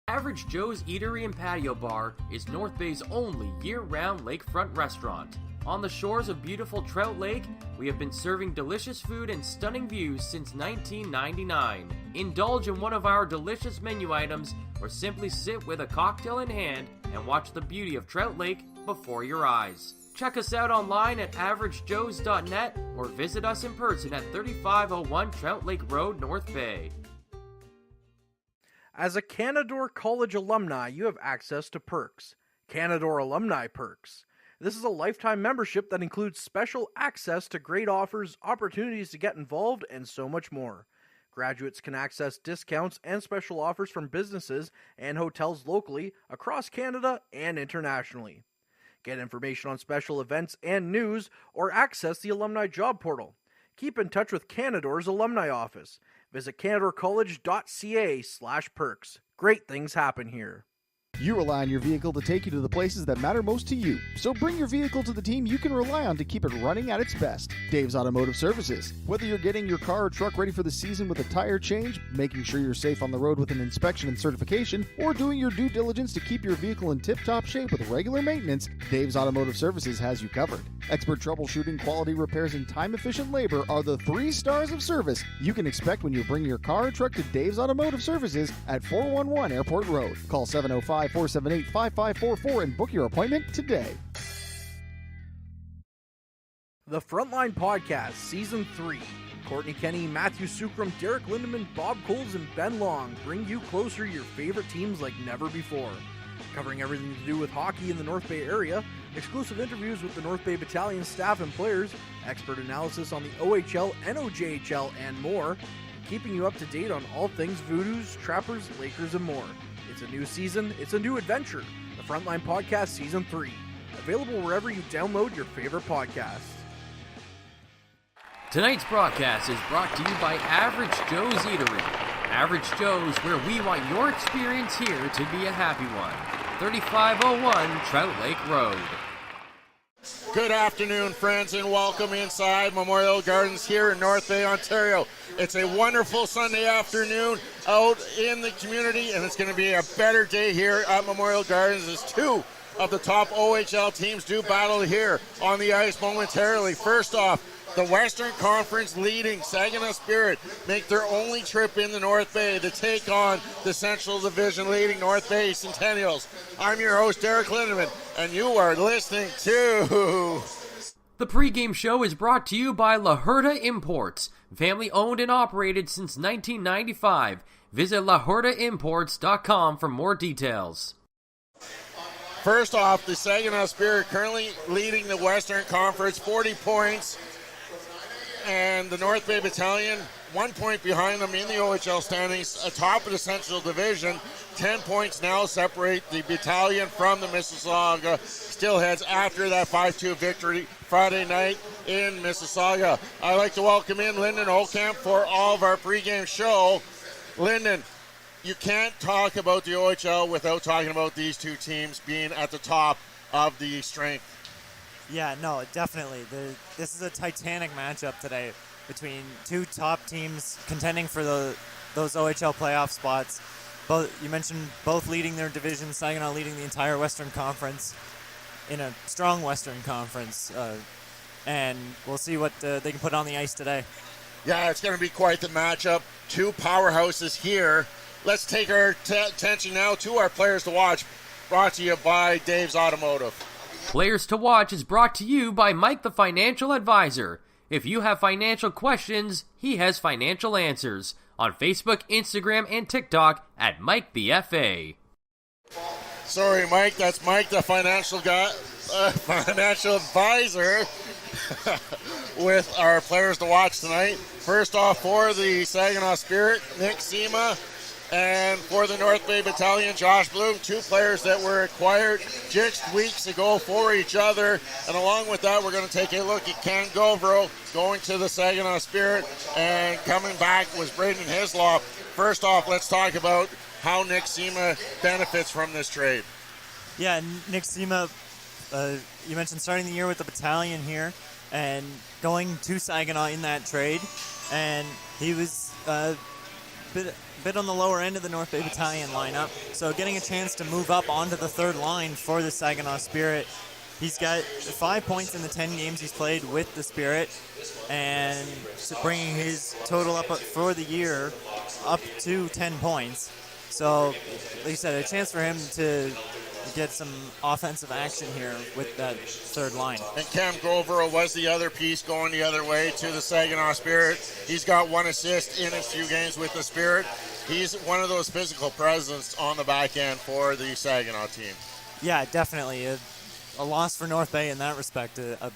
Average Joe's Eatery and Patio Bar is North Bay's only year-round lakefront restaurant. On the shores of beautiful Trout Lake, we have been serving delicious food and stunning views since 1999. Indulge in one of our delicious menu items or simply sit with a cocktail in hand and watch the beauty of Trout Lake before your eyes. Check us out online at averagejoes.net or visit us in person at 3501 Trout Lake Road, North Bay. As a Canadore College alumni, you have access to perks. Canadore Alumni Perks. This is a lifetime membership that includes special access to great offers, opportunities to get involved, and so much more. Graduates can access discounts and special offers from businesses and hotels locally, across Canada, and internationally. Get information on special events and news, or access the alumni job portal. Keep in touch with Canadore's alumni office. Visit canadorecollege.ca/perks. Great things happen here. You rely on your vehicle to take you to the places that matter most to you. So bring your vehicle to the team you can rely on to keep it running at its best. Dave's Automotive Services. Whether you're getting your car or truck ready for the season with a tire change, making sure you're safe on the road with an inspection and certification, or doing your due diligence to keep your vehicle in tip-top shape with regular maintenance, Dave's Automotive Services has you covered. Expert troubleshooting, quality repairs, and time-efficient labor are the 3 stars of service you can expect when you bring your car or truck to Dave's Automotive Services at 411 Airport Road. Call 705-478-5544 and book your appointment today. The Frontline Podcast, Season 3. Courtney Kenny, Matthew Sukram, Derek Lindemann, Bob Coles, and Ben Long bring you closer to your favorite teams like never before. Covering everything to do with hockey in the North Bay area, exclusive interviews with the North Bay Battalion staff and players, expert analysis on the OHL, NOJHL, and more, keeping you up to date on all things Voodoos, Trappers, Lakers, and more. It's a new season, it's a new adventure. The Frontline Podcast Season 3. Available wherever you download your favorite podcasts. Tonight's broadcast is brought to you by Average Joe's Eatery. Average Joe's, where we want your experience here to be a happy one. 3501 Trout Lake Road. Good afternoon, friends, and welcome inside Memorial Gardens here in North Bay, Ontario. It's a wonderful Sunday afternoon out in the community, and it's going to be a better day here at Memorial Gardens as 2 of the top OHL teams do battle here on the ice momentarily. First off, the Western Conference leading Saginaw Spirit make their only trip in the North Bay to take on the Central Division leading North Bay Centennials. I'm your host, Derek Lindemann, and you are listening to... The pregame show is brought to you by La Huerta Imports, family owned and operated since 1995. Visit lahuertaimports.com for more details. First off, the Saginaw Spirit currently leading the Western Conference, 40 points. And the North Bay Battalion, 1 point behind them in the OHL standings, atop of the Central Division. 10 points now separate the Battalion from the Mississauga Steelheads after that 5-2 victory Friday night in Mississauga. I'd like to welcome in Lyndon Holkamp for all of our pregame show. Lyndon, you can't talk about the OHL without talking about these two teams being at the top of the strength. Yeah, no, definitely. This is a titanic matchup today between 2 top teams contending for those OHL playoff spots. You mentioned both leading their division, Saginaw leading the entire Western Conference in a strong Western Conference. And we'll see what they can put on the ice today. Yeah, it's going to be quite the matchup. 2 powerhouses here. Let's take our attention now to our players to watch, brought to you by Dave's Automotive. Players to Watch is brought to you by Mike the Financial Advisor. If you have financial questions, he has financial answers. On Facebook, Instagram, and TikTok at Mike the FA. Sorry, Mike, that's Mike the Financial Financial Advisor with our Players to Watch tonight. First off, for the Saginaw Spirit, Nick Sima. And for the North Bay Battalion, Josh Bloom, 2 players that were acquired just weeks ago for each other. And along with that, we're going to take a look at Ken Gauvreau going to the Saginaw Spirit, and coming back was Braden Hislop. First off, let's talk about how Nick Sima benefits from this trade. Yeah, Nick Sima, you mentioned starting the year with the Battalion here and going to Saginaw in that trade. And he was bit bit on the lower end of the North Bay Battalion lineup, so getting a chance to move up onto the third line for the Saginaw Spirit. He's got 5 points in the 10 games he's played with the Spirit, and bringing his total up for the year up to 10 points. So, like you said, a chance for him to get some offensive action here with that third line. And Cam Gauvreau was the other piece going the other way to the Saginaw Spirit. He's got 1 assist in his few games with the Spirit. He's one of those physical presence on the back end for the Saginaw team. Yeah, definitely. A loss for North Bay in that respect. A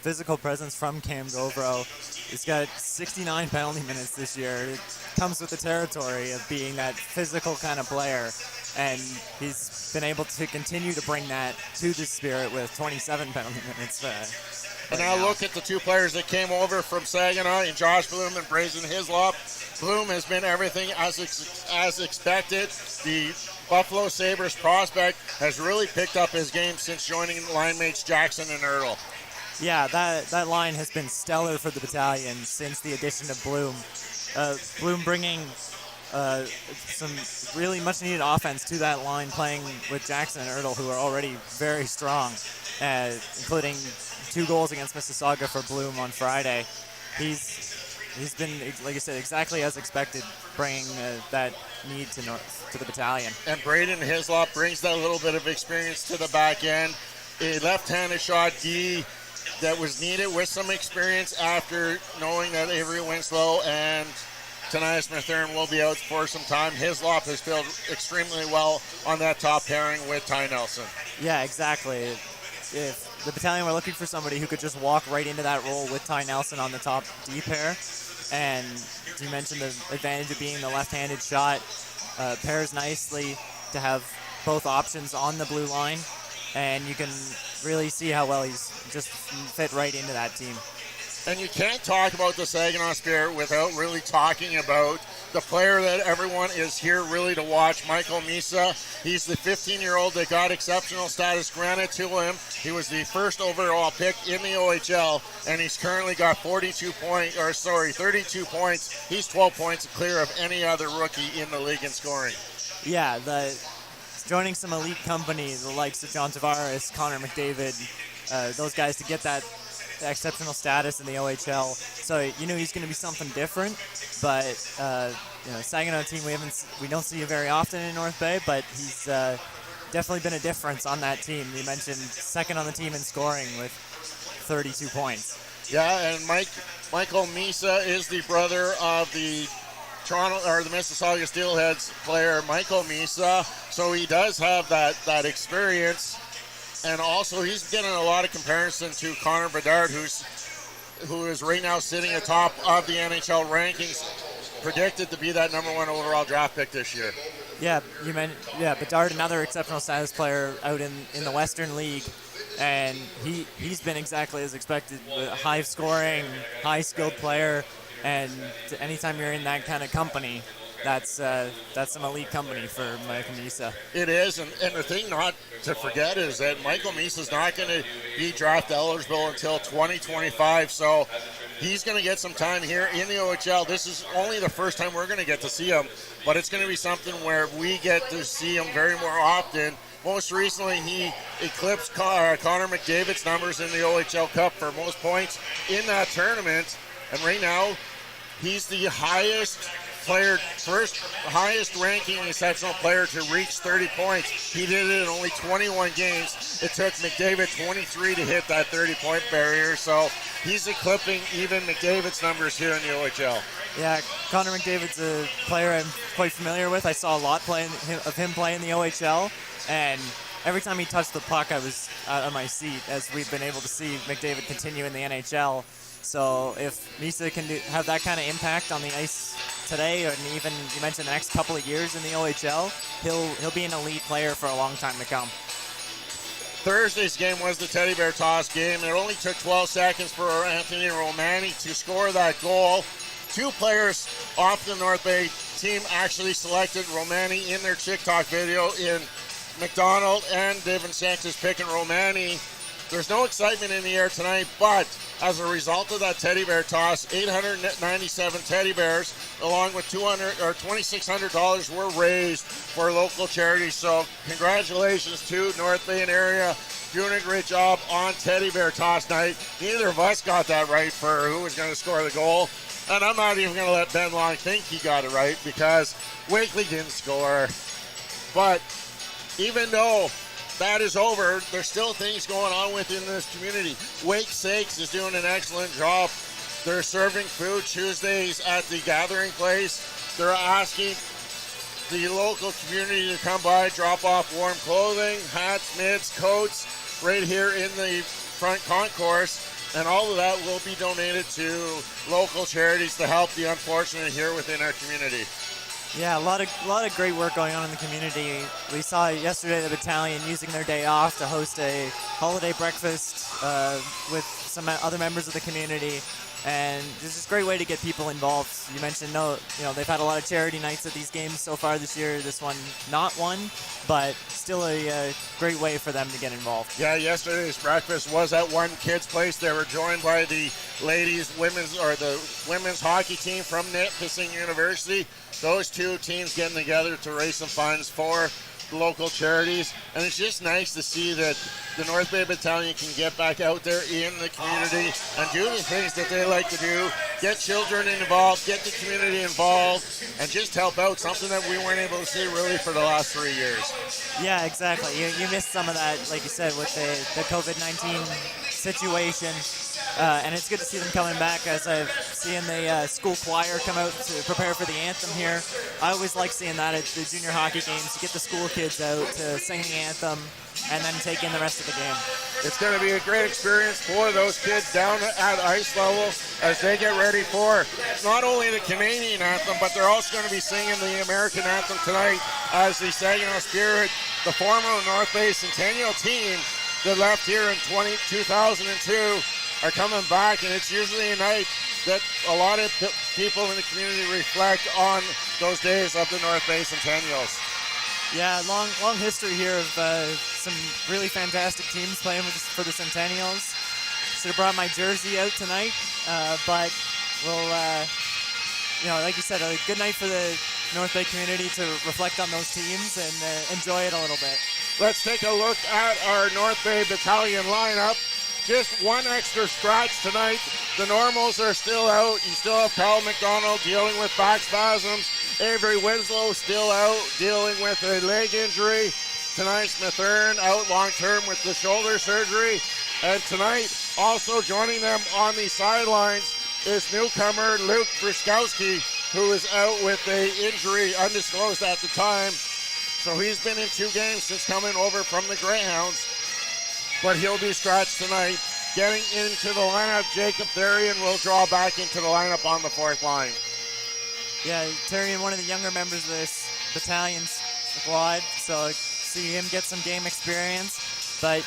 physical presence from Cam Gauvreau. He's got 69 penalty minutes this year. It comes with the territory of being that physical kind of player. And he's been able to continue to bring that to the Spirit with 27 penalty minutes. And now look at the 2 players that came over from Saginaw in Josh Bloom and Brazen Hislop. Bloom has been everything as expected. The Buffalo Sabres prospect has really picked up his game since joining line mates Jackson and Ertl. Yeah, that line has been stellar for the battalion since the addition of Bloom. Bloom bringing some really much needed offense to that line, playing with Jackson and Ertl, who are already very strong, including 2 goals against Mississauga for Bloom on Friday. He's been, like I said, exactly as expected, bringing that need to the battalion. And Braden Hislop brings that little bit of experience to the back end. A left-handed shot D that was needed with some experience after knowing that Avery Winslow and Tanias Mathern will be out for some time. Hislop has filled extremely well on that top pairing with Ty Nelson. Yeah, exactly. If the battalion were looking for somebody who could just walk right into that role with Ty Nelson on the top D pair, and you mentioned the advantage of being the left-handed shot, pairs nicely to have both options on the blue line, and you can really see how well he's just fit right into that team. And you can't talk about the Saginaw Spirit without really talking about the player that everyone is here really to watch, Michael Misa. He's the 15-year-old that got exceptional status granted to him. He was the first overall pick in the OHL, and he's currently got 32 points. He's 12 points clear of any other rookie in the league in scoring. Yeah, joining some elite company, the likes of John Tavares, Connor McDavid, those guys to get that exceptional status in the OHL. So you know he's going to be something different. But Saginaw team we don't see very often in North Bay, but he's definitely been a difference on that team. You mentioned second on the team in scoring with 32 points. Yeah, and Michael Misa is the brother of the the Mississauga Steelheads player Michael Misa, so he does have that experience. And also, he's getting a lot of comparison to Connor Bedard, who is right now sitting atop of the NHL rankings, predicted to be that number 1 overall draft pick this year. Yeah, Bedard, another exceptional status player out in the Western League, and he's been exactly as expected, a high-scoring, high-skilled player, and anytime you're in that kind of company, that's some elite company for Michael Misa. It is, and the thing not to forget is that Michael Misa is not going to be draft eligible until 2025, so he's going to get some time here in the OHL. This is only the first time we're going to get to see him, but it's going to be something where we get to see him very more often. Most recently, he eclipsed Connor McDavid's numbers in the OHL Cup for most points in that tournament, and right now, he's the highest ranking exceptional player to reach 30 points. He did it in only 21 games. It took McDavid 23 to hit that 30-point barrier, so he's eclipsing even McDavid's numbers here in the OHL. Yeah, Connor McDavid's a player I'm quite familiar with. I saw a lot of him play in the OHL, and every time he touched the puck, I was out of my seat, as we've been able to see McDavid continue in the NHL. So if Misa can have that kind of impact on the ice today, and even you mentioned the next couple of years in the OHL, he'll be an elite player for a long time to come. Thursday's game was the teddy bear toss game. It only took 12 seconds for Anthony Romani to score that goal. 2 players off the North Bay team actually selected Romani in their TikTok video in McDonald and David Sanchez picking Romani There's no excitement in the air tonight, but as a result of that teddy bear toss, 897 teddy bears, along with $2,600 were raised for local charities. So congratulations to North Bay and area, doing a great job on teddy bear toss night. Neither of us got that right for who was going to score the goal, and I'm not even going to let Ben Long think he got it right because Wakely didn't score. But even though that is over, there's still things going on within this community. Wake Sakes is doing an excellent job. They're serving food Tuesdays at the gathering place. They're asking the local community to come by, drop off warm clothing, hats, mitts, coats, right here in the front concourse. And all of that will be donated to local charities to help the unfortunate here within our community. Yeah, a lot of great work going on in the community. We saw yesterday the Battalion using their day off to host a holiday breakfast with some other members of the community, and it's just a great way to get people involved. You mentioned, they've had a lot of charity nights at these games so far this year. This one, not one, but still a great way for them to get involved. Yeah, yesterday's breakfast was at one kid's place. They were joined by the women's hockey team from Nipissing University. Those two teams getting together to raise some funds for local charities, and it's just nice to see that the North Bay Battalion can get back out there in the community and do the things that they like to do, get children involved, get the community involved, and just help out, something that we weren't able to see really for the last 3 years. Yeah, exactly. You missed some of that, like you said, with the COVID-19 situation. And it's good to see them coming back, as I've seen the school choir come out to prepare for the anthem here. I always like seeing that at the junior hockey games, to get the school kids out to sing the anthem and then take in the rest of the game. It's going to be a great experience for those kids down at ice level as they get ready for not only the Canadian anthem, but they're also going to be singing the American anthem tonight as the Saginaw Spirit, the former North Bay Centennial team that left here in 2002, are coming back, and it's usually a night that a lot of people in the community reflect on those days of the North Bay Centennials. Yeah, long history here of some really fantastic teams playing for the Centennials. Should have brought my jersey out tonight, but we'll, like you said, a good night for the North Bay community to reflect on those teams and enjoy it a little bit. Let's take a look at our North Bay Battalion lineup. Just one extra scratch tonight. The normals are still out. You still have Carl McDonald dealing with back spasms. Avery Winslow still out dealing with a leg injury. Tonight, Smithern out long-term with the shoulder surgery. And tonight, also joining them on the sidelines is newcomer Luke Bruskowski, who is out with an injury undisclosed at the time. So he's been in 2 games since coming over from the Greyhounds, but he'll be scratched tonight. Getting into the lineup, Jacob Therian will draw back into the lineup on the 4th line. Yeah, Therian, one of the younger members of this battalion's squad, so see him get some game experience. But,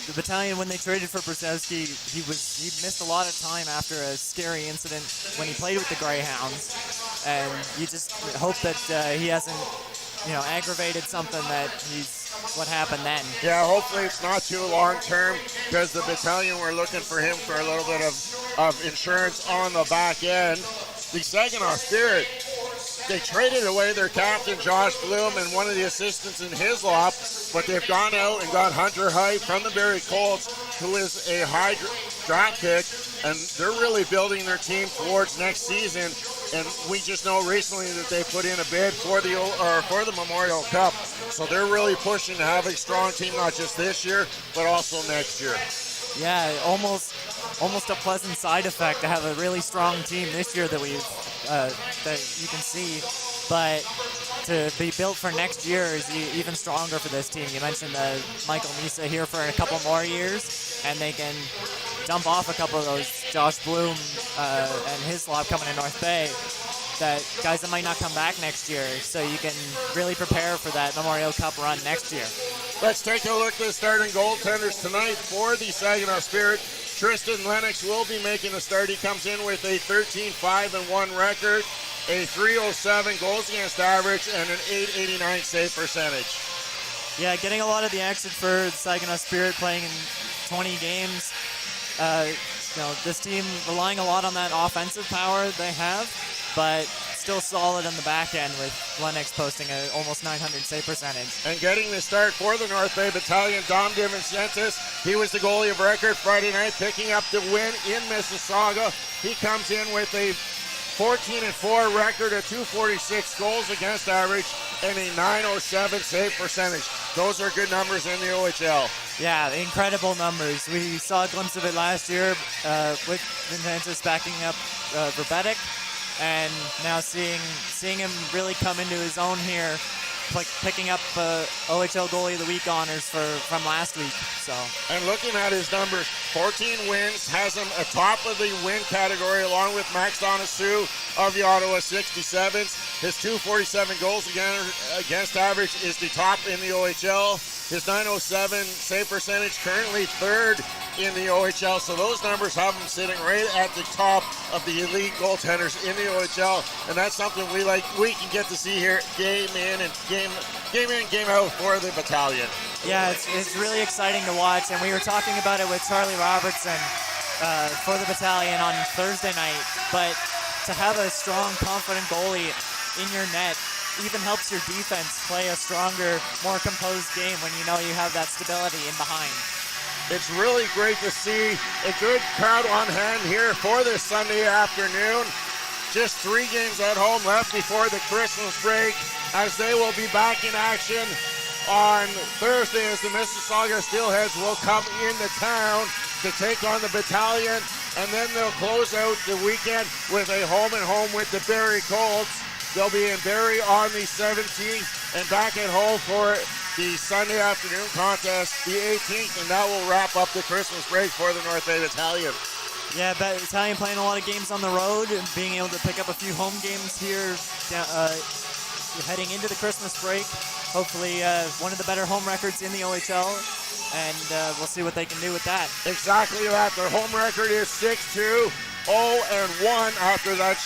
the battalion, when they traded for Brzezinski, he missed a lot of time after a scary incident when he played with the Greyhounds. And you just hope that he hasn't, aggravated something that what happened then. Yeah, hopefully it's not too long term, because the battalion were looking for him for a little bit of insurance on the back end. The Saginaw Spirit, they traded away their captain, Josh Bloom, and one of the assistants in Hislop, but they've gone out and got Hunter Hyde from the Barrie Colts, who is a high draft pick, and they're really building their team towards next season. And we just know recently that they put in a bid for the Memorial Cup, so they're really pushing to have a strong team, not just this year, but also next year. Yeah, almost a pleasant side effect to have a really strong team this year that that you can see, but to be built for next year is even stronger for this team. You mentioned Michael Misa here for a couple more years, and they can dump off a couple of those Josh Bloom and Hislop coming in North Bay, that guys that might not come back next year, so you can really prepare for that Memorial Cup run next year. Let's take a look at the starting goaltenders tonight for the Saginaw Spirit. Tristan Lennox will be making a start. He comes in with a 13-5-1 record, a .307 goals against average, and an .889 save percentage. Yeah, getting a lot of the action for the Saginaw Spirit, playing in 20 games. This team relying a lot on that offensive power they have, but still solid on the back end with Lennox posting an almost 900 save percentage. And getting the start for the North Bay Battalion, Dom DiVincentis. He was the goalie of record Friday night, picking up the win in Mississauga. He comes in with a 14-4 record, a 246 goals against average, and a 907 save percentage. Those are good numbers in the OHL. Yeah, incredible numbers. We saw a glimpse of it last year with Vincentis backing up Verbetic, and now seeing him really come into his own here, picking up OHL Goalie of the Week honors from last week. So, and looking at his numbers, 14 wins, has him atop of the win category along with Max Donosu of the Ottawa 67s. His 247 goals against average is the top in the OHL. His 907 save percentage currently third in the OHL. So those numbers have him sitting right at the top of the elite goaltenders in the OHL, and that's something we can get to see here game in and game out for the Battalion. Yeah, it's really exciting to watch, and we were talking about it with Charlie Robertson for the Battalion on Thursday night. But to have a strong, confident goalie in your net even helps your defense play a stronger, more composed game when you know you have that stability in behind. It's really great to see a good crowd on hand here for this Sunday afternoon. Just 3 games at home left before the Christmas break, as they will be back in action on Thursday as the Mississauga Steelheads will come into town to take on the Battalion, and then they'll close out the weekend with a home-and-home with the Barrie Colts. They'll be in Barrie on the 17th and back at home for the Sunday afternoon contest the 18th, and that will wrap up the Christmas break for the North Bay Battalion. Yeah, Battalion playing a lot of games on the road and being able to pick up a few home games here heading into the Christmas break. Hopefully one of the better home records in the OHL, and we'll see what they can do with that. Exactly that. Their home record is 6-2. 0-1 after that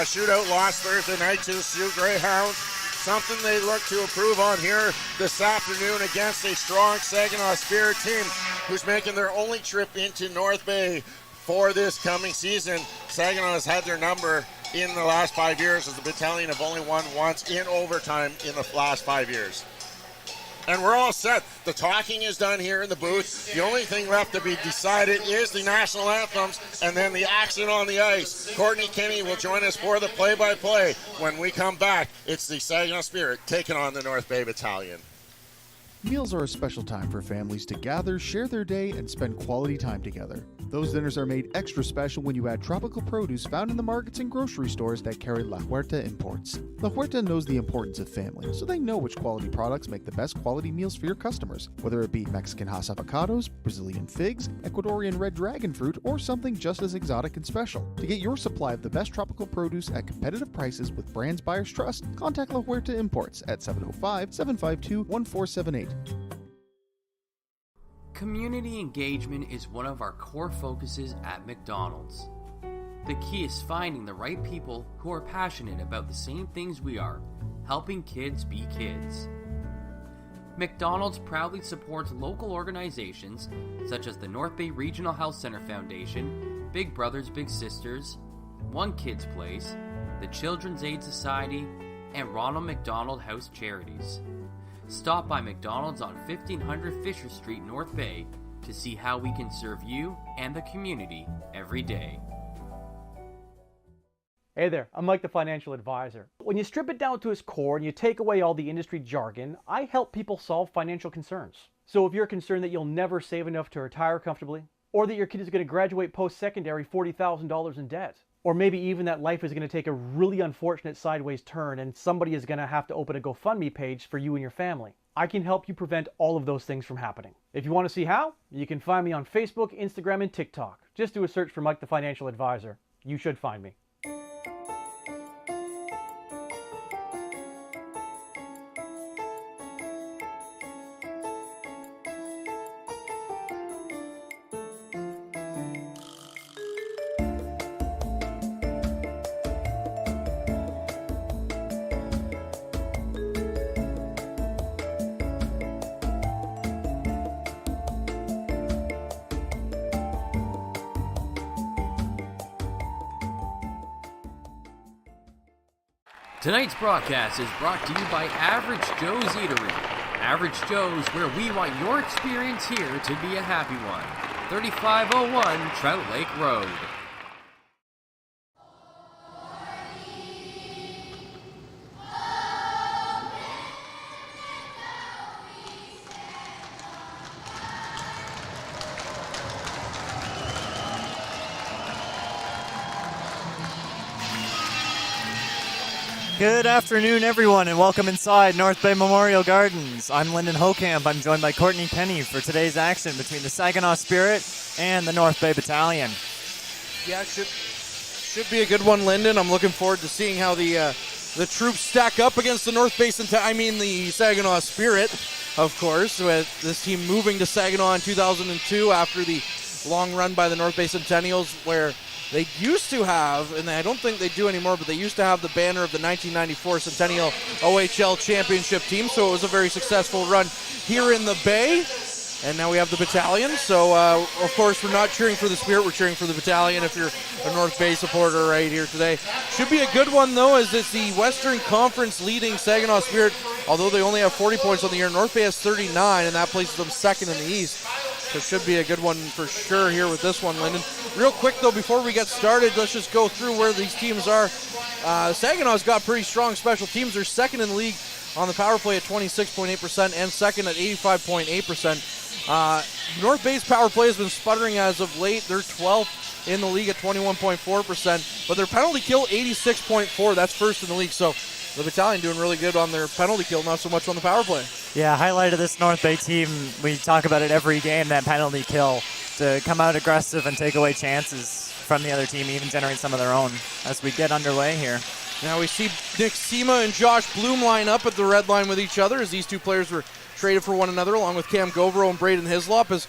shootout loss Thursday night to the Sioux Greyhounds. Something they look to improve on here this afternoon against a strong Saginaw Spirit team who's making their only trip into North Bay for this coming season. Saginaw has had their number in the last 5 years, as the Battalion have only won once in overtime in the last 5 years. And we're all set. The talking is done here in the booth. The only thing left to be decided is the national anthems and then the action on the ice. Courtney Kenny will join us for the play-by-play. When we come back, it's the Saginaw Spirit taking on the North Bay Battalion. Meals are a special time for families to gather, share their day, and spend quality time together. Those dinners are made extra special when you add tropical produce found in the markets and grocery stores that carry La Huerta imports. La Huerta knows the importance of family, so they know which quality products make the best quality meals for your customers, whether it be Mexican Hass avocados, Brazilian figs, Ecuadorian red dragon fruit, or something just as exotic and special. To get your supply of the best tropical produce at competitive prices with brands buyers trust, contact La Huerta Imports at 705-752-1478. Community engagement is one of our core focuses at McDonald's. The key is finding the right people who are passionate about the same things we are, helping kids be kids. McDonald's proudly supports local organizations such as the North Bay Regional Health Center Foundation, Big Brothers Big Sisters, One Kids Place, the Children's Aid Society, and Ronald McDonald House Charities. Stop by McDonald's on 1500 Fisher Street, North Bay, to see how we can serve you and the community every day. Hey there, I'm Mike the Financial Advisor. When you strip it down to its core and you take away all the industry jargon, I help people solve financial concerns. So if you're concerned that you'll never save enough to retire comfortably, or that your kid is going to graduate post-secondary $40,000 in debt, or maybe even that life is going to take a really unfortunate sideways turn and somebody is going to have to open a GoFundMe page for you and your family, I can help you prevent all of those things from happening. If you want to see how, you can find me on Facebook, Instagram, and TikTok. Just do a search for Mike the Financial Advisor. You should find me. Tonight's broadcast is brought to you by Average Joe's Eatery. Average Joe's, where we want your experience here to be a happy one. 3501 Trout Lake Road. Good afternoon, everyone, and welcome inside North Bay Memorial Gardens. I'm Lyndon Hokamp. I'm joined by Courtney Kenny for today's action between the Saginaw Spirit and the North Bay Battalion. Yeah, should be a good one, Lyndon. I'm looking forward to seeing how the troops stack up against the North Bay the Saginaw Spirit, of course, with this team moving to Saginaw in 2002 after the long run by the North Bay Centennials, where they used to have, and I don't think they do anymore, but they used to have the banner of the 1994 Centennial OHL Championship team, so it was a very successful run here in the Bay. And now we have the Battalion, so of course we're not cheering for the Spirit, we're cheering for the Battalion if you're a North Bay supporter right here today. Should be a good one though, as it's the Western Conference leading Saginaw Spirit, although they only have 40 points on the year. North Bay has 39, and that places them second in the East. So it should be a good one for sure here with this one, Lyndon. Real quick, though, before we get started, let's just go through where these teams are. Saginaw's got pretty strong special teams. They're second in the league on the power play at 26.8% and second at 85.8%. North Bay's power play has been sputtering as of late. They're 12th in the league at 21.4%, but their penalty kill, 86.4%. That's first in the league. So the Battalion doing really good on their penalty kill, not so much on the power play. Yeah, highlight of this North Bay team, we talk about it every game, that penalty kill, to come out aggressive and take away chances from the other team, even generate some of their own as we get underway here. Now we see Nick Sima and Josh Bloom line up at the red line with each other as these two players were traded for one another, along with Cam Gauvreau and Braden Hislop. As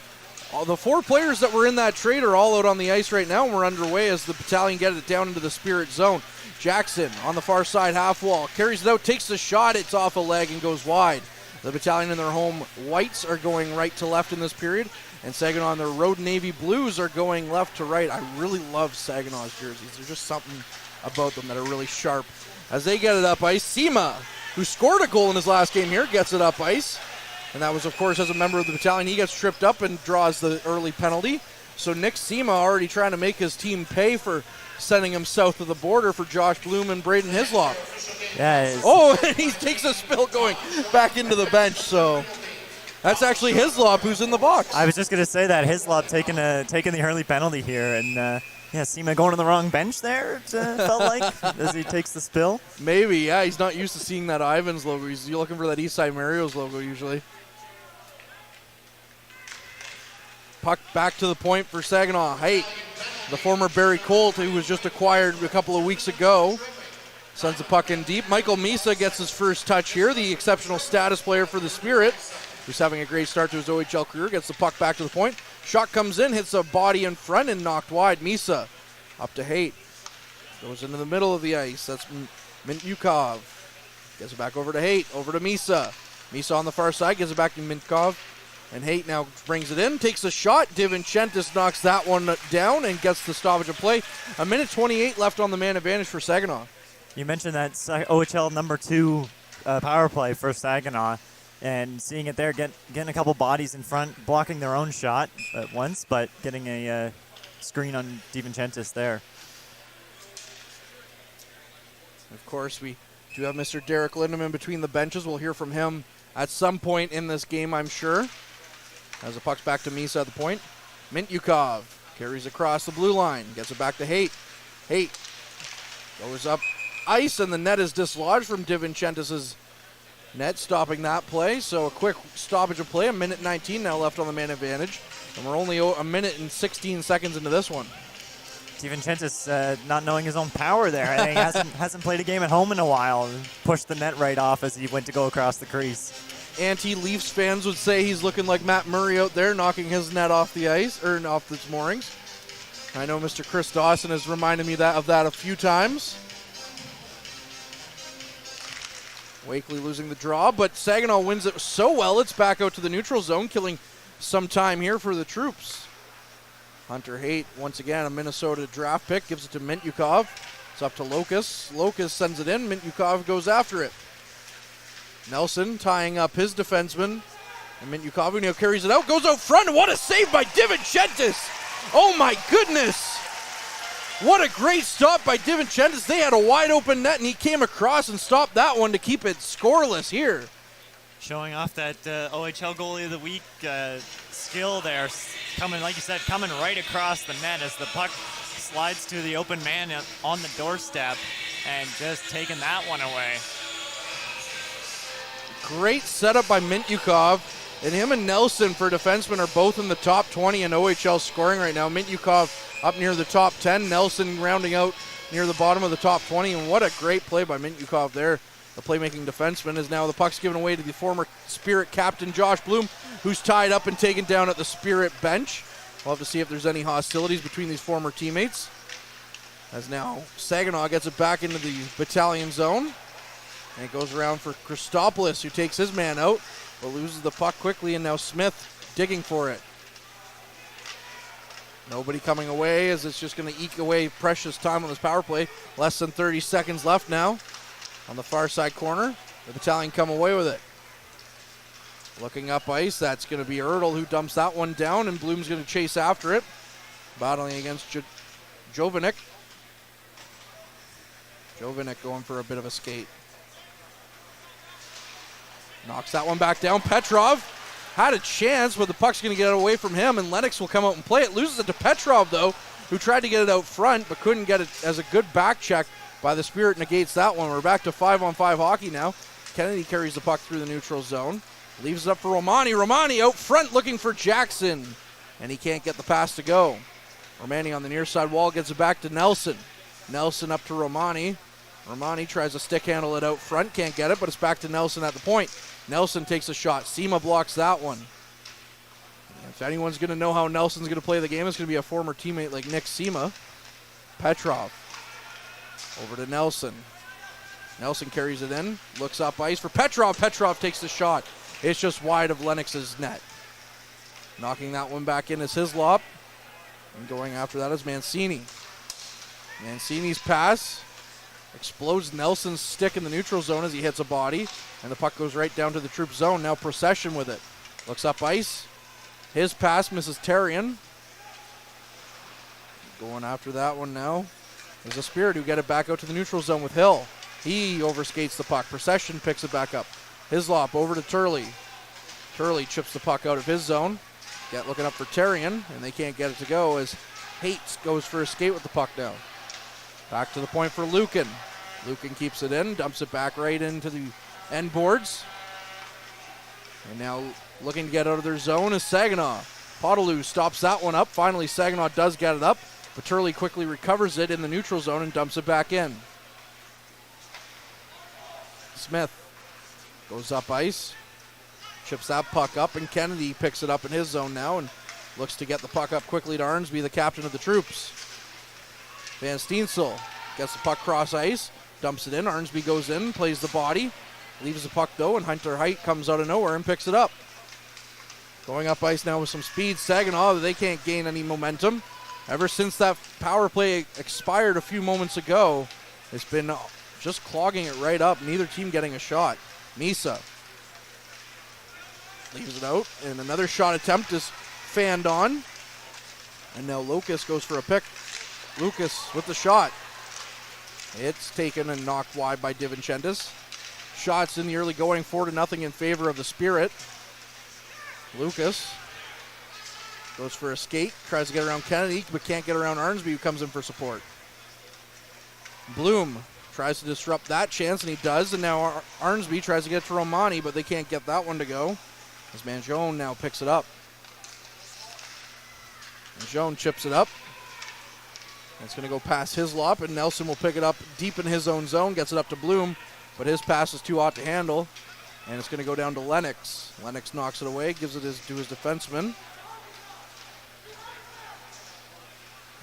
all the four players that were in that trade are all out on the ice right now, and we're underway as the Battalion get it down into the Spirit zone. Jackson on the far side half wall, carries it out, takes the shot, it's off a leg and goes wide. The Battalion in their home whites are going right to left in this period, and Saginaw in their road navy blues are going left to right. I really love Saginaw's jerseys. There's just something about them that are really sharp. As they get it up ice, Sima, who scored a goal in his last game here, gets it up ice. And that was, of course, as a member of the Battalion. He gets tripped up and draws the early penalty. So Nick Sima already trying to make his team pay for sending him south of the border for Josh Bloom and Braden Hislop. Yeah. Oh, and he takes a spill going back into the bench. So that's actually Hislop who's in the box. I was just going to say that. Hislop taking the early penalty here, and Sima going to the wrong bench there, it felt like, as he takes the spill. Maybe, yeah. He's not used to seeing that Ivans logo. He's looking for that Eastside Mario's logo usually. Puck back to the point for Saginaw. Hey, the former Barry Colt, who was just acquired a couple of weeks ago, sends the puck in deep. Michael Misa gets his first touch here, the exceptional status player for the Spirit, who's having a great start to his OHL career, gets the puck back to the point. Shot comes in, hits a body in front and knocked wide. Misa up to Haight. Goes into the middle of the ice. That's Mintyukov. Gets it back over to Haight, over to Misa. Misa on the far side, gives it back to Mintyukov. And Haight now brings it in, takes a shot. Divinchentis knocks that one down and gets the stoppage of play. 1:28 left on the man advantage for Saginaw. You mentioned that OHL number 2 power play for Saginaw, and seeing it there, getting a couple bodies in front, blocking their own shot at once, but getting a screen on Divinchentis there. Of course, we do have Mr. Derek Lindemann between the benches. We'll hear from him at some point in this game, I'm sure. As the puck's back to Misa at the point. Mintyukov carries across the blue line. Gets it back to Haight. Haight goes up ice, and the net is dislodged from Divinchentis' net, stopping that play. So a quick stoppage of play. 1:19 now left on the man advantage. And we're only a minute and 16 seconds into this one. Divinchentis not knowing his own power there. He hasn't played a game at home in a while. Pushed the net right off as he went to go across the crease. Anti-Leafs fans would say he's looking like Matt Murray out there, knocking his net off the ice, or off its moorings. I know Mr. Chris Dawson has reminded me of that a few times. Wakely losing the draw, but Saginaw wins it so well, it's back out to the neutral zone, killing some time here for the Troops. Hunter Haight, once again, a Minnesota draft pick, gives it to Mintyukov. It's up to Locust. Locust sends it in. Mintyukov goes after it. Nelson tying up his defenseman. And Mintyukov now carries it out. Goes out front. And what a save by DiVincentis. Oh my goodness. What a great stop by DiVincentis. They had a wide open net and he came across and stopped that one to keep it scoreless here. Showing off that OHL goalie of the week skill there. Coming, like you said, coming right across the net as the puck slides to the open man on the doorstep and just taking that one away. Great setup by Mintyukov. And him and Nelson for defensemen are both in the top 20 in OHL scoring right now. Mintyukov up near the top 10. Nelson rounding out near the bottom of the top 20. And what a great play by Mintyukov there. The playmaking defenseman is now the puck's given away to the former Spirit captain Josh Bloom, who's tied up and taken down at the Spirit bench. We'll have to see if there's any hostilities between these former teammates. As now Saginaw gets it back into the Battalion zone. And it goes around for Christopoulos, who takes his man out, but loses the puck quickly, and now Smith digging for it. Nobody coming away as it's just going to eke away precious time on this power play. Less than 30 seconds left now. On the far side corner, the Battalion come away with it. Looking up ice, that's going to be Ertl who dumps that one down, and Bloom's going to chase after it. Battling against Jovinic. Jovinic going for a bit of a skate. Knocks that one back down. Petrov had a chance, but the puck's going to get away from him, and Lennox will come out and play it. Loses it to Petrov, though, who tried to get it out front, but couldn't get it as a good back check by the Spirit. Negates that one. We're back to 5-on-5 hockey now. Kennedy carries the puck through the neutral zone. Leaves it up for Romani. Romani out front looking for Jackson, and he can't get the pass to go. Romani on the near side wall gets it back to Nelson. Nelson up to Romani. Romani tries to stick handle it out front. Can't get it, but it's back to Nelson at the point. Nelson takes a shot. Sima blocks that one. If anyone's going to know how Nelson's going to play the game, it's going to be a former teammate like Nick Sima. Petrov. Over to Nelson. Nelson carries it in. Looks up ice for Petrov. Petrov takes the shot. It's just wide of Lennox's net. Knocking that one back in is Hislop. And going after that is Mancini. Mancini's pass explodes Nelson's stick in the neutral zone as he hits a body. And the puck goes right down to the Troops zone. Now Procession with it. Looks up ice. His pass misses Terrian. Going after that one now is a Spirit who get it back out to the neutral zone with Hill. He overskates the puck. Procession picks it back up. Hislop over to Turley. Turley chips the puck out of his zone. Looking up for Terrian, and they can't get it to go as Hates goes for a skate with the puck now. Back to the point for Lucan. Lucan keeps it in, dumps it back right into the end boards. And now looking to get out of their zone is Saginaw. Podolou stops that one up. Finally, Saginaw does get it up, but Turley quickly recovers it in the neutral zone and dumps it back in. Smith goes up ice, chips that puck up, and Kennedy picks it up in his zone now and looks to get the puck up quickly to Arnsby, the captain of the Troops. Van Steensel gets the puck cross ice, dumps it in. Arnsby goes in, plays the body, leaves the puck though, and Hunter Height comes out of nowhere and picks it up. Going up ice now with some speed. Saginaw, they can't gain any momentum. Ever since that power play expired a few moments ago, it's been just clogging it right up. Neither team getting a shot. Misa leaves it out, and another shot attempt is fanned on. And now Lucas goes for a pick. Lucas with the shot. It's taken and knocked wide by DiVincentis. Shots in the early going, 4-0 in favor of the Spirit. Lucas goes for a skate, tries to get around Kennedy, but can't get around Arnsby, who comes in for support. Bloom tries to disrupt that chance, and he does, and now Arnsby tries to get to Romani, but they can't get that one to go, as Mangione now picks it up. Mangione chips it up. It's going to go past Hislop, and Nelson will pick it up deep in his own zone, gets it up to Bloom, but his pass is too hot to handle, and it's going to go down to Lennox. Lennox knocks it away, gives it to his defenseman.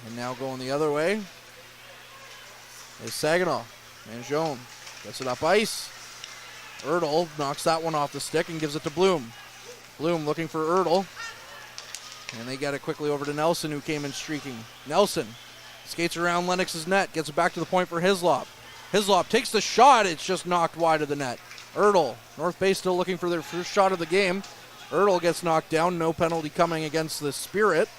And now going the other way is Saginaw. Mangione gets it up ice. Ertl knocks that one off the stick and gives it to Bloom. Bloom looking for Ertl. And they get it quickly over to Nelson, who came in streaking. Nelson Skates around Lennox's net, gets it back to the point for Hislop. Hislop takes the shot, it's just knocked wide of the net. Ertl, North Bay still looking for their first shot of the game. Ertl gets knocked down, no penalty coming against the Spirit.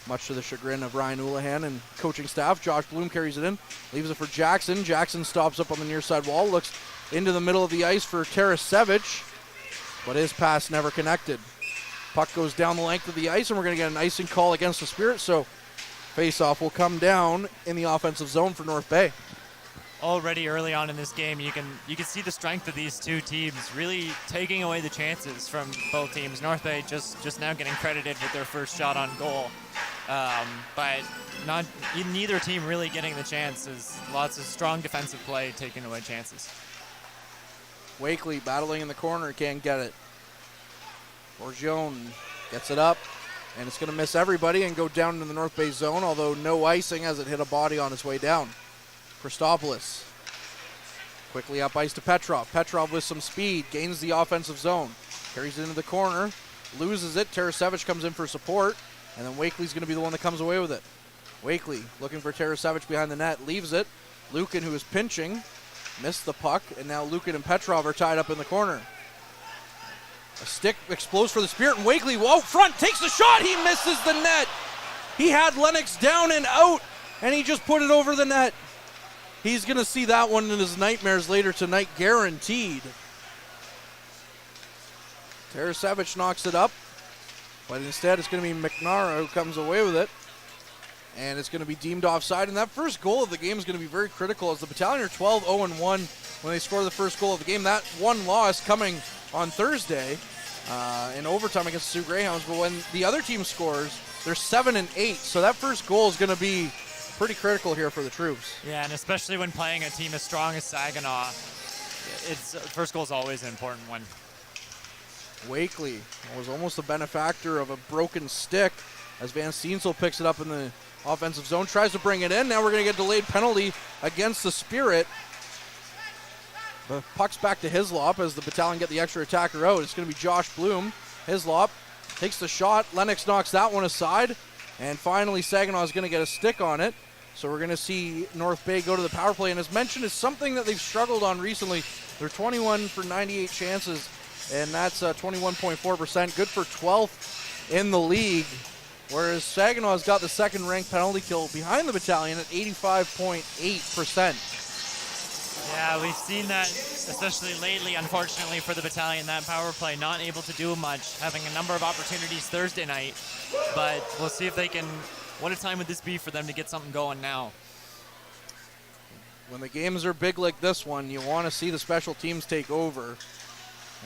Much to the chagrin of Ryan Houlihan and coaching staff. Josh Bloom carries it in, leaves it for Jackson. Jackson stops up on the near side wall, looks into the middle of the ice for Tarasevic, but his pass never connected. Puck goes down the length of the ice, and we're going to get an icing call against the Spirit, so face-off will come down in the offensive zone for North Bay. Already early on in this game, you can see the strength of these two teams really taking away the chances from both teams. North Bay just now getting credited with their first shot on goal, but neither team really getting the chances. Lots of strong defensive play taking away chances. Wakely battling in the corner, can't get it. Borgione gets it up, and it's going to miss everybody and go down into the North Bay zone, although no icing as it hit a body on its way down. Christopoulos quickly up ice to Petrov. Petrov with some speed, gains the offensive zone, carries it into the corner, loses it. Tarasevic comes in for support, and then Wakely's going to be the one that comes away with it. Wakely looking for Tarasevic behind the net, leaves it. Lukin, who is pinching, missed the puck, and now Lukin and Petrov are tied up in the corner. A stick explodes for the Spirit, and Wakely, out front, takes the shot. He misses the net. He had Lennox down and out, and he just put it over the net. He's going to see that one in his nightmares later tonight, guaranteed. Tarasevic knocks it up, but instead it's going to be McNara who comes away with it. And it's going to be deemed offside. And that first goal of the game is going to be very critical as the Battalion are 12-0-1 when they score the first goal of the game. That one loss coming on Thursday in overtime against the Sioux Greyhounds. But when the other team scores, they're 7-8. So that first goal is going to be pretty critical here for the Troops. Yeah, and especially when playing a team as strong as Saginaw, first goal is always an important one. Wakely was almost the benefactor of a broken stick as Van Steensel picks it up in the offensive zone, tries to bring it in. Now we're going to get delayed penalty against the Spirit. The puck's back to Hislop as the Battalion get the extra attacker out. It's going to be Josh Bloom. Hislop takes the shot. Lennox knocks that one aside. And finally, Saginaw is going to get a stick on it. So we're going to see North Bay go to the power play. And as mentioned, it's something that they've struggled on recently. They're 21 for 98 chances, and that's 21.4%. Good for 12th in the league. Whereas Saginaw has got the second-ranked penalty kill behind the Battalion at 85.8%. Yeah, we've seen that, especially lately, unfortunately, for the Battalion, that power play not able to do much, having a number of opportunities Thursday night. But we'll see if they can. What a time would this be for them to get something going now? When the games are big like this one, you want to see the special teams take over.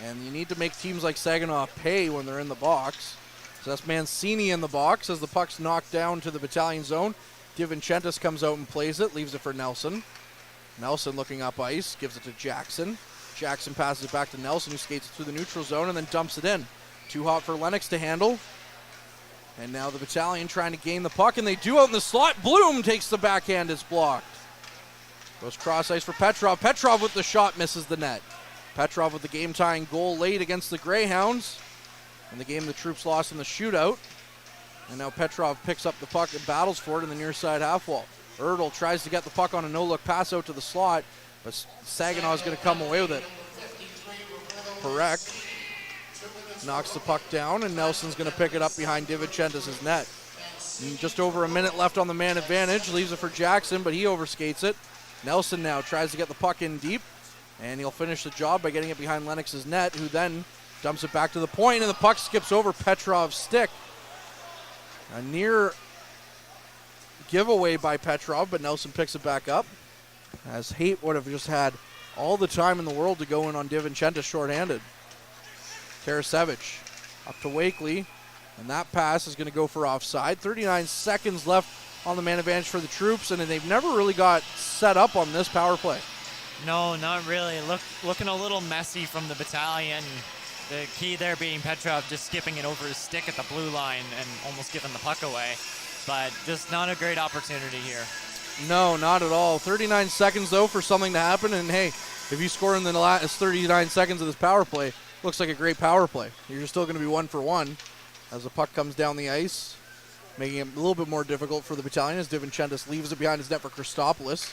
And you need to make teams like Saginaw pay when they're in the box. So that's Mancini in the box as the puck's knocked down to the Battalion zone. DiVincentis comes out and plays it, leaves it for Nelson. Nelson looking up ice, gives it to Jackson. Jackson passes it back to Nelson, who skates it through the neutral zone and then dumps it in. Too hot for Lennox to handle. And now the Battalion trying to gain the puck, and they do out in the slot. Bloom takes the backhand, it's blocked. Goes cross ice for Petrov. Petrov with the shot, misses the net. Petrov with the game-tying goal late against the Greyhounds. In the game the Troops lost in the shootout. And now Petrov picks up the puck and battles for it in the near side half wall. Ertl tries to get the puck on a no-look pass out to the slot, but Saginaw is going to come away with it. Perek knocks the puck down, and Nelson's going to pick it up behind DiVincentis' net. And just over a minute left on the man advantage, leaves it for Jackson, but he overskates it. Nelson now tries to get the puck in deep, and he'll finish the job by getting it behind Lennox's net, who then dumps it back to the point, and the puck skips over Petrov's stick. A near giveaway by Petrov, but Nelson picks it back up, as Haight would have just had all the time in the world to go in on DiVincentis shorthanded. Tarasevic up to Wakely, and that pass is going to go for offside. 39 seconds left on the man advantage for the Troops, and they've never really got set up on this power play. No, not really. Looking a little messy from the Battalion. The key there being Petrov just skipping it over his stick at the blue line and almost giving the puck away. But just not a great opportunity here. No, not at all. 39 seconds, though, for something to happen. And, hey, if you score in the last 39 seconds of this power play, looks like a great power play. You're still going to be 1 for 1 as the puck comes down the ice. making it a little bit more difficult for the Battalion as DiVincentis leaves it behind his net for Christopoulos.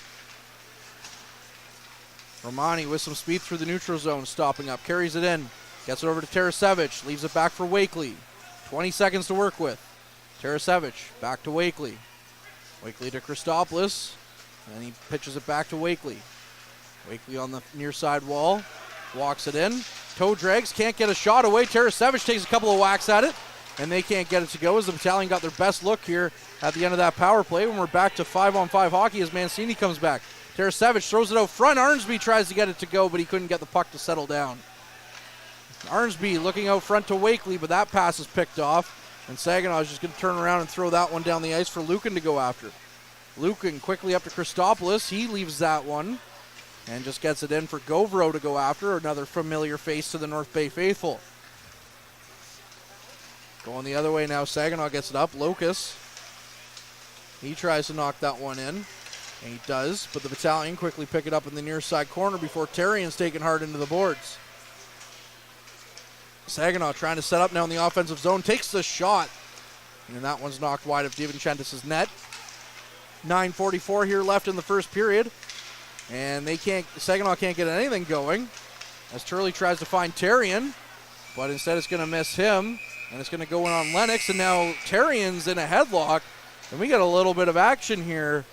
Romani with some speed through the neutral zone, stopping up, carries it in, gets it over to Tarasevic, leaves it back for Wakely. 20 seconds to work with. Tarasevic back to Wakely. Wakely to Christopoulos, and he pitches it back to Wakely. Wakely on the near side wall, walks it in. Toe drags, can't get a shot away. Tarasevic takes a couple of whacks at it, and they can't get it to go as the Battalion got their best look here at the end of that power play when we're back to 5-on-5 hockey as Mancini comes back. Tarasevic throws it out front. Arnsby tries to get it to go, but he couldn't get the puck to settle down. Arnsby looking out front to Wakely, but that pass is picked off, and Saginaw is just going to turn around and throw that one down the ice for Lucan to go after. Lucan quickly up to Christopoulos. He leaves that one and just gets it in for Gauvreau to go after, another familiar face to the North Bay faithful. Going the other way now, Saginaw gets it up. Locus, he tries to knock that one in, and he does, but the Battalion quickly pick it up in the near side corner before Terrian's taken hard into the boards. Saginaw trying to set up now in the offensive zone, takes the shot, and that one's knocked wide of DiVincentis' net. 9:44 here left in the first period, and Saginaw can't get anything going as Turley tries to find Terrian, but instead it's going to miss him, and it's going to go in on Lennox, and now Terrian's in a headlock, and we got a little bit of action here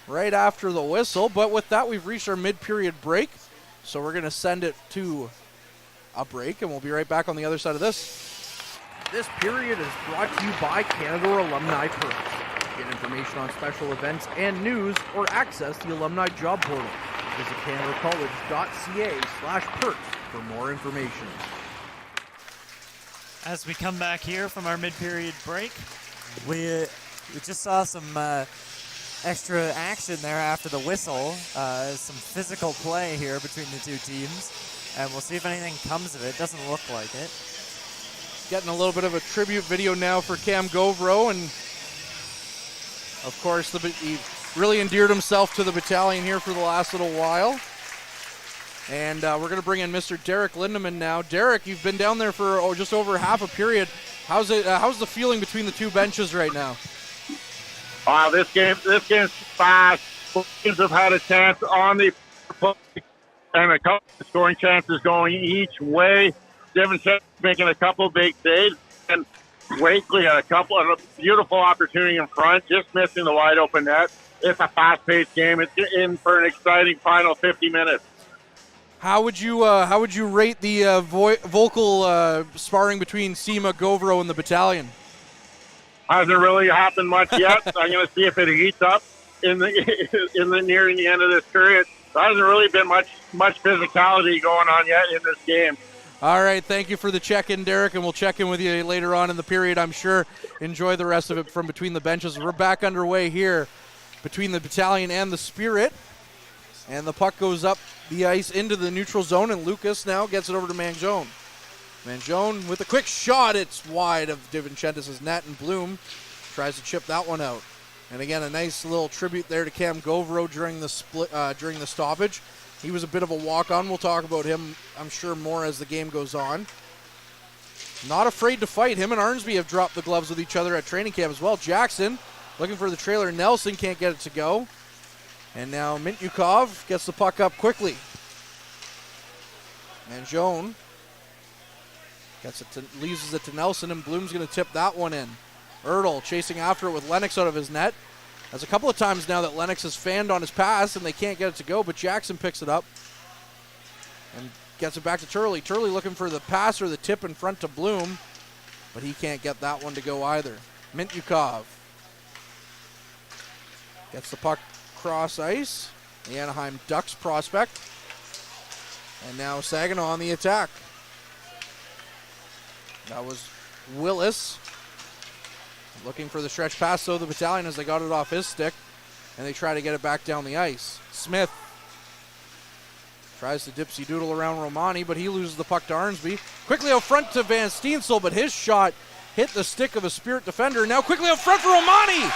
right after the whistle, but with that we've reached our mid-period break, so we're going to send it to a break, and we'll be right back on the other side of this. This period is brought to you by Canadore Alumni Perks. Get information on special events and news or access the alumni job portal. Visit canadorecollege.ca/perks for more information. As we come back here from our mid-period break, we just saw some extra action there after the whistle, some physical play here between the two teams, and we'll see if anything comes of it. Doesn't look like it. Getting a little bit of a tribute video now for Cam Gauvreau, and of course he really endeared himself to the Battalion here for the last little while. And we're going to bring in Mr. Derek Lindeman now. Derek, you've been down there for just over half a period. How's the feeling between the two benches right now? This game's fast. Both teams have had a chance on the play, and a couple of scoring chances going each way. DiVincentis making a couple big saves, and Wakely had a beautiful opportunity in front, just missing the wide open net. It's a fast-paced game. It's in for an exciting final 50 minutes. How would you rate the vocal sparring between Sima, Gauvreau, and the Battalion? Hasn't really happened much yet. I'm going to see if it heats up in the nearing the end of this period. There hasn't really been much physicality going on yet in this game. All right, thank you for the check-in, Derek, and we'll check in with you later on in the period, I'm sure. Enjoy the rest of it from between the benches. We're back underway here between the Battalion and the Spirit, and the puck goes up the ice into the neutral zone, and Lucas now gets it over to Mangione. Mangione with a quick shot. It's wide of DiVincentis' net, and Bloom tries to chip that one out. And again, a nice little tribute there to Cam Gauvreau during the stoppage. He was a bit of a walk-on. We'll talk about him, I'm sure, more as the game goes on. Not afraid to fight. Him and Arnsby have dropped the gloves with each other at training camp as well. Jackson looking for the trailer. Nelson can't get it to go. And now Mintyukov gets the puck up quickly. Mangione leaves it to Nelson, and Bloom's going to tip that one in. Ertl chasing after it with Lennox out of his net. There's a couple of times now that Lennox has fanned on his pass, and they can't get it to go, but Jackson picks it up and gets it back to Turley. Turley looking for the pass or the tip in front to Bloom, but he can't get that one to go either. Mintyukov gets the puck cross ice. The Anaheim Ducks prospect. And now Saginaw on the attack. That was Willis looking for the stretch pass, so the Battalion as they got it off his stick, and they try to get it back down the ice. Smith tries to dipsy doodle around Romani, but he loses the puck to Arnsby. Quickly out front to Van Steensel, but his shot hit the stick of a Spirit defender. Now quickly out front for Romani,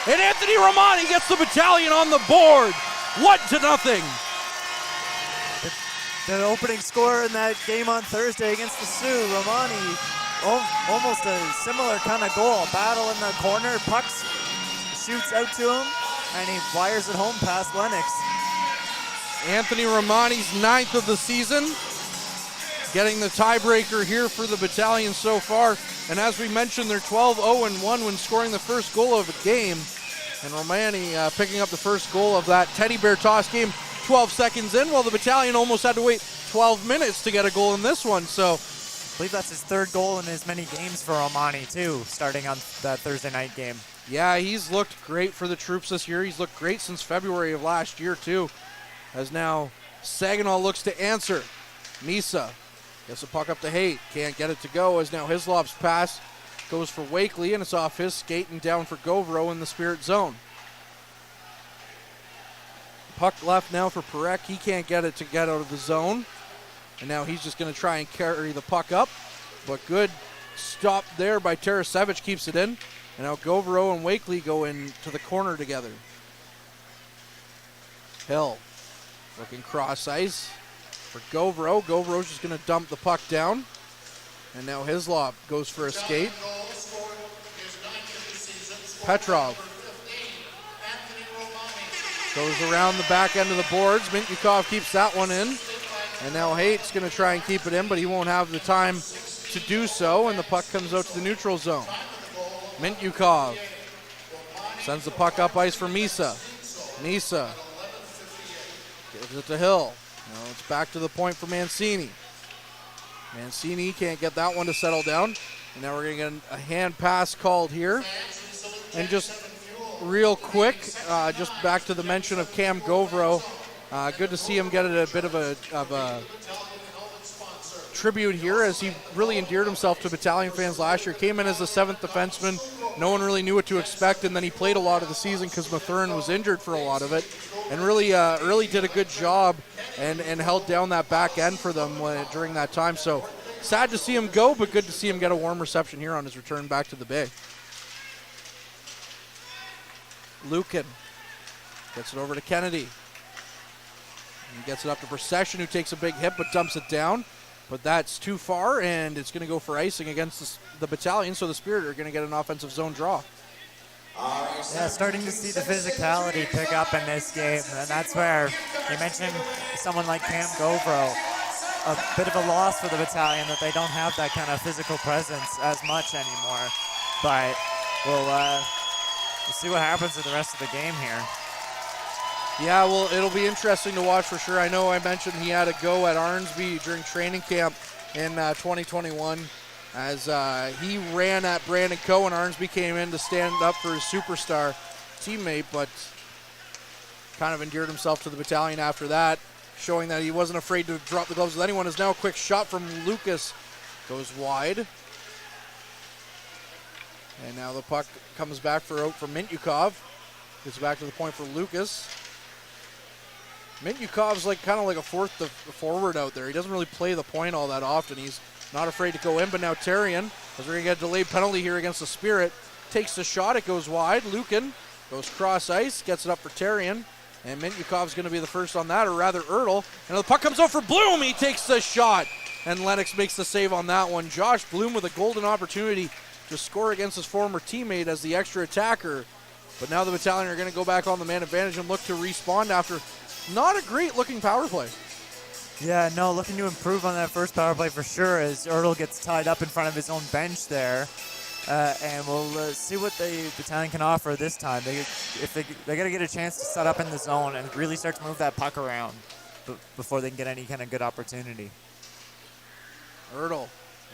and Anthony Romani gets the Battalion on the board. 1-0. The opening scorer in that game on Thursday against the Sioux, Romani, almost a similar kind of goal. Battle in the corner, pucks shoots out to him, and he fires it home past Lennox. Anthony Romani's 9th of the season, getting the tiebreaker here for the Battalion so far. And as we mentioned, they're 12-0-1 when scoring the first goal of a game. And Romani picking up the first goal of that teddy bear toss game 12 seconds in, while the Battalion almost had to wait 12 minutes to get a goal in this one. So I believe that's his third goal in as many games for Romani too, starting on that Thursday night game. yeah, he's looked great for the Troops this year. He's looked great since February of last year too. As now Saginaw looks to answer. Misa gets the puck up to Haight. Can't get it to go as now Hislop's pass goes for Wakely, and it's off his skate and down for Gauvreau in the Spirit zone. Puck left now for Perek. He can't get it to get out of the zone. And now he's just going to try and carry the puck up. But good stop there by Tarasevich, keeps it in. And now Gauvreau and Wakely go into the corner together. Hill looking cross ice for Gauvreau. Gauvreau's just going to dump the puck down. And now Hislop goes for a skate. Petrov goes around the back end of the boards. Mintyukov keeps that one in. And now Haight's going to try and keep it in, but he won't have the time to do so. And the puck comes out to the neutral zone. Mintyukov sends the puck up ice for Misa. Misa gives it to Hill. Now it's back to the point for Mancini. Mancini can't get that one to settle down. And now we're going to get a hand pass called here. And just real quick, just back to the mention of Cam Gauvreau. Good to see him get a bit of a tribute here, as he really endeared himself to Battalion fans last year. Came in as the 7th defenseman. No one really knew what to expect, and then he played a lot of the season because Mathurin was injured for a lot of it. And really did a good job and held down that back end for them during that time. So sad to see him go, but good to see him get a warm reception here on his return back to the Bay. Lukin gets it over to Kennedy. He gets it up to Procession, who takes a big hit but dumps it down. But that's too far, and it's going to go for icing against the Battalion, so the Spirit are going to get an offensive zone draw. Yeah, starting to see the physicality pick up in this game, and that's where you mentioned someone like Cam Gauvreau. A bit of a loss for the Battalion that they don't have that kind of physical presence as much anymore. But we'll see what happens in the rest of the game here. Yeah, well, it'll be interesting to watch for sure. I know I mentioned he had a go at Arnsby during training camp in 2021 as he ran at Brandon Coe, and Arnsby came in to stand up for his superstar teammate, but kind of endeared himself to the Battalion after that, showing that he wasn't afraid to drop the gloves with anyone. Is now a quick shot from Lucas, goes wide. And now the puck comes back for Mintyukov. Gets back to the point for Lucas. Mintyukov's kind of like a fourth forward out there. He doesn't really play the point all that often. He's not afraid to go in, but now Therien, as we're going to get a delayed penalty here against the Spirit, takes the shot. It goes wide. Lukin goes cross ice, gets it up for Therien, and Mintyukov's going to be the first on that, or rather Ertl. And the puck comes out for Bloom. He takes the shot, and Lennox makes the save on that one. Josh Bloom with a golden opportunity to score against his former teammate as the extra attacker. But now the Battalion are going to go back on the man advantage and look to respond after not a great looking power play. Yeah, no, looking to improve on that first power play for sure, as Ertl gets tied up in front of his own bench there. And we'll see what the Battalion can offer this time. They got to get a chance to set up in the zone and really start to move that puck around before they can get any kind of good opportunity. Ertl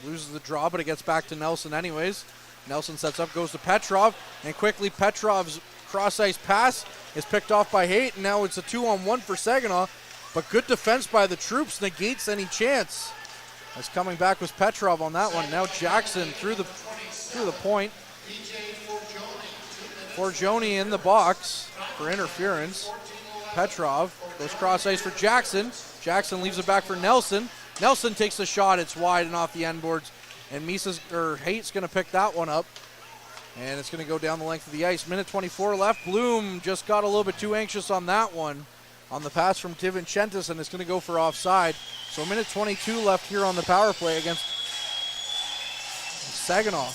loses the draw, but it gets back to Nelson anyways. Nelson sets up, goes to Petrov, and quickly Petrov's cross-ice pass is picked off by Haight, and now it's a 2-on-1 for Saginaw, but good defense by the Troops negates any chance. As coming back was Petrov on that one. Now Jackson through the point. Forgione in the box for interference. Petrov goes cross-ice for Jackson. Jackson leaves it back for Nelson. Nelson takes the shot. It's wide and off the end boards. And Haight's going to pick that one up. And it's going to go down the length of the ice. Minute 24 left. Bloom just got a little bit too anxious on that one. On the pass from Divinchentis, and it's going to go for offside. So minute 22 left here on the power play against Saginaw.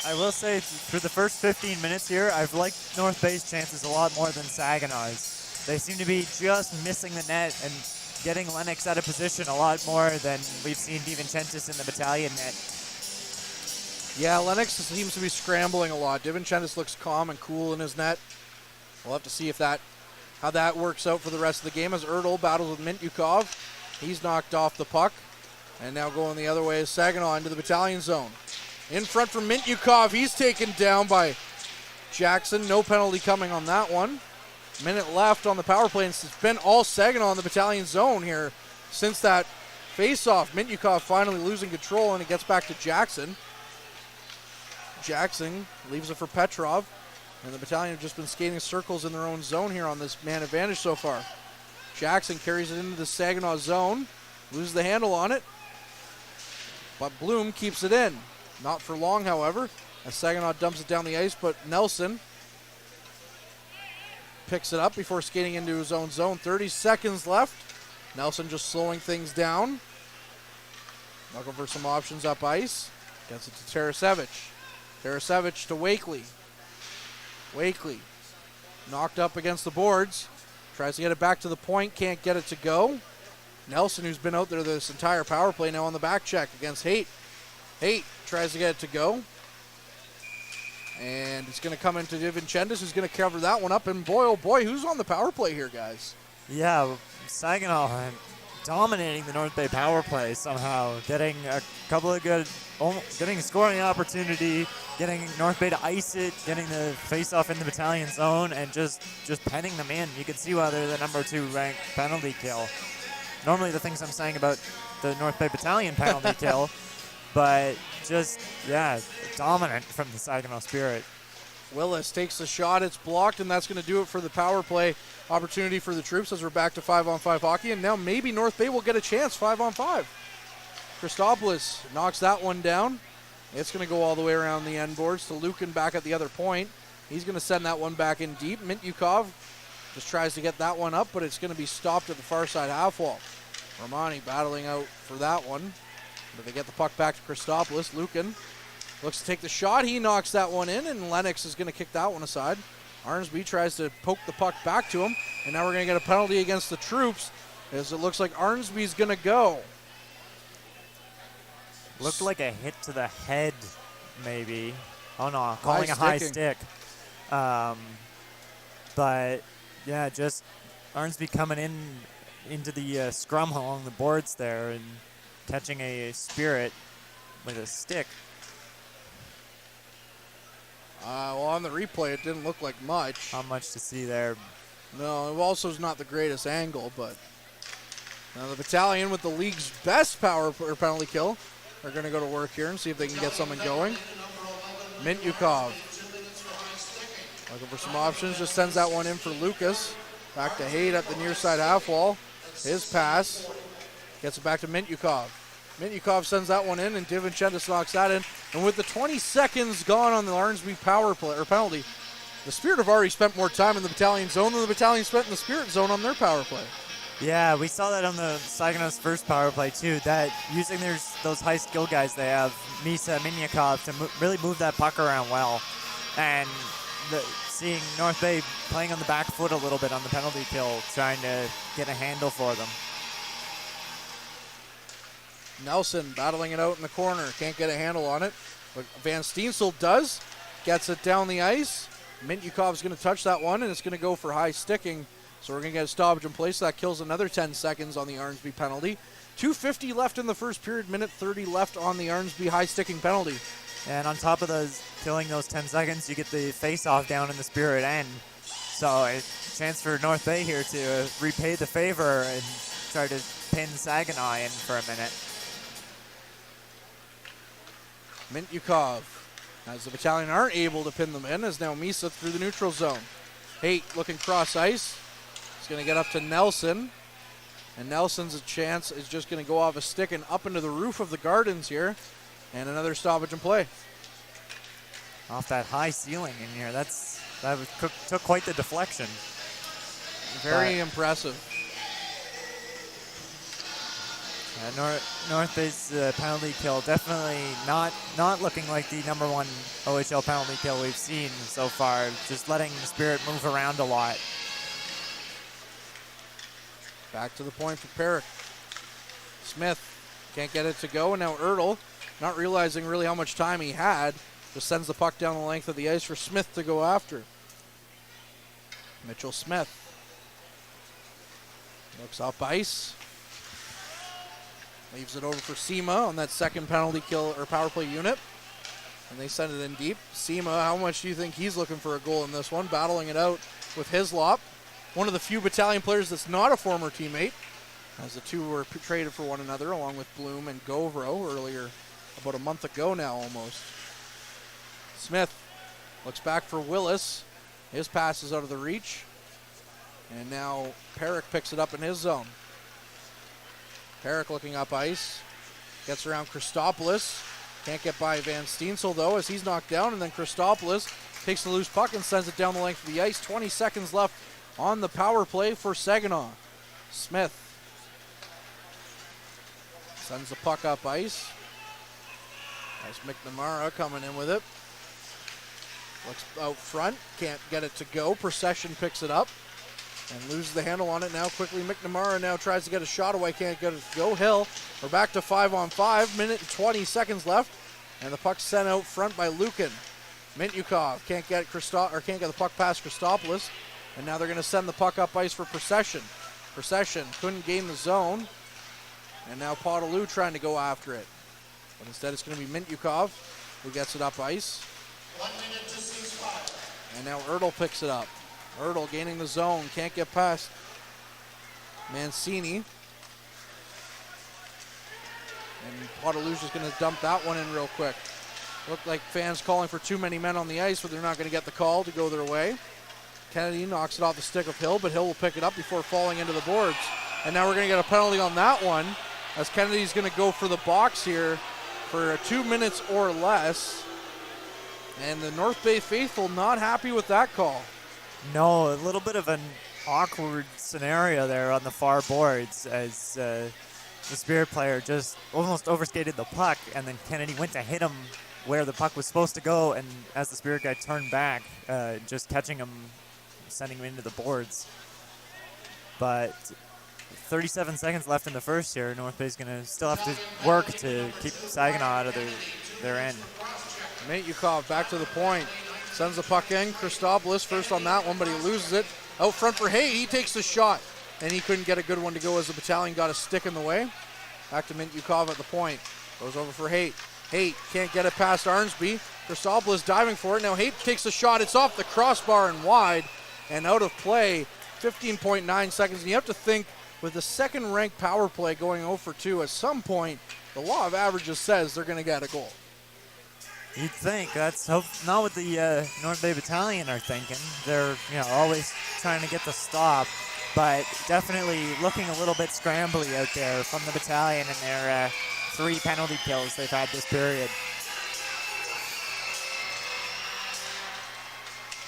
I will say for the first 15 minutes here, I've liked North Bay's chances a lot more than Saginaw's. They seem to be just missing the net and getting Lennox out of position a lot more than we've seen DiVincentis in the Battalion net. Yeah, Lennox seems to be scrambling a lot. DiVincentis looks calm and cool in his net. We'll have to see how that works out for the rest of the game as Erdl battles with Mintyukov. He's knocked off the puck. And now going the other way is Saginaw into the Battalion zone. In front for Mintyukov. He's taken down by Jackson. No penalty coming on that one. Minute left on the power play, and it's been all Saginaw in the Battalion zone here since that face-off. Mintyukov finally losing control, and it gets back to Jackson. Jackson leaves it for Petrov, and the Battalion have just been skating circles in their own zone here on this man advantage so far. Jackson carries it into the Saginaw zone, loses the handle on it, but Bloom keeps it in. Not for long, however, as Saginaw dumps it down the ice, but Nelson picks it up before skating into his own zone. 30 seconds left. Nelson just slowing things down. Looking for some options up ice. Gets it to Tarasevich. Tarasevich to Wakely. Wakely knocked up against the boards. Tries to get it back to the point. Can't get it to go. Nelson, who's been out there this entire power play, now on the back check against Haight. Haight tries to get it to go. And it's going to come into DiVincentis, who's going to cover that one up. And boy, oh boy, who's on the power play here, guys? Yeah, Saginaw dominating the North Bay power play somehow, getting a couple of getting a scoring opportunity, getting North Bay to ice it, getting the face-off in the Battalion zone, and just penning them in. You can see why they're the number 2 ranked penalty kill. Normally the things I'm saying about the North Bay Battalion penalty kill, but just, yeah, dominant from the Saginaw Spirit. Willis takes the shot. It's blocked, and that's going to do it for the power play opportunity for the Troops as we're back to 5-on-5 hockey. And now maybe North Bay will get a chance 5-on-5. Christopoulos knocks that one down. It's going to go all the way around the end boards to Lukin back at the other point. He's going to send that one back in deep. Mintyukov just tries to get that one up, but it's going to be stopped at the far side half wall. Romani battling out for that one. But they get the puck back to Christopoulos. Lukin looks to take the shot. He knocks that one in, and Lennox is going to kick that one aside. Arnsby tries to poke the puck back to him, and now we're going to get a penalty against the Troops as it looks like Arnsby's going to go. Looked like a hit to the head, maybe. Oh, no, calling a high stick. But, yeah, just Arnsby coming into the scrum along the boards there and catching a Spirit with a stick. Well, on the replay, it didn't look like much. Not much to see there. No, it also is not the greatest angle, but now the Battalion with the league's best power or penalty kill are going to go to work here and see if they can get something going. Mintyukov looking for some options, just sends that one in for Lucas. Back to Haight at the near side half wall. His pass gets it back to Mintyukov. Mintyukov sends that one in, and DiVincentis knocks that in. And with the 20 seconds gone on the Arnsby power play or penalty, the Spirit have already spent more time in the Battalion zone than the Battalion spent in the Spirit zone on their power play. Yeah, we saw that on the Saginaw's first power play too. That using those high skill guys they have, Misa, Minyakov, to really move that puck around well, and seeing North Bay playing on the back foot a little bit on the penalty kill, trying to get a handle for them. Nelson battling it out in the corner. Can't get a handle on it. But Van Steensel does. Gets it down the ice. Mintyukov's going to touch that one, and it's going to go for high sticking. So we're going to get a stoppage in place. That kills another 10 seconds on the Arnsby penalty. 2:50 left in the first period. Minute 30 left on the Arnsby high sticking penalty. And on top of killing those 10 seconds, you get the face-off down in the Spirit end. So a chance for North Bay here to repay the favor and try to pin Saginaw in for a minute. Mintyukov, as the Battalion aren't able to pin them in, as now Misa through the neutral zone. Haight looking cross ice. He's going to get up to Nelson. And Nelson's chance is just going to go off a stick and up into the roof of the Gardens here. And another stoppage in play. Off that high ceiling in here. That took quite the deflection. Very impressive. North Bay's penalty kill definitely not looking like the number one OHL penalty kill we've seen so far. Just letting the Spirit move around a lot. Back to the point for Perrick. Smith can't get it to go, and now Ertl, not realizing really how much time he had, just sends the puck down the length of the ice for Smith to go after. Mitchell Smith looks up ice. Leaves it over for Sima on that second penalty kill or power play unit. And they send it in deep. Sima, how much do you think he's looking for a goal in this one? Battling it out with Hislop. One of the few Battalion players that's not a former teammate, as the two were traded for one another along with Bloom and Gauvreau earlier, about a month ago now almost. Smith looks back for Willis. His pass is out of the reach. And now Perrick picks it up in his zone. Perrick looking up ice. Gets around Christopoulos. Can't get by Van Steensel though as he's knocked down. And then Christopoulos takes the loose puck and sends it down the length of the ice. 20 seconds left on the power play for Saginaw. Smith sends the puck up ice. That's McNamara coming in with it. Looks out front. Can't get it to go. Procession picks it up and loses the handle on it now quickly. McNamara now tries to get a shot away. Can't get it to go. Hill. We're back to 5-on-5. Minute and 20 seconds left. And the puck's sent out front by Lukin. Mintyukov can't get the puck past Christopoulos. And now they're going to send the puck up ice for Procession. Procession couldn't gain the zone. And now Podolou trying to go after it. But instead it's going to be Mintyukov who gets it up ice. 1 minute to ceasefire. And now Ertl picks it up. Ertl gaining the zone. Can't get past Mancini. And Podolou's just going to dump that one in real quick. Looked like fans calling for too many men on the ice, but they're not going to get the call to go their way. Kennedy knocks it off the stick of Hill, but Hill will pick it up before falling into the boards. And now we're going to get a penalty on that one, as Kennedy's going to go for the box here for 2 minutes or less. And the North Bay faithful not happy with that call. No, a little bit of an awkward scenario there on the far boards as the Spirit player just almost overskated the puck, and then Kennedy went to hit him where the puck was supposed to go, and as the Spirit guy turned back, just catching him, sending him into the boards. But 37 seconds left in the first here. North Bay's going to still have to work to keep Saginaw out of their end. Mintyukov back to the point. Sends the puck in. Christopoulos first on that one, but he loses it. Out front for Hay. He takes the shot, and he couldn't get a good one to go as the Battalion got a stick in the way. Back to Mintyukov at the point. Goes over for Haight. Haight can't get it past Arnsby. Christopoulos diving for it. Now Haight takes the shot. It's off the crossbar and wide and out of play. 15.9 seconds. And you have to think, with the second-ranked power play going 0 for 2, at some point, the law of averages says they're going to get a goal. You'd think. That's not what the North Bay Battalion are thinking. They're always trying to get the stop, but definitely looking a little bit scrambly out there from the Battalion and their 3 penalty kills they've had this period.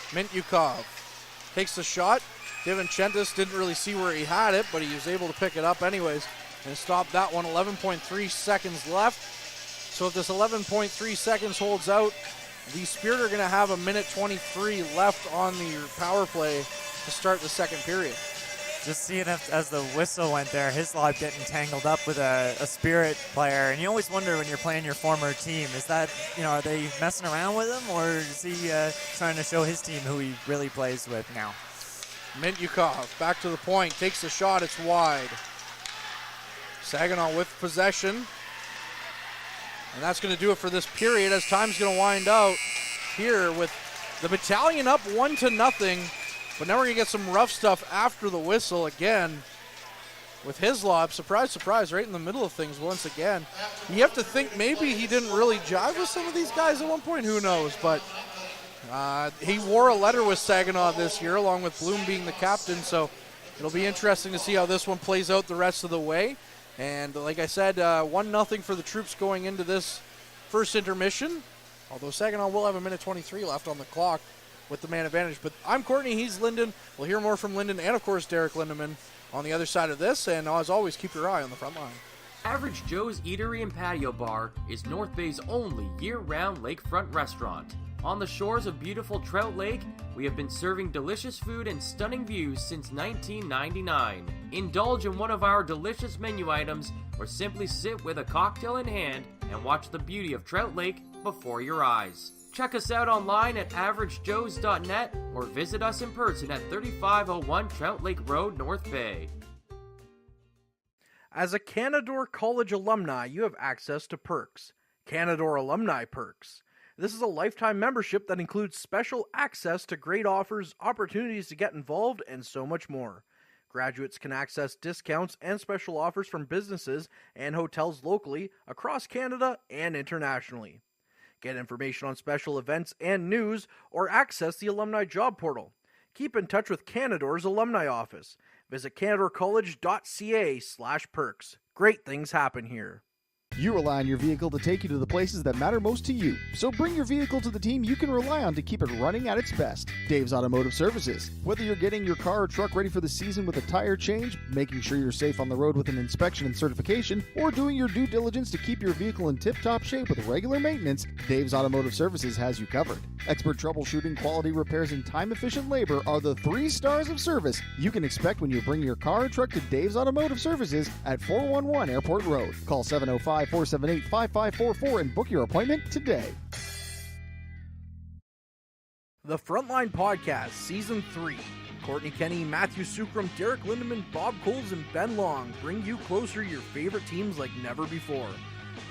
Mintyukov takes the shot. DiVincentis didn't really see where he had it, but he was able to pick it up anyways and stop that one. 11.3 seconds left. So if this 11.3 seconds holds out, the Spirit are going to have 1:23 left on the power play to start the second period. Just seeing as the whistle went there, Hislop getting tangled up with a Spirit player. And you always wonder when you're playing your former team, is that, are they messing around with him, or is he trying to show his team who he really plays with now? Mintyukov back to the point, takes the shot, it's wide. Saginaw with possession. And that's going to do it for this period as time's going to wind out here with the Battalion up 1-0. But now we're going to get some rough stuff after the whistle again with Hislop. Surprise, surprise, right in the middle of things once again. You have to think maybe he didn't really jive with some of these guys at one point. Who knows? But he wore a letter with Saginaw this year along with Bloom being the captain. So it'll be interesting to see how this one plays out the rest of the way. And like I said, 1-0 for the Troops going into this first intermission. Although Saginaw will have 1:23 left on the clock with the man advantage. But I'm Courtney, he's Lyndon. We'll hear more from Lyndon and, of course, Derek Lindemann on the other side of this. And as always, keep your eye on the front line. Average Joe's Eatery and Patio Bar is North Bay's only year-round lakefront restaurant. On the shores of beautiful Trout Lake, we have been serving delicious food and stunning views since 1999. Indulge in one of our delicious menu items or simply sit with a cocktail in hand and watch the beauty of Trout Lake before your eyes. Check us out online at averagejoes.net or visit us in person at 3501 Trout Lake Road, North Bay. As a Canadore College alumni, you have access to perks. Canadore Alumni Perks. This is a lifetime membership that includes special access to great offers, opportunities to get involved, and so much more. Graduates can access discounts and special offers from businesses and hotels locally, across Canada, and internationally. Get information on special events and news, or access the alumni job portal. Keep in touch with Canadore's alumni office. Visit canadorecollege.ca/perks. Great things happen here. You rely on your vehicle to take you to the places that matter most to you. So bring your vehicle to the team you can rely on to keep it running at its best. Dave's Automotive Services. Whether you're getting your car or truck ready for the season with a tire change, making sure you're safe on the road with an inspection and certification, or doing your due diligence to keep your vehicle in tip-top shape with regular maintenance, Dave's Automotive Services has you covered. Expert troubleshooting, quality repairs, and time-efficient labor are the 3 stars of service you can expect when you bring your car or truck to Dave's Automotive Services at 411 Airport Road. Call 705-478-5544 and book your appointment today. The Frontline Podcast, Season 3. Courtney Kenny, Matthew Sucrum, Derek Lindemann, Bob Coles, and Ben Long bring you closer to your favorite teams like never before.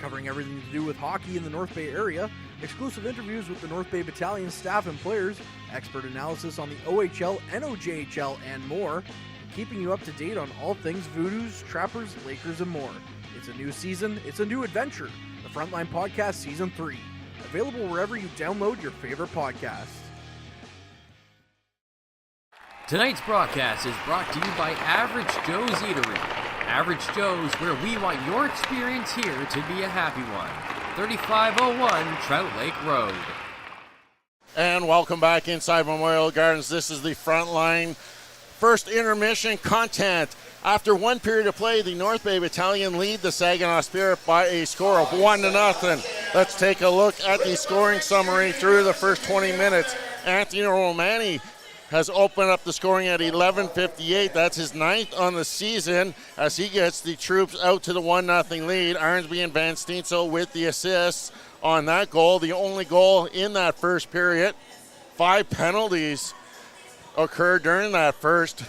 Covering everything to do with hockey in the North Bay area, exclusive interviews with the North Bay Battalion staff and players, expert analysis on the OHL, NOJHL, and more, keeping you up to date on all things Voodoos, Trappers, Lakers, and more. It's a new season, it's a new adventure. The Frontline Podcast Season 3. Available wherever you download your favorite podcasts. Tonight's broadcast is brought to you by Average Joe's Eatery. Average Joe's, where we want your experience here to be a happy one. 3501 Trout Lake Road. And welcome back inside Memorial Gardens. This is the Frontline first intermission content. After one period of play, the North Bay Battalion lead the Saginaw Spirit by a score of 1-0. Let's take a look at the scoring summary through the first 20 minutes. Anthony Romani has opened up the scoring at 11:58. That's his 9th on the season as he gets the Troops out to the 1-0 lead. Arnsby and Van Steensel with the assists on that goal, the only goal in that first period. 5 penalties occurred during that first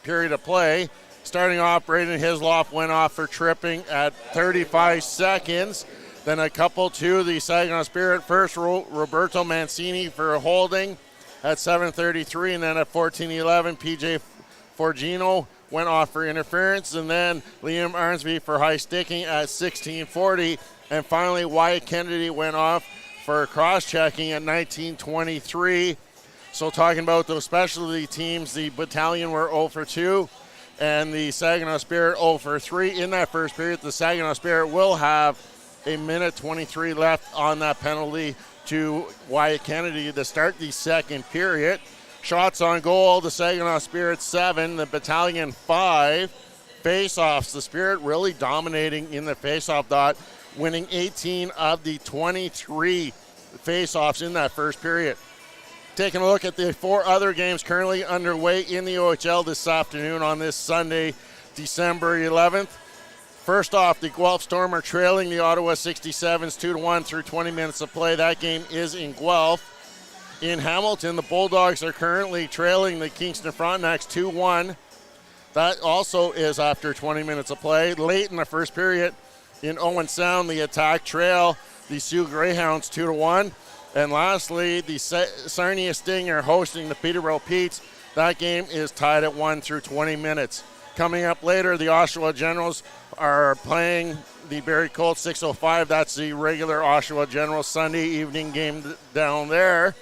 period of play. Starting off, Braden Hislop went off for tripping at 35 seconds. Then a couple to the Saginaw Spirit. First, Roberto Mancini for holding at 7:33, and then at 14:11, PJ Forgino went off for interference, and then Liam Arnsby for high sticking at 16:40, and finally Wyatt Kennedy went off for cross-checking at 19:23. So talking about those specialty teams, the Battalion were 0 for 2, and the Saginaw Spirit 0 for 3 in that first period. The Saginaw Spirit will have a minute 23 left on that penalty to Wyatt Kennedy to start the second period. Shots on goal, the Saginaw Spirit 7, the Battalion 5. Face-offs, the Spirit really dominating in the face-off dot, winning 18 of the 23 face-offs in that first period. Taking a look at the 4 other games currently underway in the OHL this afternoon on this Sunday, December 11th. First off, the Guelph Storm are trailing the Ottawa 67s 2-1 through 20 minutes of play. That game is in Guelph. In Hamilton, the Bulldogs are currently trailing the Kingston Frontenacs 2-1. That also is after 20 minutes of play. Late in the first period, in Owen Sound, the Attack trail the Sioux Greyhounds 2-1. And lastly, the Sarnia Sting are hosting the Peterborough Petes. That game is tied at 1 through 20 minutes. Coming up later, the Oshawa Generals are playing the Barrie Colts 6:05. That's the regular Oshawa Generals Sunday evening game down there.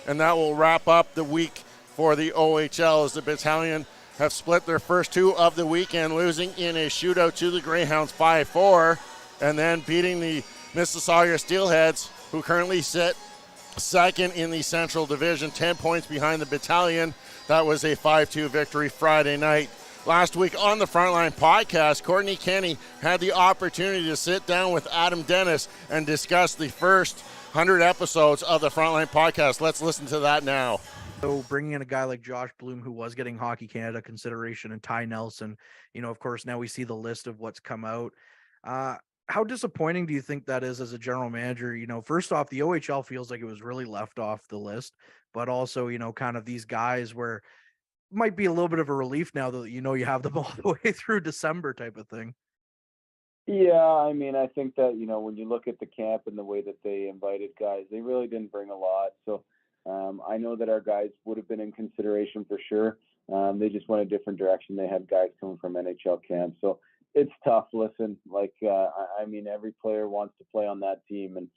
And that will wrap up the week for the OHL as the Battalion have split their first 2 of the weekend, losing in a shootout to the Greyhounds 5-4, and then beating the Mississauga Steelheads, who currently sit second in the Central Division, 10 points behind the Battalion. That was a 5-2 victory Friday night. Last week on the Frontline podcast, Courtney Kenny had the opportunity to sit down with Adam Dennis and discuss the first 100 episodes of the Frontline podcast. Let's listen to that now. So bringing in a guy like Josh Bloom, who was getting Hockey Canada consideration, and Ty Nelson, of course, now we see the list of what's come out. How disappointing do you think that is as a general manager? First off, the OHL feels like it was really left off the list, but also, kind of these guys where might be a little bit of a relief now that you have them all the way through December type of thing. Yeah, I mean, I think that when you look at the camp and the way that they invited guys, they really didn't bring a lot. So I know that our guys would have been in consideration for sure. They just went a different direction. They had guys coming from NHL camp, so it's tough. Listen, I mean, every player wants to play on that team, and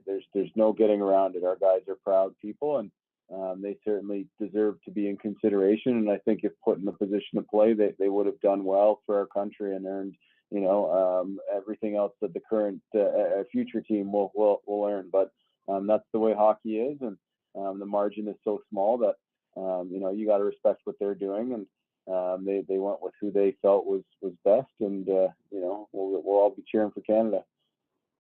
there's no getting around it. Our guys are proud people, and they certainly deserve to be in consideration. And I think if put in the position to play, they would have done well for our country and earned, everything else that the current future team will earn. But that's the way hockey is, and the margin is so small that you got to respect what they're doing, and they went with who they felt was best, and we'll all be cheering for Canada.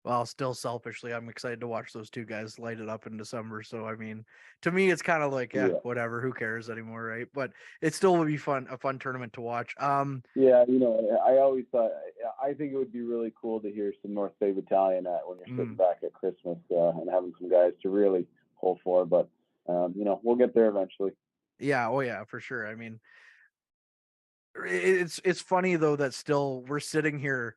Well, still selfishly, I'm excited to watch those two guys light it up in December. So, I mean, to me, it's kind of like, whatever, who cares anymore, right? But it still would be a fun tournament to watch. Yeah, I always thought, I think it would be really cool to hear some North Bay Battalion when you're sitting back at Christmas and having some guys to really pull for. But, we'll get there eventually. Yeah, oh yeah, for sure. I mean, it's funny, though, that still we're sitting here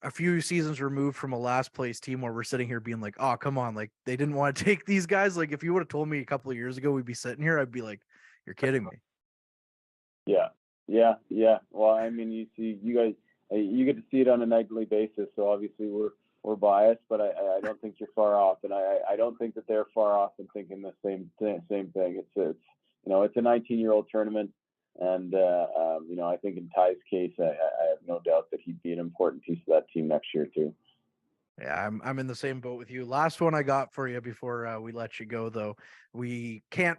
a few seasons removed from a last place team where we're sitting here being like, oh, come on. Like, they didn't want to take these guys. Like, if you would have told me a couple of years ago, we'd be sitting here, I'd be like, you're kidding me. Yeah. Well, I mean, you guys, you get to see it on a nightly basis. So obviously we're biased, but I don't think you're far off. And I don't think that they're far off in thinking the same thing. It's a 19-year-old tournament. And, I think in Ty's case, I have no doubt that he'd be an important piece of that team next year too. Yeah, I'm in the same boat with you. Last one I got for you before we let you go, though. We can't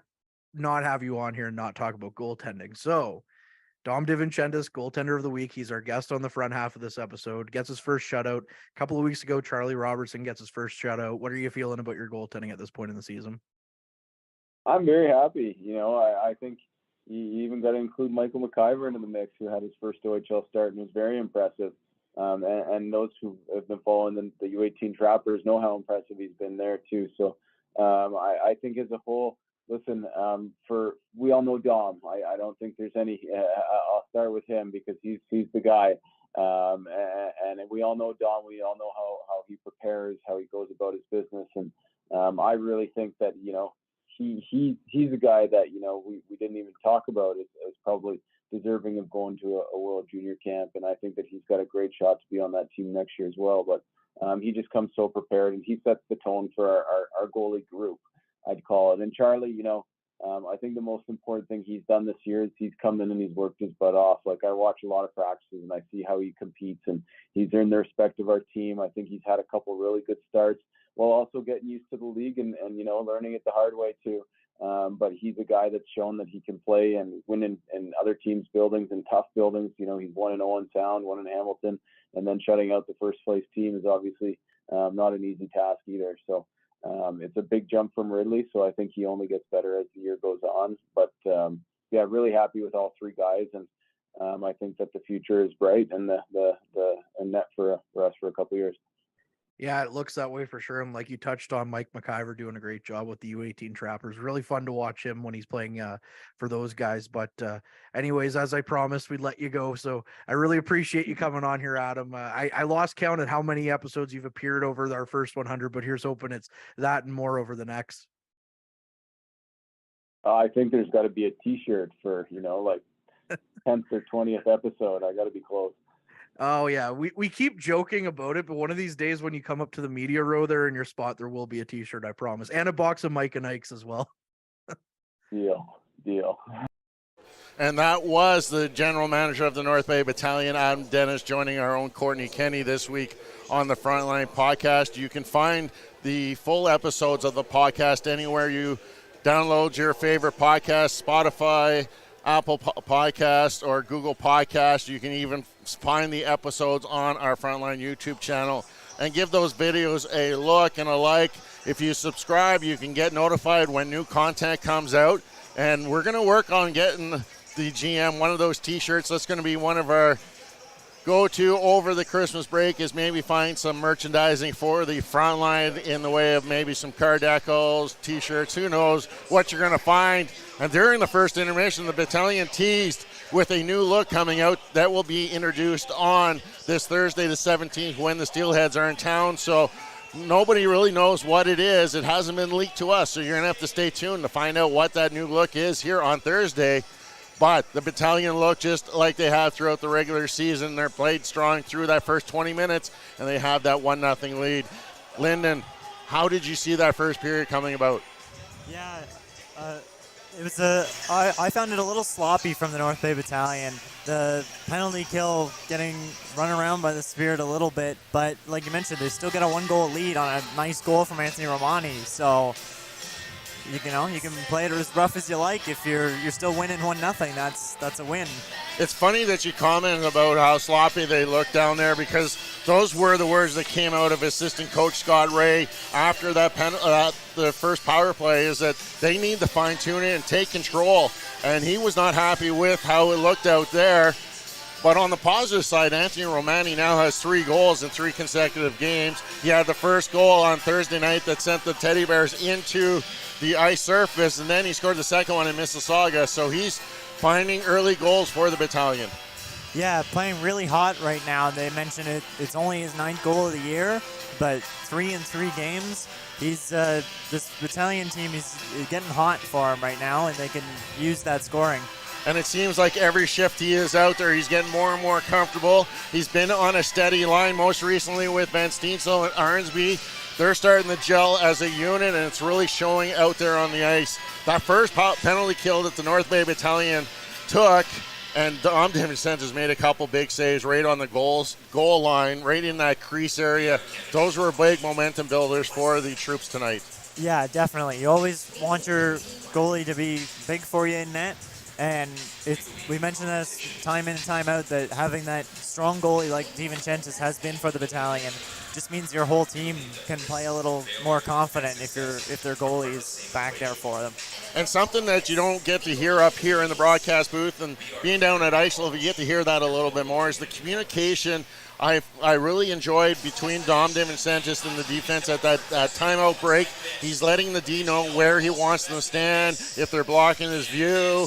not have you on here and not talk about goaltending. So Dom DiVincentis, goaltender of the week. He's our guest on the front half of this episode. Gets his first shutout. A couple of weeks ago, Charlie Robertson gets his first shutout. What are you feeling about your goaltending at this point in the season? I'm very happy. I think you even got to include Michael McIver into the mix, who had his first OHL start and was very impressive. And those who have been following the U18 Trappers know how impressive he's been there too. So I think as a whole, listen, we all know Dom. I don't think there's any. I'll start with him because he's the guy. And we all know Dom. We all know how he prepares, how he goes about his business, and I really think that he's a guy that we didn't even talk about as probably deserving of going to a World Junior Camp, and I think that he's got a great shot to be on that team next year as well. But he just comes so prepared, and he sets the tone for our goalie group, I'd call it. And Charlie, I think the most important thing he's done this year is he's come in and he's worked his butt off. Like, I watch a lot of practices and I see how he competes, and he's earned the respect of our team. I think he's had a couple really good starts while also getting used to the league and learning it the hard way too. But he's a guy that's shown that he can play and win in other teams' buildings and tough buildings. He's 1-0 in Sound, 1 in Hamilton, and then shutting out the first place team is obviously not an easy task either. So it's a big jump from Ridley. So I think he only gets better as the year goes on. But really happy with all three guys, and I think that the future is bright and the net for us for a couple of years. Yeah, it looks that way for sure. And like you touched on, Mike McIver doing a great job with the U18 Trappers. Really fun to watch him when he's playing for those guys. But anyways, as I promised, we'd let you go. So I really appreciate you coming on here, Adam. I lost count at how many episodes you've appeared over our first 100, but here's hoping it's that and more over the next. I think there's got to be a T-shirt for, 10th or 20th episode. I got to be close. Oh yeah, we keep joking about it, but one of these days when you come up to the media row there in your spot, there will be a T-shirt, I promise, and a box of Mike and Ike's as well. Deal. And that was the general manager of the North Bay Battalion, Adam Dennis, joining our own Courtney Kenny this week on the Frontline podcast. You can find the full episodes of the podcast anywhere you download your favorite podcast, Spotify, Apple Podcast or Google Podcast. You can even find the episodes on our Frontline YouTube channel and give those videos a look and a like. If you subscribe, you can get notified when new content comes out. And we're going to work on getting the GM one of those T-shirts. That's going to be one of our go-to over the Christmas break, is maybe find some merchandising for the Frontline in the way of maybe some car decals, T-shirts. Who knows what you're going to find. And during the first intermission, the Battalion teased with a new look coming out that will be introduced on this Thursday the 17th when the Steelheads are in town. So nobody really knows what it is. It hasn't been leaked to us, so you're going to have to stay tuned to find out what that new look is here on Thursday. But the Battalion look just like they have throughout the regular season. They're played strong through that first 20 minutes, and they have that 1-0 lead. Lyndon, how did you see that first period coming about? Yeah, it was I found it a little sloppy from the North Bay Battalion. The penalty kill getting run around by the Spirit a little bit, but like you mentioned, they still get a 1-goal lead on a nice goal from Anthony Romani. So you can play it as rough as you like. If you're still winning 1-0, that's a win. It's funny that you commented about how sloppy they looked down there, because those were the words that came out of assistant coach Scott Ray after that the first power play, is that they need to fine-tune it and take control. And he was not happy with how it looked out there. But on the positive side, Anthony Romani now has 3 goals in 3 consecutive games. He had the first goal on Thursday night that sent the Teddy Bears into the ice surface, and then he scored the second one in Mississauga. So he's finding early goals for the Battalion. Yeah, playing really hot right now. They mentioned it's only his 9th goal of the year, but 3 in 3 games. He's this Battalion team is getting hot for him right now, and they can use that scoring. And it seems like every shift he is out there, he's getting more and more comfortable. He's been on a steady line, most recently with Van Steensel and Arnsby. They're starting to gel as a unit, and it's really showing out there on the ice. That first penalty kill that the North Bay Battalion took, and Dom DiVincenzo's made a couple big saves right on the goal line, right in that crease area. Those were big momentum builders for the Troops tonight. Yeah, definitely. You always want your goalie to be big for you in net. And we mentioned this time in and time out that having that strong goalie like DiVincenzo has been for the Battalion just means your whole team can play a little more confident if their goalie is back there for them. And something that you don't get to hear up here in the broadcast booth, and being down at Islip, you get to hear that a little bit more, is the communication I really enjoyed between Dom DiVincenzo and the defense at that timeout break. He's letting the D know where he wants them to stand, if they're blocking his view,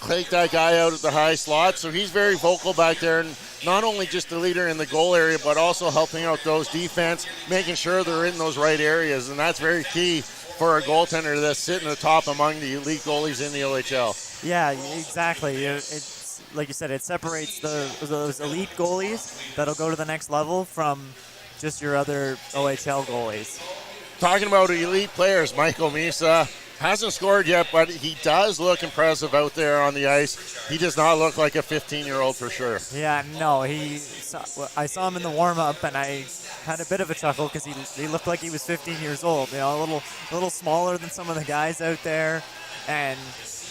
take that guy out at the high slot. So he's very vocal back there, and not only just the leader in the goal area, but also helping out those defense, making sure they're in those right areas. And that's very key for a goaltender that's sitting at the top among the elite goalies in the OHL. Yeah, exactly. It's like you said, it separates those elite goalies that'll go to the next level from just your other OHL goalies. Talking about elite players, Michael Misa hasn't scored yet, but he does look impressive out there on the ice. He does not look like a 15-year-old for sure. Yeah, no, I saw him in the warm-up, and I had a bit of a chuckle because he looked like he was 15 years old. A little smaller than some of the guys out there, and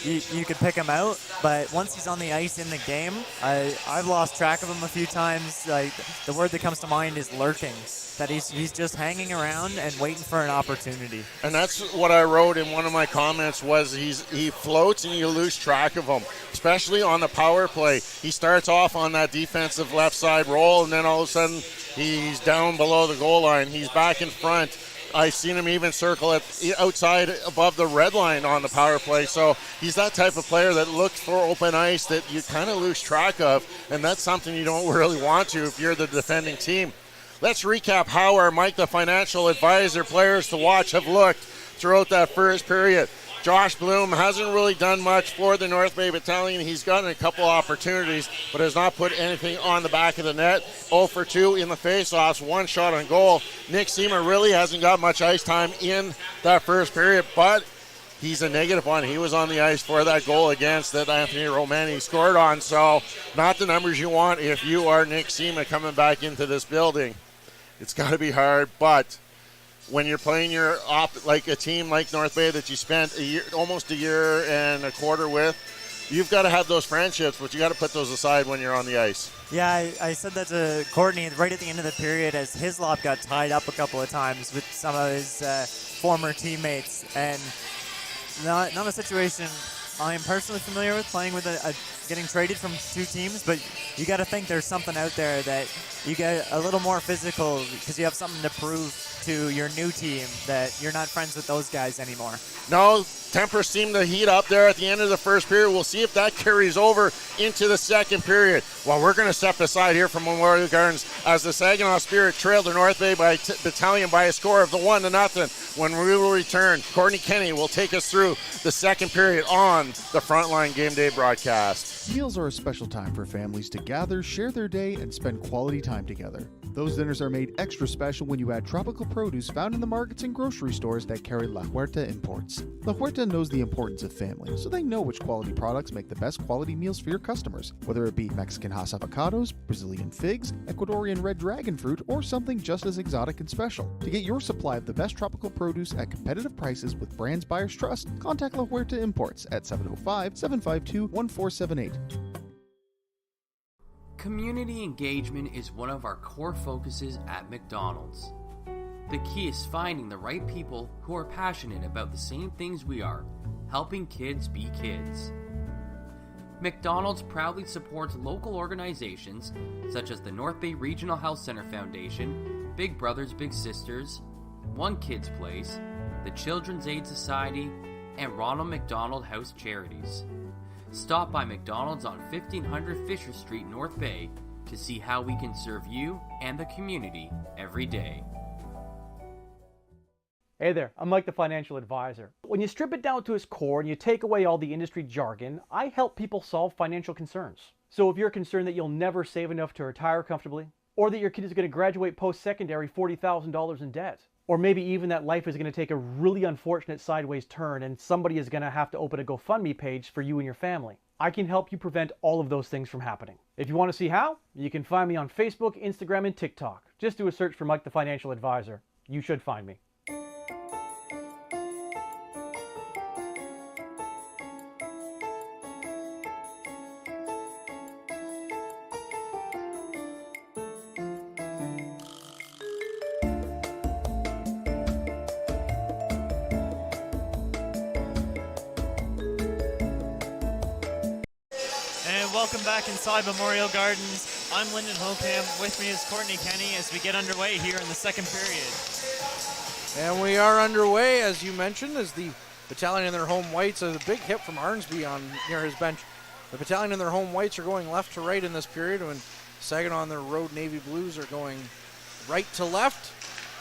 you could pick him out. But once he's on the ice in the game, I've lost track of him a few times. Like, the word that comes to mind is lurking. That he's just hanging around and waiting for an opportunity. And that's what I wrote in one of my comments, was he floats and you lose track of him, especially on the power play. He starts off on that defensive left side roll, and then all of a sudden he's down below the goal line. He's back in front. I've seen him even circle outside above the red line on the power play. So he's that type of player that looks for open ice that you kind of lose track of, and that's something you don't really want to if you're the defending team. Let's recap how our Mike the Financial Advisor players to watch have looked throughout that first period. Josh Bloom hasn't really done much for the North Bay Battalion. He's gotten a couple opportunities, but has not put anything on the back of the net. 0 for 2 in the faceoffs, 1 shot on goal. Nick Sima really hasn't got much ice time in that first period, but he's a -1. He was on the ice for that goal against that Anthony Romani scored on. So not the numbers you want if you are Nick Sima coming back into this building. It's got to be hard, but when you're playing like a team like North Bay that you spent almost a year and a quarter with, you've got to have those friendships, but you got to put those aside when you're on the ice. Yeah, I said that to Courtney right at the end of the period as Hislop got tied up a couple of times with some of his former teammates. And not a situation I am personally familiar with, playing with getting traded from two teams, but you got to think there's something out there that you get a little more physical because you have something to prove to your new team that you're not friends with those guys anymore. No, tempers seem to heat up there at the end of the first period. We'll see if that carries over into the second period. Well, we're going to step aside here from Memorial Gardens as the Saginaw Spirit trailed the North Bay Battalion by a score of 1-0. When we will return, Courtney Kenny will take us through the second period on the Frontline Game Day broadcast. Meals are a special time for families to gather, share their day, and spend quality time together. Those dinners are made extra special when you add tropical produce found in the markets and grocery stores that carry La Huerta imports. La Huerta knows the importance of family, so they know which quality products make the best quality meals for your customers, whether it be Mexican Hass avocados, Brazilian figs, Ecuadorian red dragon fruit, or something just as exotic and special. To get your supply of the best tropical produce at competitive prices with brands buyers trust, contact La Huerta Imports at 705-752-1478. Community engagement is one of our core focuses at McDonald's. The key is finding the right people who are passionate about the same things we are, helping kids be kids. McDonald's proudly supports local organizations such as the North Bay Regional Health Center Foundation, Big Brothers Big Sisters, One Kids Place, the Children's Aid Society, and Ronald McDonald House Charities. Stop by McDonald's on 1500 Fisher Street, North Bay, to see how we can serve you and the community every day. Hey there, I'm Mike the Financial Advisor. When you strip it down to its core and you take away all the industry jargon, I help people solve financial concerns. So if you're concerned that you'll never save enough to retire comfortably, or that your kid is going to graduate post-secondary $40,000 in debt, or maybe even that life is going to take a really unfortunate sideways turn and somebody is going to have to open a GoFundMe page for you and your family, I can help you prevent all of those things from happening. If you want to see how, you can find me on Facebook, Instagram, and TikTok. Just do a search for Mike the Financial Advisor. You should find me. Welcome back inside Memorial Gardens. I'm Lyndon Hocam. With me is Courtney Kenny as we get underway here in the second period. And we are underway, as you mentioned, as the Battalion in their home whites. A big hit from Arnsby near his bench. The Battalion in their home whites are going left to right in this period, when Saginaw on their road Navy Blues are going right to left.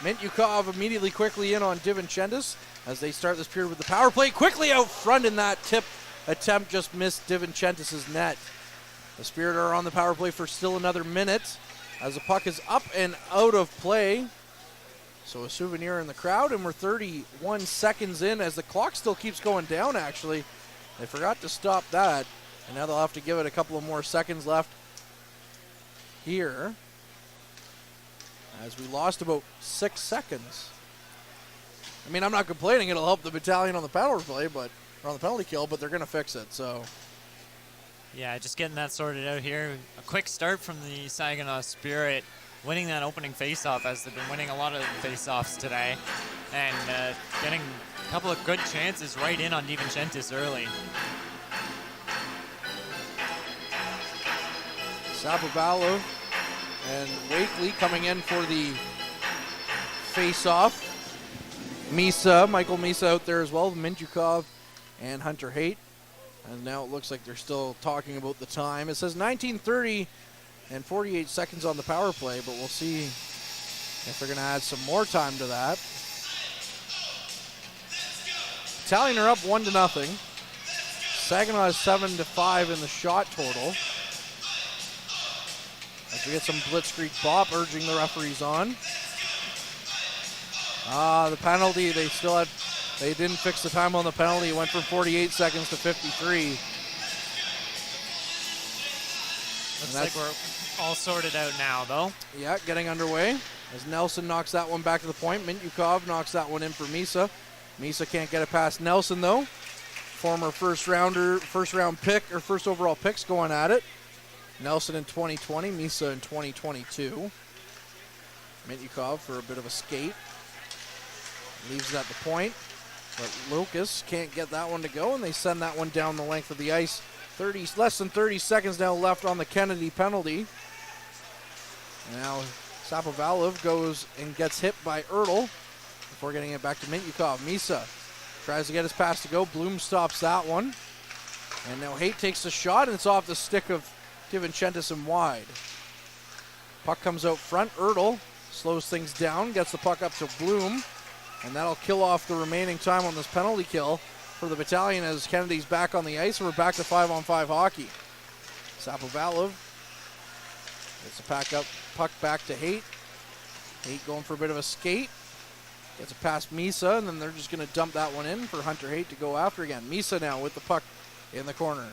Mintyukov immediately quickly in on Divinchentis as they start this period with the power play. Quickly out front in that tip attempt, just missed Divinchentis' net. The Spirit are on the power play for still another minute as the puck is up and out of play. So a souvenir in the crowd, and we're 31 seconds in as the clock still keeps going down, actually. They forgot to stop that, and now they'll have to give it a couple of more seconds left here as we lost about 6 seconds. I mean, I'm not complaining. It'll help the Battalion on the power play, or on the penalty kill, but they're going to fix it, so... Yeah, just getting that sorted out here. A quick start from the Saginaw Spirit, winning that opening faceoff as they've been winning a lot of faceoffs today, and getting a couple of good chances right in on Divinchentis early. Sapovalov and Wakely coming in for the faceoff. Michael Misa out there as well, Mintyukov and Hunter Haight. And now it looks like they're still talking about the time. It says 19:30 and 48 seconds on the power play, but we'll see if they're going to add some more time to that. Battalion are up 1-0. Saginaw is 7-5 in the shot total. As we get some blitzkrieg bop urging the referees on. The penalty, they didn't fix the time on the penalty. It went from 48 seconds to 53. Looks like we're all sorted out now, though. Yeah, getting underway as Nelson knocks that one back to the point. Mintyukov knocks that one in for Misa. Misa can't get it past Nelson, though. former first round pick or first overall picks going at it. Nelson in 2020, Misa in 2022. Mityukov for a bit of a skate. Leaves it at the point, but Lucas can't get that one to go, and they send that one down the length of the ice. Less than 30 seconds now left on the Kennedy penalty. Now Sapovalov goes and gets hit by Ertl before getting it back to Mityukov. Misa tries to get his pass to go. Bloom stops that one. And now Haight takes the shot, and it's off the stick of DiVincentis and wide. Puck comes out front. Ertl slows things down, gets the puck up to Bloom, and that'll kill off the remaining time on this penalty kill for the Battalion as Kennedy's back on the ice, and we're back to 5-on-5 hockey. Sapovalov gets the puck back to Haight. Haight going for a bit of a skate. Gets it past Misa, and then they're just going to dump that one in for Hunter Haight to go after again. Misa now with the puck in the corner.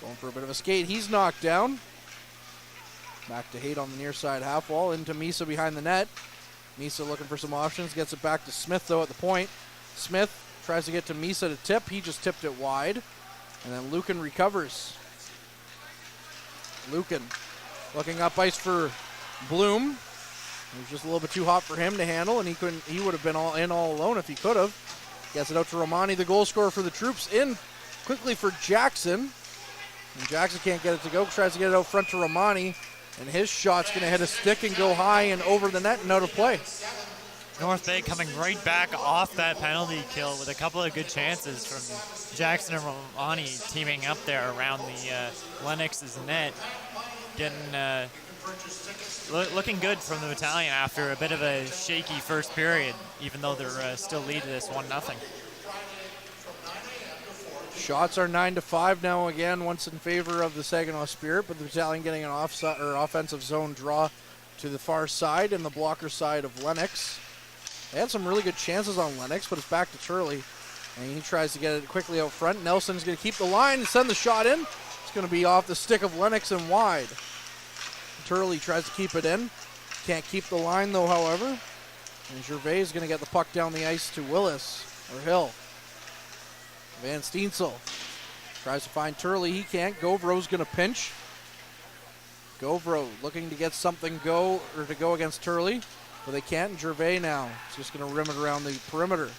Going for a bit of a skate. He's knocked down. Back to Haight on the near side half wall. Into Misa behind the net. Misa looking for some options. Gets it back to Smith, though, at the point. Smith tries to get to Misa to tip. He just tipped it wide. And then Lucan recovers. Lucan looking up ice for Bloom. It was just a little bit too hot for him to handle, and he would have been all alone if he could have. Gets it out to Romani, the goal scorer for the Troops. In quickly for Jackson. And Jackson can't get it to go. Tries to get it out front to Romani. And his shot's going to hit a stick and go high and over the net and out of play. North Bay coming right back off that penalty kill with a couple of good chances from Jackson and Romani teaming up there around the Lennox's net. Getting looking good from the Battalion after a bit of a shaky first period, even though they're still leading this 1-0. Shots are 9-5 now again, once in favor of the Saginaw Spirit, but the Battalion getting an offensive zone draw to the far side and the blocker side of Lennox. They had some really good chances on Lennox, but it's back to Turley, and he tries to get it quickly out front. Nelson's going to keep the line and send the shot in. It's going to be off the stick of Lennox and wide. Turley tries to keep it in. Can't keep the line, though, however. And Gervais is going to get the puck down the ice to Willis, or Hill. Van Steensel tries to find Turley. He can't. Gauvreau's going to pinch. Gauvreau looking to get something go against Turley, but they can't. And Gervais now is just going to rim it around the perimeter.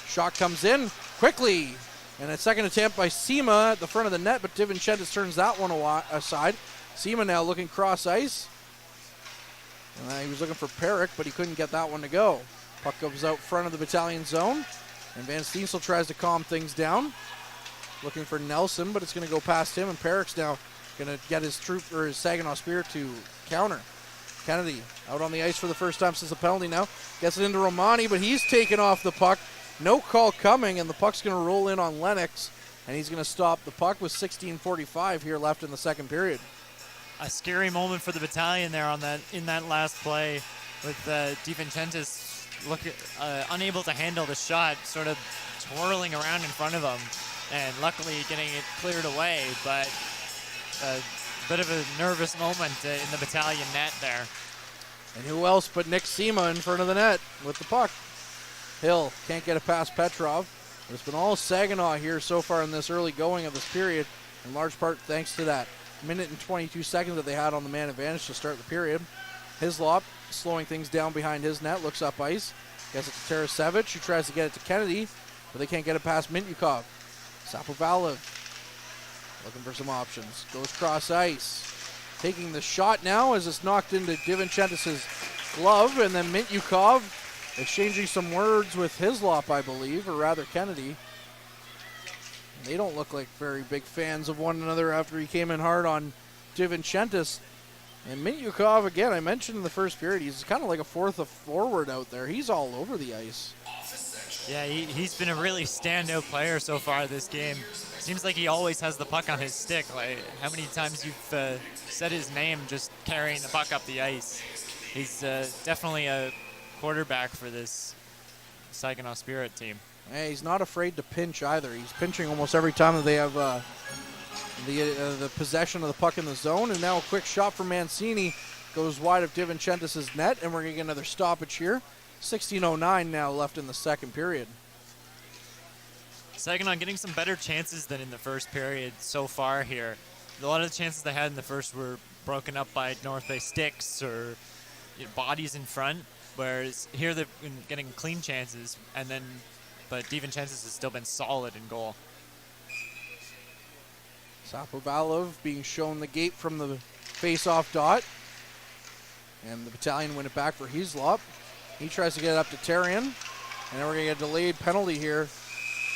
Shot comes in quickly, and a second attempt by Sima at the front of the net, but DiVincentis turns that one aside. Sima now looking cross ice. He was looking for Perrick, but he couldn't get that one to go. Puck goes out front of the Battalion zone, and Van Steensel tries to calm things down. Looking for Nelson, but it's going to go past him, and Perrick's now going to get his Saginaw Spirit to counter. Kennedy out on the ice for the first time since the penalty now. Gets it into Romani, but he's taken off the puck. No call coming, and the puck's going to roll in on Lennox, and he's going to stop the puck with 16:45 here left in the second period. A scary moment for the Battalion there in that last play with DiVincentis unable to handle the shot, sort of twirling around in front of him, and luckily getting it cleared away, but a bit of a nervous moment in the Battalion net there. And who else but Nick Sima in front of the net with the puck. Hill can't get it past Petrov. But it's been all Saginaw here so far in this early going of this period, in large part thanks to that minute and 22 seconds that they had on the man advantage to start the period. Hislop slowing things down behind his net, looks up ice, gets it to Tarasevich, who tries to get it to Kennedy, but they can't get it past Mityukov. Sapovalov looking for some options, goes cross ice, taking the shot now as it's knocked into DiVincentis' glove, and then Mityukov exchanging some words with Hislop, I believe, or rather Kennedy. They don't look like very big fans of one another after he came in hard on DiVincentis. And Mityukov, again, I mentioned in the first period, he's kind of like a fourth of forward out there. He's all over the ice. Yeah, he's been a really standout player so far this game. Seems like he always has the puck on his stick. Like, how many times you've said his name just carrying the puck up the ice. He's definitely a quarterback for this Saginaw Spirit team. Hey, he's not afraid to pinch either. He's pinching almost every time that they have the possession of the puck in the zone. And now a quick shot from Mancini goes wide of DiVincentis' net, and we're going to get another stoppage here. 16:09 now left in the second period. Saginaw getting some better chances than in the first period so far here. A lot of the chances they had in the first were broken up by North Bay sticks or bodies in front, whereas here they've been getting clean chances, but DiVincenzo's has still been solid in goal. Sapovalov being shown the gate from the face-off dot. And the Battalion win it back for Hislop. He tries to get it up to Tarian. And then we're going to get a delayed penalty here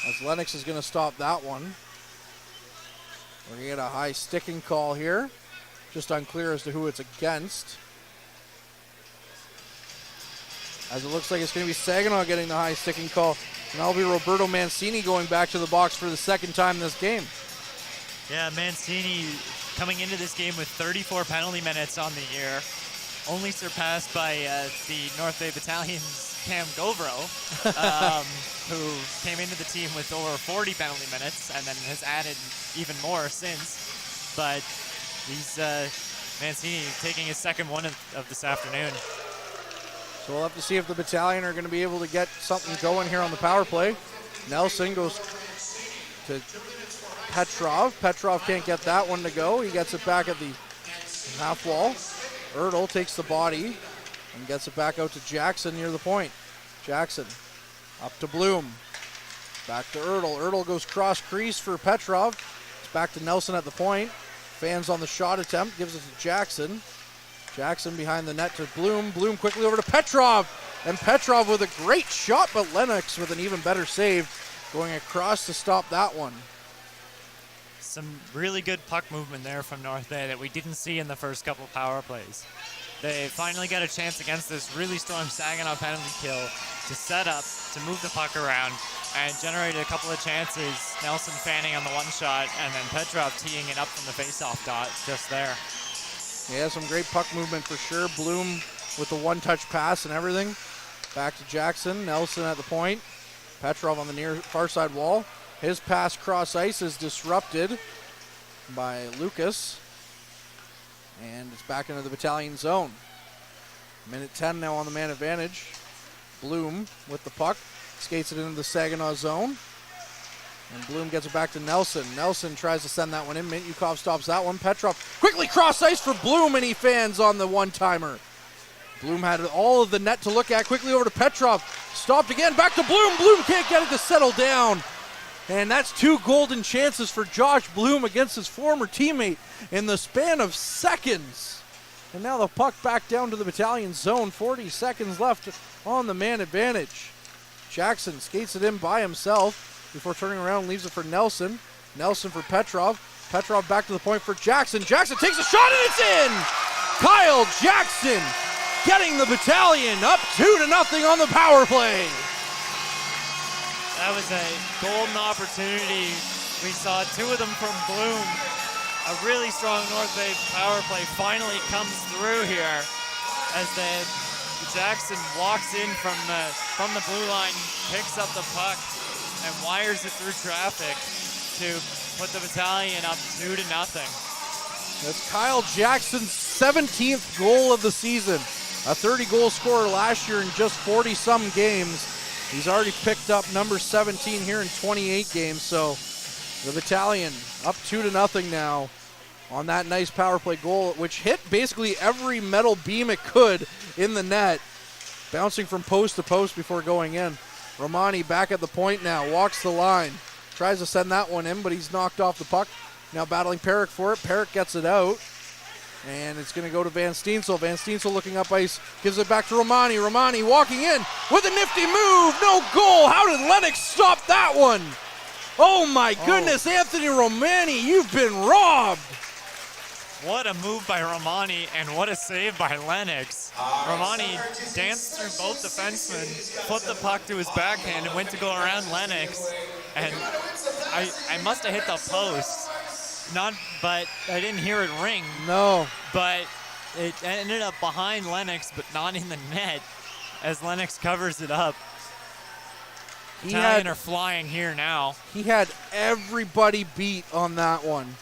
as Lennox is going to stop that one. We're going to get a high sticking call here. Just unclear as to who it's against. As it looks like it's going to be Saginaw getting the high sticking call. And that'll be Roberto Mancini going back to the box for the second time this game. Yeah, Mancini coming into this game with 34 penalty minutes on the year. Only surpassed by the North Bay Battalion's Cam Gauvreau, who came into the team with over 40 penalty minutes and then has added even more since. But he's Mancini taking his second one of this afternoon. So we'll have to see if the Battalion are going to be able to get something going here on the power play. Nelson goes to Petrov. Petrov can't get that one to go. He gets it back at the half wall. Erdl takes the body and gets it back out to Jackson near the point. Jackson up to Bloom. Back to Erdl. Erdl goes cross crease for Petrov. It's back to Nelson at the point. Fans on the shot attempt. Gives it to Jackson. Jackson behind the net to Bloom. Bloom quickly over to Petrov. And Petrov with a great shot, but Lennox with an even better save going across to stop that one. Some really good puck movement there from North Bay that we didn't see in the first couple power plays. They finally got a chance against this really strong Saginaw penalty kill to set up, to move the puck around, and generated a couple of chances. Nelson fanning on the one shot, and then Petrov teeing it up from the face-off dot just there. Yeah, some great puck movement for sure. Bloom with the one-touch pass and everything. Back to Jackson. Nelson at the point. Petrov on the near far side wall. His pass cross ice is disrupted by Lucas. And it's back into the Battalion zone. Minute 10 now on the man advantage. Bloom with the puck. Skates it into the Saginaw zone. And Bloom gets it back to Nelson. Nelson tries to send that one in. Mintyukov stops that one. Petrov quickly cross ice for Bloom, and he fans on the one-timer. Bloom had all of the net to look at. Quickly over to Petrov. Stopped again. Back to Bloom. Bloom can't get it to settle down. And that's two golden chances for Josh Bloom against his former teammate in the span of seconds. And now the puck back down to the Battalion zone. 40 seconds left on the man advantage. Jackson skates it in by himself before turning around, leaves it for Nelson. Nelson for Petrov. Petrov back to the point for Jackson. Jackson takes a shot and it's in! Kyle Jackson getting the Battalion up 2-0 on the power play. That was a golden opportunity. We saw two of them from Bloom. A really strong North Bay power play finally comes through here as Jackson walks in from the blue line, picks up the puck, and wires it through traffic to put the Battalion up 2-0. That's Kyle Jackson's 17th goal of the season. A 30-goal scorer last year in just 40-some games. He's already picked up number 17 here in 28 games, so the Battalion up 2-0 now on that nice power play goal, which hit basically every metal beam it could in the net, bouncing from post to post before going in. Romani back at the point now, walks the line, tries to send that one in, but he's knocked off the puck. Now battling Perrick for it. Perrick gets it out, and it's going to go to Van Steensel. Van Steensel looking up ice, gives it back to Romani. Romani walking in with a nifty move. No goal. How did Lennox stop that one? Oh my goodness, Anthony Romani, you've been robbed. What a move by Romani, and what a save by Lennox. Romani danced through both defensemen, put the puck to his backhand, and went to go around Lennox. And I must have hit the post. But I didn't hear it ring. No. But it ended up behind Lennox, but not in the net, as Lennox covers it up. Battalion are flying here now. He had everybody beat on that one,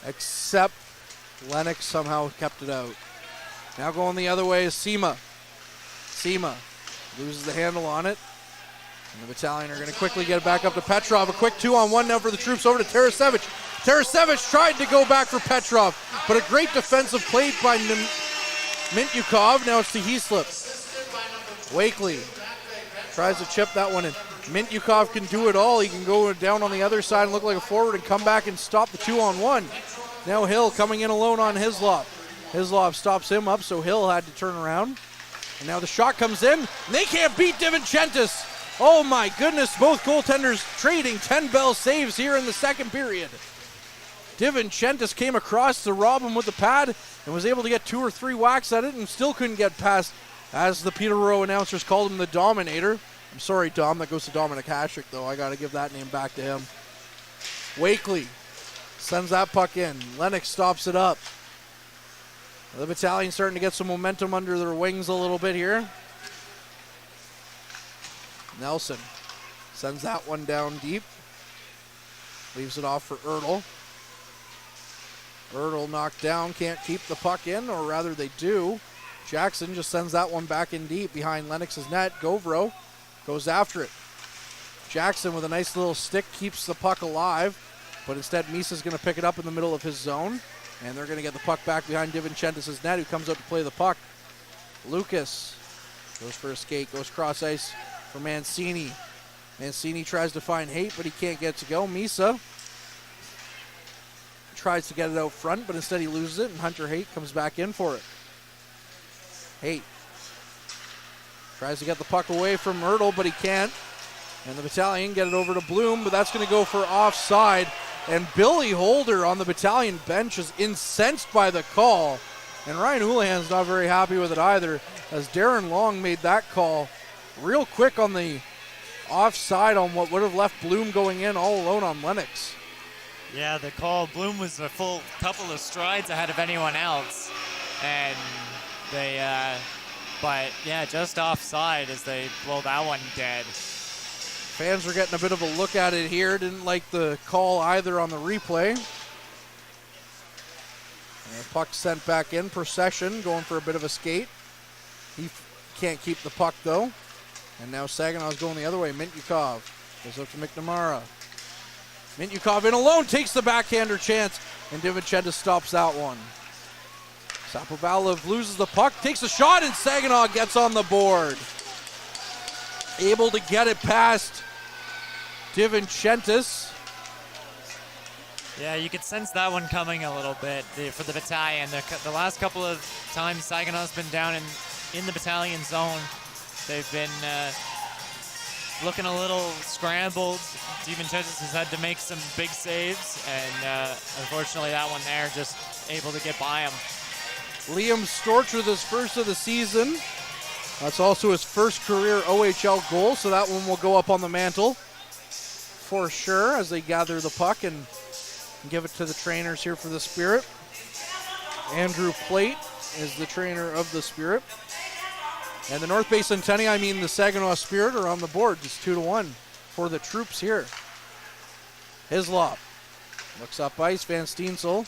except Lennox somehow kept it out. Now going the other way is Sima. Sima loses the handle on it. And the Battalion are going to quickly get it back up to Petrov. A quick 2-on-1 now for the Troops over to Tarasevic. Tarasevic tried to go back for Petrov, but a great defensive play by Mintyukov. Now it's to Hislop. Wakely tries to chip that one in. Mintyukov can do it all. He can go down on the other side and look like a forward and come back and stop the 2-on-1. Now Hill coming in alone on Hislop. Hislop stops him up, so Hill had to turn around. And now the shot comes in, and they can't beat DiVincentis. Oh my goodness, both goaltenders trading 10 bell saves here in the second period. DiVincentis came across to rob him with the pad and was able to get 2 or 3 whacks at it and still couldn't get past, as the Peterborough announcers called him, the Dominator. I'm sorry, Dom, that goes to Dominic Hasek, though. I got to give that name back to him. Wakely sends that puck in. Lennox stops it up. The Battalion starting to get some momentum under their wings a little bit here. Nelson sends that one down deep. Leaves it off for Ertl. Ertl knocked down, can't keep the puck in, or rather they do. Jackson just sends that one back in deep behind Lennox's net. Gauvreau goes after it. Jackson with a nice little stick keeps the puck alive, but instead Misa's going to pick it up in the middle of his zone, and they're going to get the puck back behind DiVincentis' net, who comes up to play the puck. Lucas goes for a skate, goes cross ice for Mancini. Mancini tries to find Haight, but he can't get to go. Misa tries to get it out front, but instead he loses it, and Hunter Haight comes back in for it. Haight tries to get the puck away from Ertl, but he can't. And the Battalion get it over to Bloom, but that's going to go for offside. And Billy Holder on the Battalion bench is incensed by the call. And Ryan Houlihan's not very happy with it either, as Darren Long made that call real quick on the offside on what would have left Bloom going in all alone on Lennox. Yeah, the call, Bloom was a full couple of strides ahead of anyone else. And they, but yeah, just offside as they blow that one dead. Fans were getting a bit of a look at it here. Didn't like the call either on the replay. And the puck sent back in. Procession going for a bit of a skate. He can't keep the puck though. And now Saginaw's going the other way. Mintyukov goes up to McNamara. Mintyukov in alone, takes the backhander chance, and DiVincentis stops that one. Sapovalov loses the puck, takes a shot, and Saginaw gets on the board. Able to get it past DiVincentis. Yeah, you could sense that one coming a little bit for the Battalion. The last couple of times Saginaw's been down in the Battalion zone, they've been looking a little scrambled. DiVincentis has had to make some big saves, and unfortunately that one there just able to get by him. Liam Storch with his first of the season. That's also his first career OHL goal, so that one will go up on the mantle for sure as they gather the puck and give it to the trainers here for the Spirit. Andrew Plate is the trainer of the Spirit. And the North Bay Centennial, the Saginaw Spirit, are on the board. It's 2-1 for the Troops here. Hislop looks up ice. Van Steensel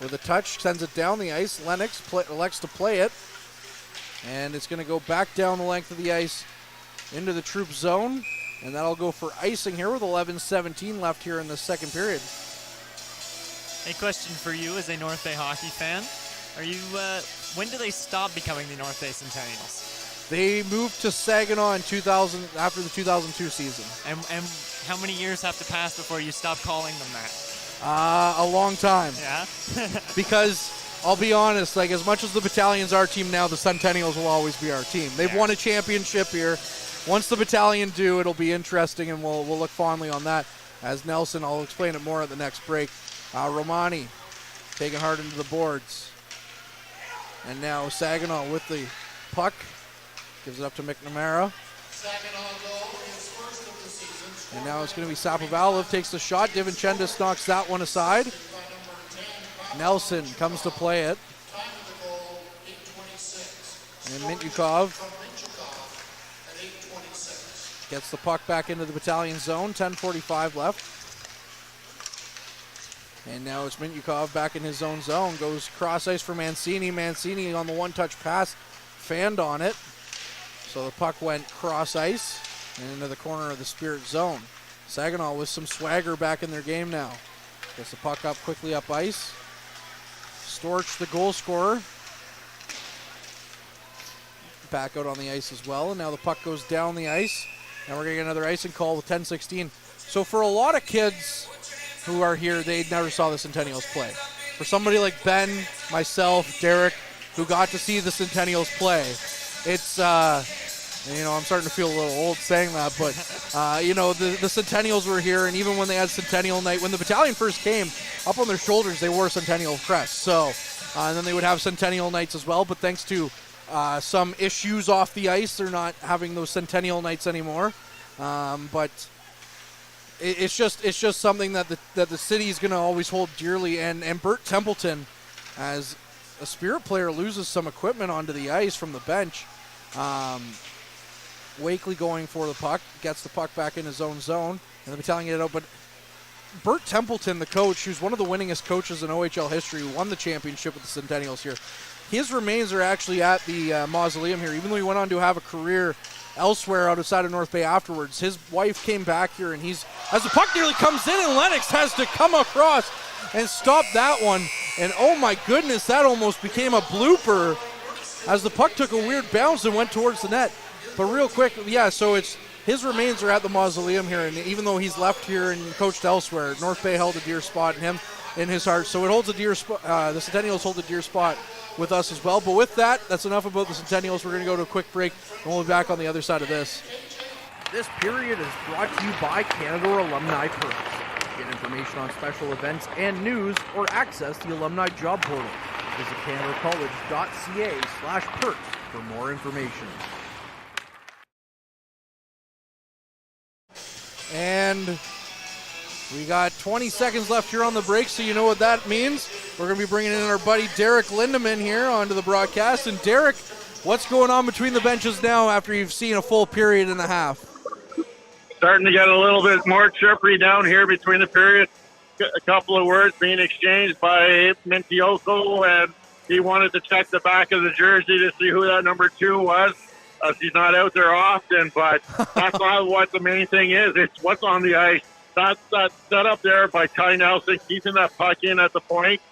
with a touch, sends it down the ice. Lennox elects to play it. And it's going to go back down the length of the ice into the Troops zone. And that'll go for icing here with 11:17 left here in the second period. A question for you as a North Bay hockey fan. Are you, when do they stop becoming the North Bay Centennials? They moved to Saginaw in 2000 after the 2002 season. And how many years have to pass before you stop calling them that? A long time. Yeah? Because I'll be honest, like as much as the Battalion's our team now, the Centennials will always be our team. They've won a championship here. Once the Battalion do, it'll be interesting, and we'll look fondly on that. As Nelson, I'll explain it more at the next break. Romani taking hard into the boards. And now Saginaw with the puck. Gives it up to McNamara. And now it's going to be Sapovalov takes the shot. DiVincentis knocks that one aside. Nelson comes to play it. And Mintyukov gets the puck back into the Battalion zone. 10:45 left. And now it's Mintyukov back in his own zone. Goes cross ice for Mancini. Mancini on the one-touch pass. Fanned on it. So the puck went cross ice. and into the corner of the Spirit zone. Saginaw with some swagger back in their game now. Gets the puck up quickly up ice. Storch, the goal scorer, back out on the ice as well. And now the puck goes down the ice. And we're going to get another icing call with 10:16. So for a lot of kids who are here, they never saw the Centennials play. For somebody like Ben, myself, Derek, who got to see the Centennials play, it's, I'm starting to feel a little old saying that, but, the Centennials were here, and even when they had Centennial Night, when the Battalion first came, up on their shoulders, they wore Centennial crests. So, and then they would have Centennial Nights as well, but thanks to some issues off the ice, they're not having those Centennial Nights anymore. But it's just something that the city is going to always hold dearly. And Bert Templeton, as a Spirit player, loses some equipment onto the ice from the bench. Wakely going for the puck, gets the puck back in his own zone, and the Battalion get it out. But Bert Templeton, the coach, who's one of the winningest coaches in OHL history, who won the championship with the Centennials here, his remains are actually at the mausoleum here, even though he went on to have a career elsewhere outside of North Bay afterwards. His wife came back here, and as the puck nearly comes in, and Lennox has to come across and stop that one. And oh my goodness, that almost became a blooper as the puck took a weird bounce and went towards the net. But real quick, so it's his remains are at the mausoleum here, and even though he's left here and coached elsewhere, North Bay held a dear spot in his heart. So it holds a dear spot. The Centennials hold a dear spot with us as well. But with that, that's enough about the Centennials. We're going to go to a quick break, and we'll be back on the other side of this. This period is brought to you by Canada Alumni Perks. Get information on special events and news, or access the alumni job portal. Visit canadacollege.ca/perks for more information. And we got 20 seconds left here on the break, so you know what that means. We're going to be bringing in our buddy Derek Lindeman here onto the broadcast. And Derek, what's going on between the benches now after you've seen a full period and a half? Starting to get a little bit more chirpery down here between the periods. A couple of words being exchanged by Mintioko, and he wanted to check the back of the jersey to see who that number 2 was. He's not out there often, but that's not what the main thing is. It's what's on the ice. That's set up there by Ty Nelson, keeping that puck in at the point,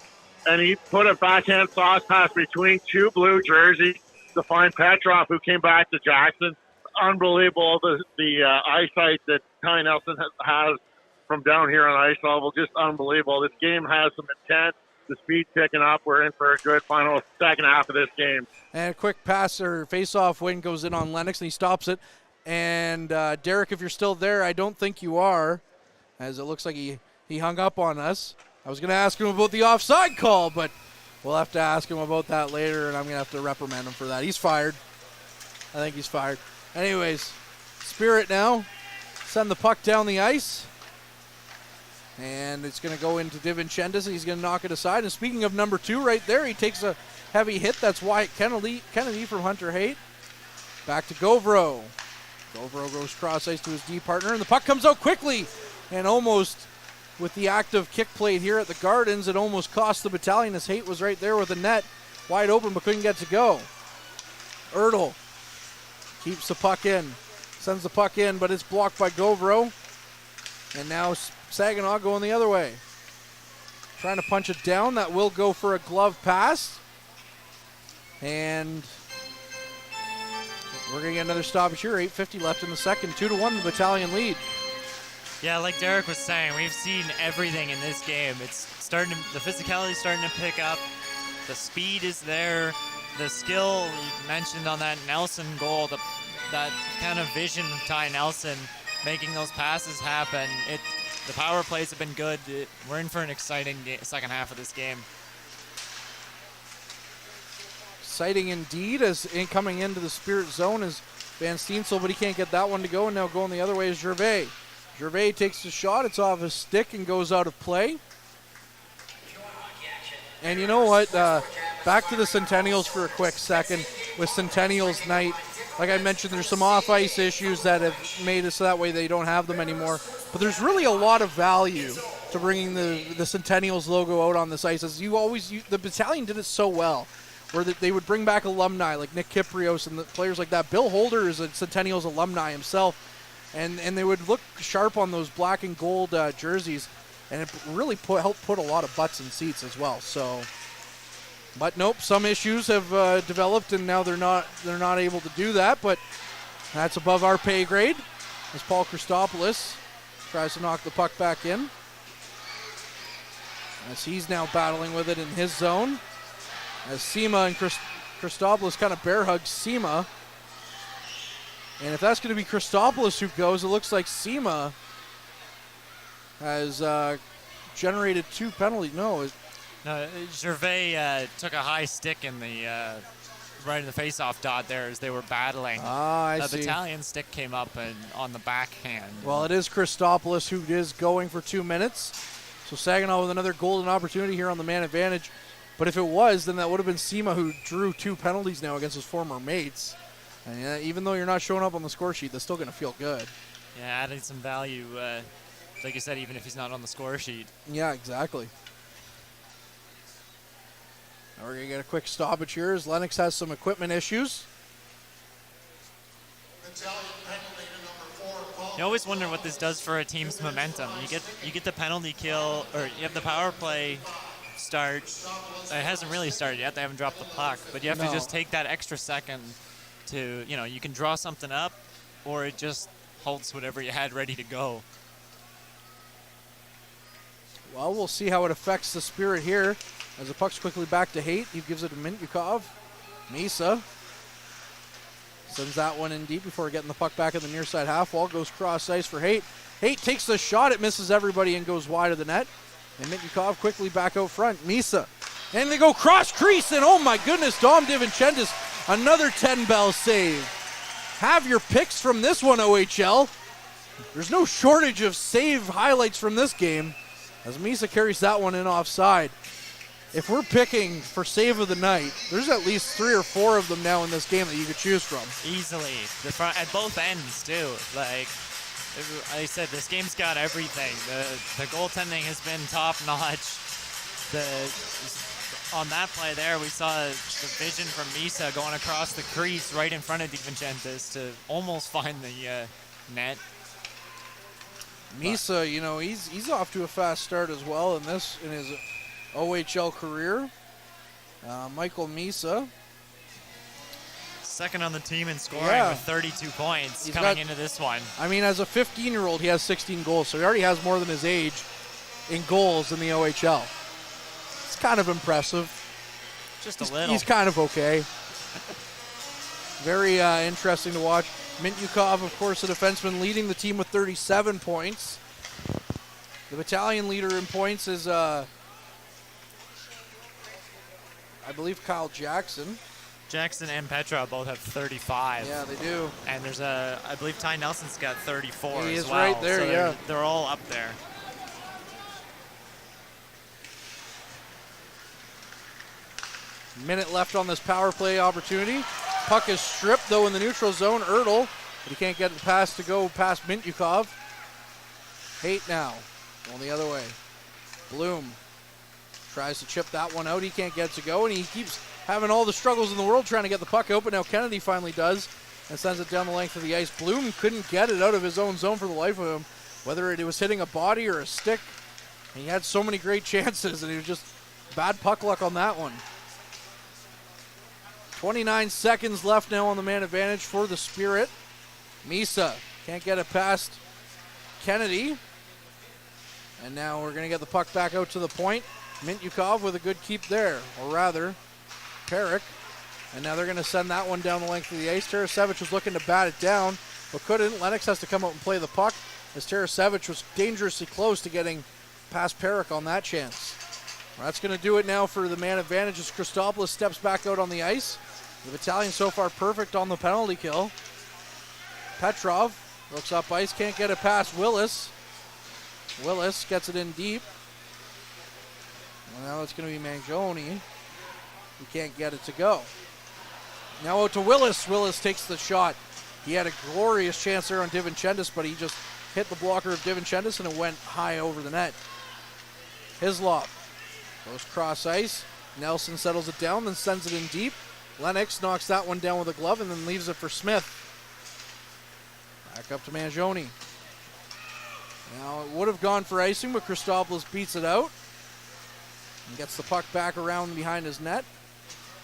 and he put a backhand sauce pass between 2 blue jerseys to find Petrov, who came back to Jackson. Unbelievable, the eyesight that Ty Nelson has from down here on ice level, just unbelievable. This game has some intent. The speed picking up. We're in for a good final second half of this game. And a quick pass or face-off win goes in on Lennox, and he stops it. And Derek, if you're still there, I don't think you are, as it looks like he hung up on us. I was going to ask him about the offside call, but we'll have to ask him about that later, and I'm going to have to reprimand him for that. He's fired. I think he's fired. Anyways, Spirit now send the puck down the ice. And it's going to go into DiVincentis, and he's going to knock it aside. And speaking of number 2 right there, he takes a heavy hit. That's Wyatt Kennedy from Hunter Haight. Back to Gauvreau. Gauvreau goes cross ice to his D partner, and the puck comes out quickly. And almost with the active kick plate here at the Gardens, it almost cost the Battalion as Haight was right there with the net wide open but couldn't get to go. Ertl keeps the puck in, sends the puck in, but it's blocked by Gauvreau. And now Saginaw going the other way. Trying to punch it down. That will go for a glove pass. And we're going to get another stoppage here. 8:50 left in the second. 2-1 the Battalion lead. Yeah, like Derek was saying, we've seen everything in this game. It's the physicality is starting to pick up. The speed is there. The skill you mentioned on that Nelson goal, that kind of vision of Ty Nelson making those passes happen. The power plays have been good. We're in for an exciting second half of this game. Exciting indeed, as coming into the Spirit zone is Van Steensel, but he can't get that one to go, and now going the other way is Gervais. Gervais takes the shot, it's off his stick and goes out of play. And you know what, back to the Centennials for a quick second with Centennials night. Like I mentioned, there's some off-ice issues that have made it so that way they don't have them anymore. But there's really a lot of value to bringing the Centennials logo out on this ice. As the Battalion did it so well, where they would bring back alumni like Nick Kiprios and the players like that. Bill Holder is a Centennials alumni himself. and they would look sharp on those black and gold jerseys, and it really helped put a lot of butts in seats as well. So, but nope, some issues have developed, and now they're not able to do that. But that's above our pay grade, as Paul Christopoulos tries to knock the puck back in, as he's now battling with it in his zone, as Sima and Christopoulos kind of bear hug Sima. And if that's going to be Christopoulos who goes, it looks like Sima has generated 2 penalties. No, Gervais took a high stick in the right in the face-off dot there as they were battling. I the see. Battalion stick came up and on the backhand. Well, it is Christopoulos who is going for 2 minutes. So Saginaw with another golden opportunity here on the man advantage. But if it was, then that would have been Sima who drew 2 penalties now against his former mates. And even though you're not showing up on the score sheet, that's still going to feel good. Yeah, adding some value, like you said, even if he's not on the score sheet. Yeah, exactly. Now we're going to get a quick stoppage here as Lennox has some equipment issues. You always wonder what this does for a team's momentum. You get the penalty kill, or you have the power play start. It hasn't really started yet. They haven't dropped the puck, but you have to just take that extra second to, you can draw something up, or it just halts whatever you had ready to go. Well, we'll see how it affects the Spirit here. As the puck's quickly back to Haight, he gives it to Mintyukov. Misa sends that one in deep before getting the puck back in the near side half wall. Goes cross ice for Haight. Haight takes the shot. It misses everybody and goes wide of the net. And Mintyukov quickly back out front. Misa. And they go cross crease, and oh my goodness, Dom DiVincentis, another 10-bell save. Have your picks from this one, OHL. There's no shortage of save highlights from this game, as Misa carries that one in offside. If we're picking for save of the night, there's at least 3 or 4 of them now in this game that you could choose from. Easily. At both ends, too. Like I said, this game's got everything. The goaltending has been top-notch. On that play there, we saw the vision from Misa going across the crease right in front of DiVincentis to almost find the net. Misa, he's off to a fast start as well in his OHL career. Michael Misa, second on the team in scoring with 32 points coming into this one. I mean, as a 15-year-old, he has 16 goals, so he already has more than his age in goals in the OHL. It's kind of impressive. Just a little. He's kind of okay. Very interesting to watch. Mintyukov, of course, the defenseman, leading the team with 37 points. The Battalion leader in points is, I believe, Kyle Jackson. Jackson and Petra both have 35. Yeah, they do. And there's I believe Ty Nelson's got 34 as well. He is right there, so they're all up there. Minute left on this power play opportunity. Puck is stripped, though, in the neutral zone. Ertl, but he can't get the pass to go past Mintyukov. Haight now, going the other way. Bloom tries to chip that one out. He can't get it to go, and he keeps having all the struggles in the world trying to get the puck out, but now Kennedy finally does and sends it down the length of the ice. Bloom couldn't get it out of his own zone for the life of him, whether it was hitting a body or a stick. And he had so many great chances, and he was just bad puck luck on that one. 29 seconds left now on the man advantage for the Spirit. Misa can't get it past Kennedy. And now we're going to get the puck back out to the point. Mintyukov with a good keep there, or rather, Perrick. And now they're going to send that one down the length of the ice. Tarasevic was looking to bat it down, but couldn't. Lennox has to come out and play the puck, as Tarasevic was dangerously close to getting past Perrick on that chance. Well, that's going to do it now for the man advantage as Christopoulos steps back out on the ice. The Battalion so far perfect on the penalty kill. Petrov looks up ice, can't get it past Willis. Willis gets it in deep. Well, now it's going to be Mangione. He can't get it to go. Now out to Willis. Willis takes the shot. He had a glorious chance there on DiVincentis, but he just hit the blocker of DiVincentis and it went high over the net. Hislop goes cross ice. Nelson settles it down, then sends it in deep. Lennox knocks that one down with a glove and then leaves it for Smith. Back Back up to Mangione. Now it would have gone for icing, but Christopoulos beats it out. And gets the puck back around behind his net.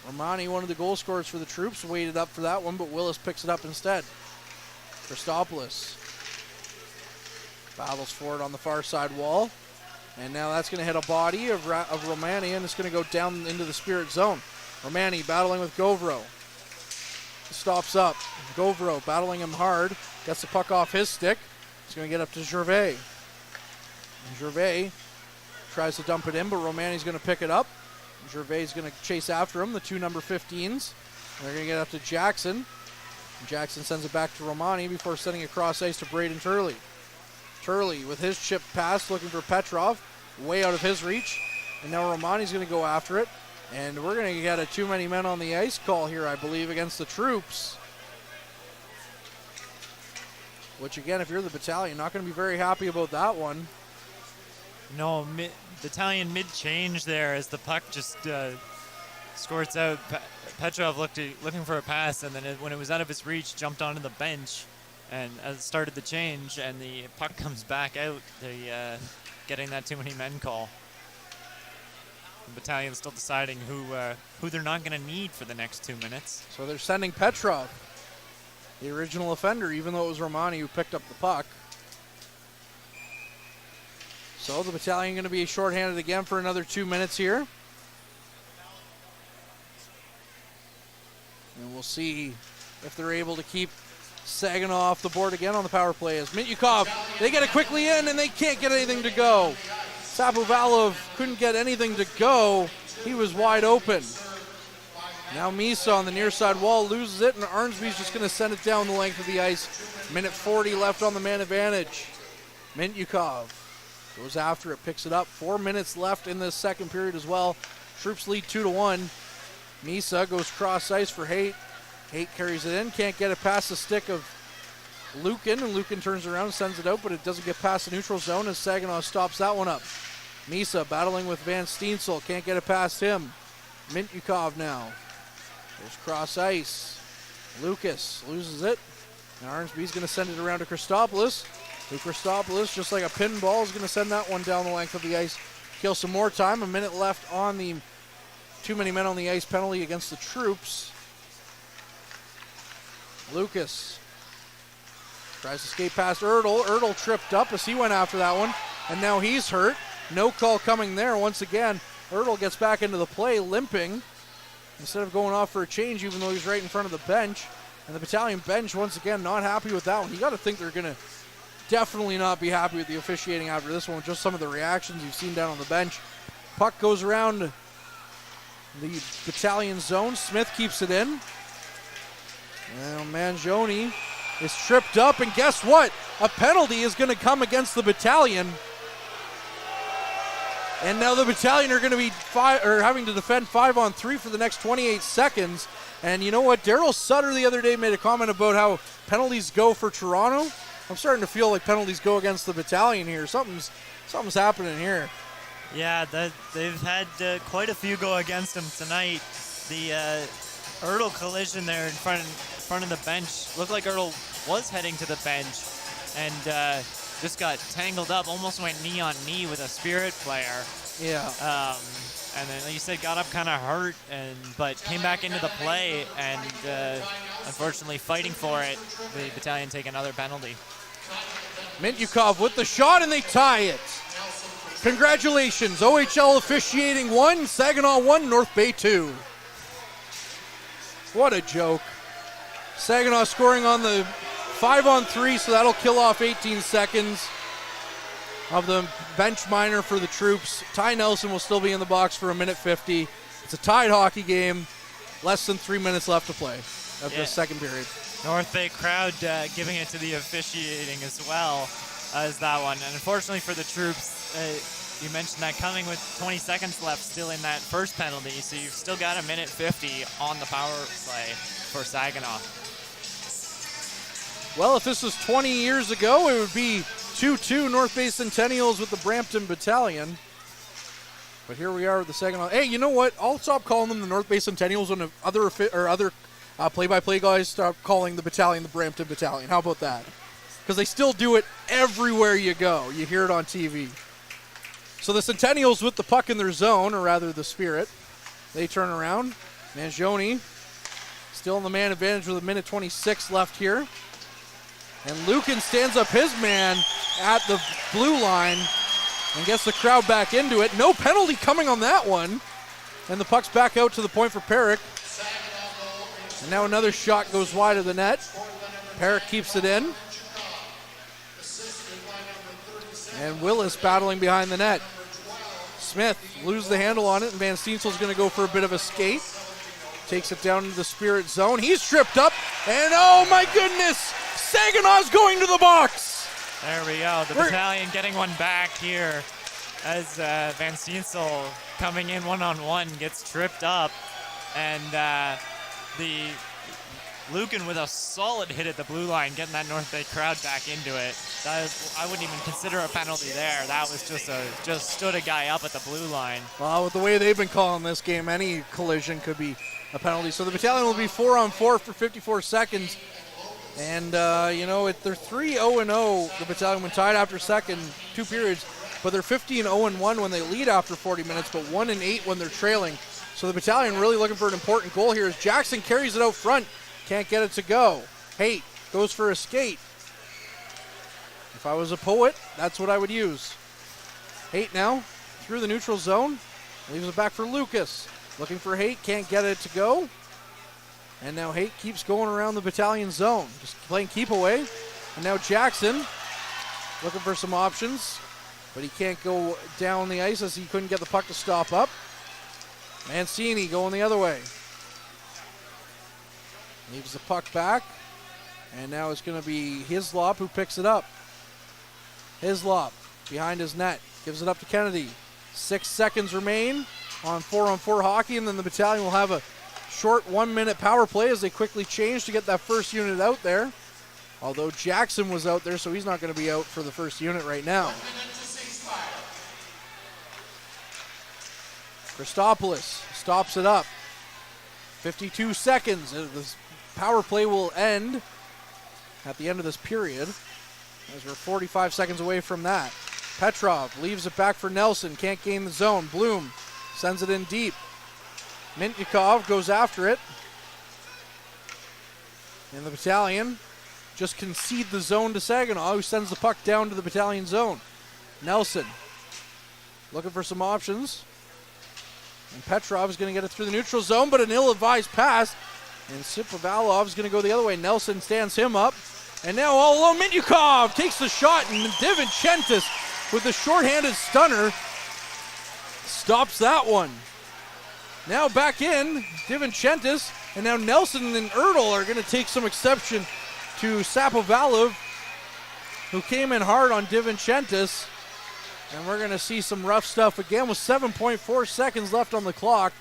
Romani, one of the goal scorers for the Troops, waited up for that one, but Willis picks it up instead. Christopoulos battles for it on the far side wall. And now that's going to hit a body of Romani, and it's going to go down into the Spirit zone. Romani battling with Gauvreau. Stops up. Gauvreau battling him hard. Gets the puck off his stick. It's going to get up to Gervais. And Gervais tries to dump it in, but Romani's going to pick it up. Gervais is going to chase after him, the two number 15s. And they're going to get up to Jackson. And Jackson sends it back to Romani before sending it across ice to Braden Turley. Turley with his chip pass looking for Petrov. Way out of his reach. And now Romani's going to go after it. And we're going to get a too many men on the ice call here, I believe, against the Troops. Which, again, if you're the Battalion, not going to be very happy about that one. No, Battalion mid-change there as the puck just squirts out. Petrov looking for a pass, and then when it was out of his reach, jumped onto the bench and started the change, and the puck comes back out. They getting that too many men call. The Battalion's still deciding who they're not going to need for the next 2 minutes. So they're sending Petrov, the original offender, even though it was Romani who picked up the puck. So the Battalion going to be shorthanded again for another 2 minutes here. And we'll see if they're able to keep Saginaw off the board again on the power play. As Mityukov, they get it quickly in and they can't get anything to go. Sapovalov couldn't get anything to go. He was wide open. Now Misa on the near side wall loses it, and Arnsby's just going to send it down the length of the ice. Minute 40 left on the man advantage. Mityukov goes after it, picks it up. 4 minutes left in this second period as well. Troops lead 2-1. Misa goes cross ice for Haight. Haight carries it in, can't get it past the stick of Lukin, and Lukin turns around and sends it out, but it doesn't get past the neutral zone as Saginaw stops that one up. Misa battling with Van Steensel, can't get it past him. Mityukov now. There's cross ice. Lucas loses it, and Arnsby's going to send it around to Christopoulos. Christopoulos, just like a pinball, is going to send that one down the length of the ice. Kill some more time. A minute left on the too many men on the ice penalty against the Troops. Lucas tries to skate past Erdl. Erdl tripped up as he went after that one, and now he's hurt. No call coming there once again. Erdl gets back into the play, limping, instead of going off for a change, even though he's right in front of the bench. And the Battalion bench, once again, not happy with that one. You got to think they're going to definitely not be happy with the officiating after this one, just some of the reactions you've seen down on the bench. Puck goes around the Battalion zone. Smith keeps it in. Well, Mangione is tripped up, and guess what? A penalty is going to come against the Battalion. And now the Battalion are going to be having to defend 5-on-3 for the next 28 seconds. And you know what? Daryl Sutter the other day made a comment about how penalties go for Toronto. I'm starting to feel like penalties go against the Battalion here. Something's happening here. Yeah, they've had quite a few go against them tonight. The Erdl collision there in front of the bench looked like Erdl was heading to the bench and just got tangled up, almost went knee on knee with a Spirit player. Yeah. And then, like you said, got up kind of hurt, but came back into the play, and unfortunately fighting for it, the Battalion take another penalty. Mityukov with the shot, and they tie it. Congratulations, OHL officiating 1, Saginaw 1, North Bay 2. What a joke. Saginaw scoring on the 5-on-3, so that'll kill off 18 seconds of the bench minor for the Troops. Ty Nelson will still be in the box for a minute 50. It's a tied hockey game. Less than 3 minutes left to play of the second period. North Bay crowd giving it to the officiating as well as that one. And unfortunately for the Troops, you mentioned that coming with 20 seconds left still in that first penalty, so you've still got a minute 50 on the power play for Saginaw. Well, if this was 20 years ago, it would be 2-2 North Bay Centennials with the Brampton Battalion. But here we are with the Saginaw. Hey, you know what? I'll stop calling them the North Bay Centennials when other play-by-play guys stop calling the Battalion the Brampton Battalion. How about that? because they still do it everywhere you go. You hear it on TV. So the Centennials with the puck in their zone, or rather the Spirit. They turn around. Mangione still in the man advantage with 1:26 left here. And Lucan stands up his man at the blue line and gets the crowd back into it. No penalty coming on that one. And the puck's back out to the point for Perrick. And now another shot goes wide of the net. Perrick keeps it in. And Willis battling behind the net. Smith loses the handle on it, and Van Steensel's going to go for a bit of a skate. Takes it down into the Spirit zone. He's tripped up, and oh my goodness, Saginaw's going to the box. There we go. The Battalion getting one back here as Van Steensel coming in one-on-one gets tripped up, and the Lucan with a solid hit at the blue line, getting that North Bay crowd back into it. I wouldn't even consider a penalty there. That was just stood a guy up at the blue line. Well, with the way they've been calling this game, any collision could be a penalty. So the Battalion will be 4-on-4 for 54 seconds. And, they're 3-0-0, the Battalion, when tied after second, 2 periods. But they're 15-0-1 when they lead after 40 minutes, but 1-8 when they're trailing. So the Battalion really looking for an important goal here as Jackson carries it out front. Can't get it to go. Haight goes for a skate. If I was a poet, that's what I would use. Haight now through the neutral zone. Leaves it back for Lucas. Looking for Haight, can't get it to go. And now Haight keeps going around the Battalion zone. Just playing keep away. And now Jackson looking for some options. But he can't go down the ice as he couldn't get the puck to stop up. Mancini going the other way. Leaves the puck back. And now it's going to be Hislop who picks it up. Hislop behind his net. Gives it up to Kennedy. 6 seconds remain on 4-on-4 hockey. And then the Battalion will have a short 1-minute power play as they quickly change to get that first unit out there. Although Jackson was out there, so he's not going to be out for the first unit right now. Christopoulos stops it up. 52 seconds. The power play will end at the end of this period, as we're 45 seconds away from that. Petrov leaves it back for Nelson. Can't gain the zone. Bloom sends it in deep. Mintnikov goes after it. And the Battalion just concede the zone to Saginaw, who sends the puck down to the Battalion zone. Nelson looking for some options. And Petrov is going to get it through the neutral zone, but an ill-advised pass. And Sipovalov is going to go the other way. Nelson stands him up. And now all alone, Mintnikov takes the shot, and Divinchentis with the shorthanded stunner stops that one. Now back in, Divinchentis, and now Nelson and Ertl are going to take some exception to Sapovalov, who came in hard on Divinchentis. And we're going to see some rough stuff again with 7.4 seconds left on the clock.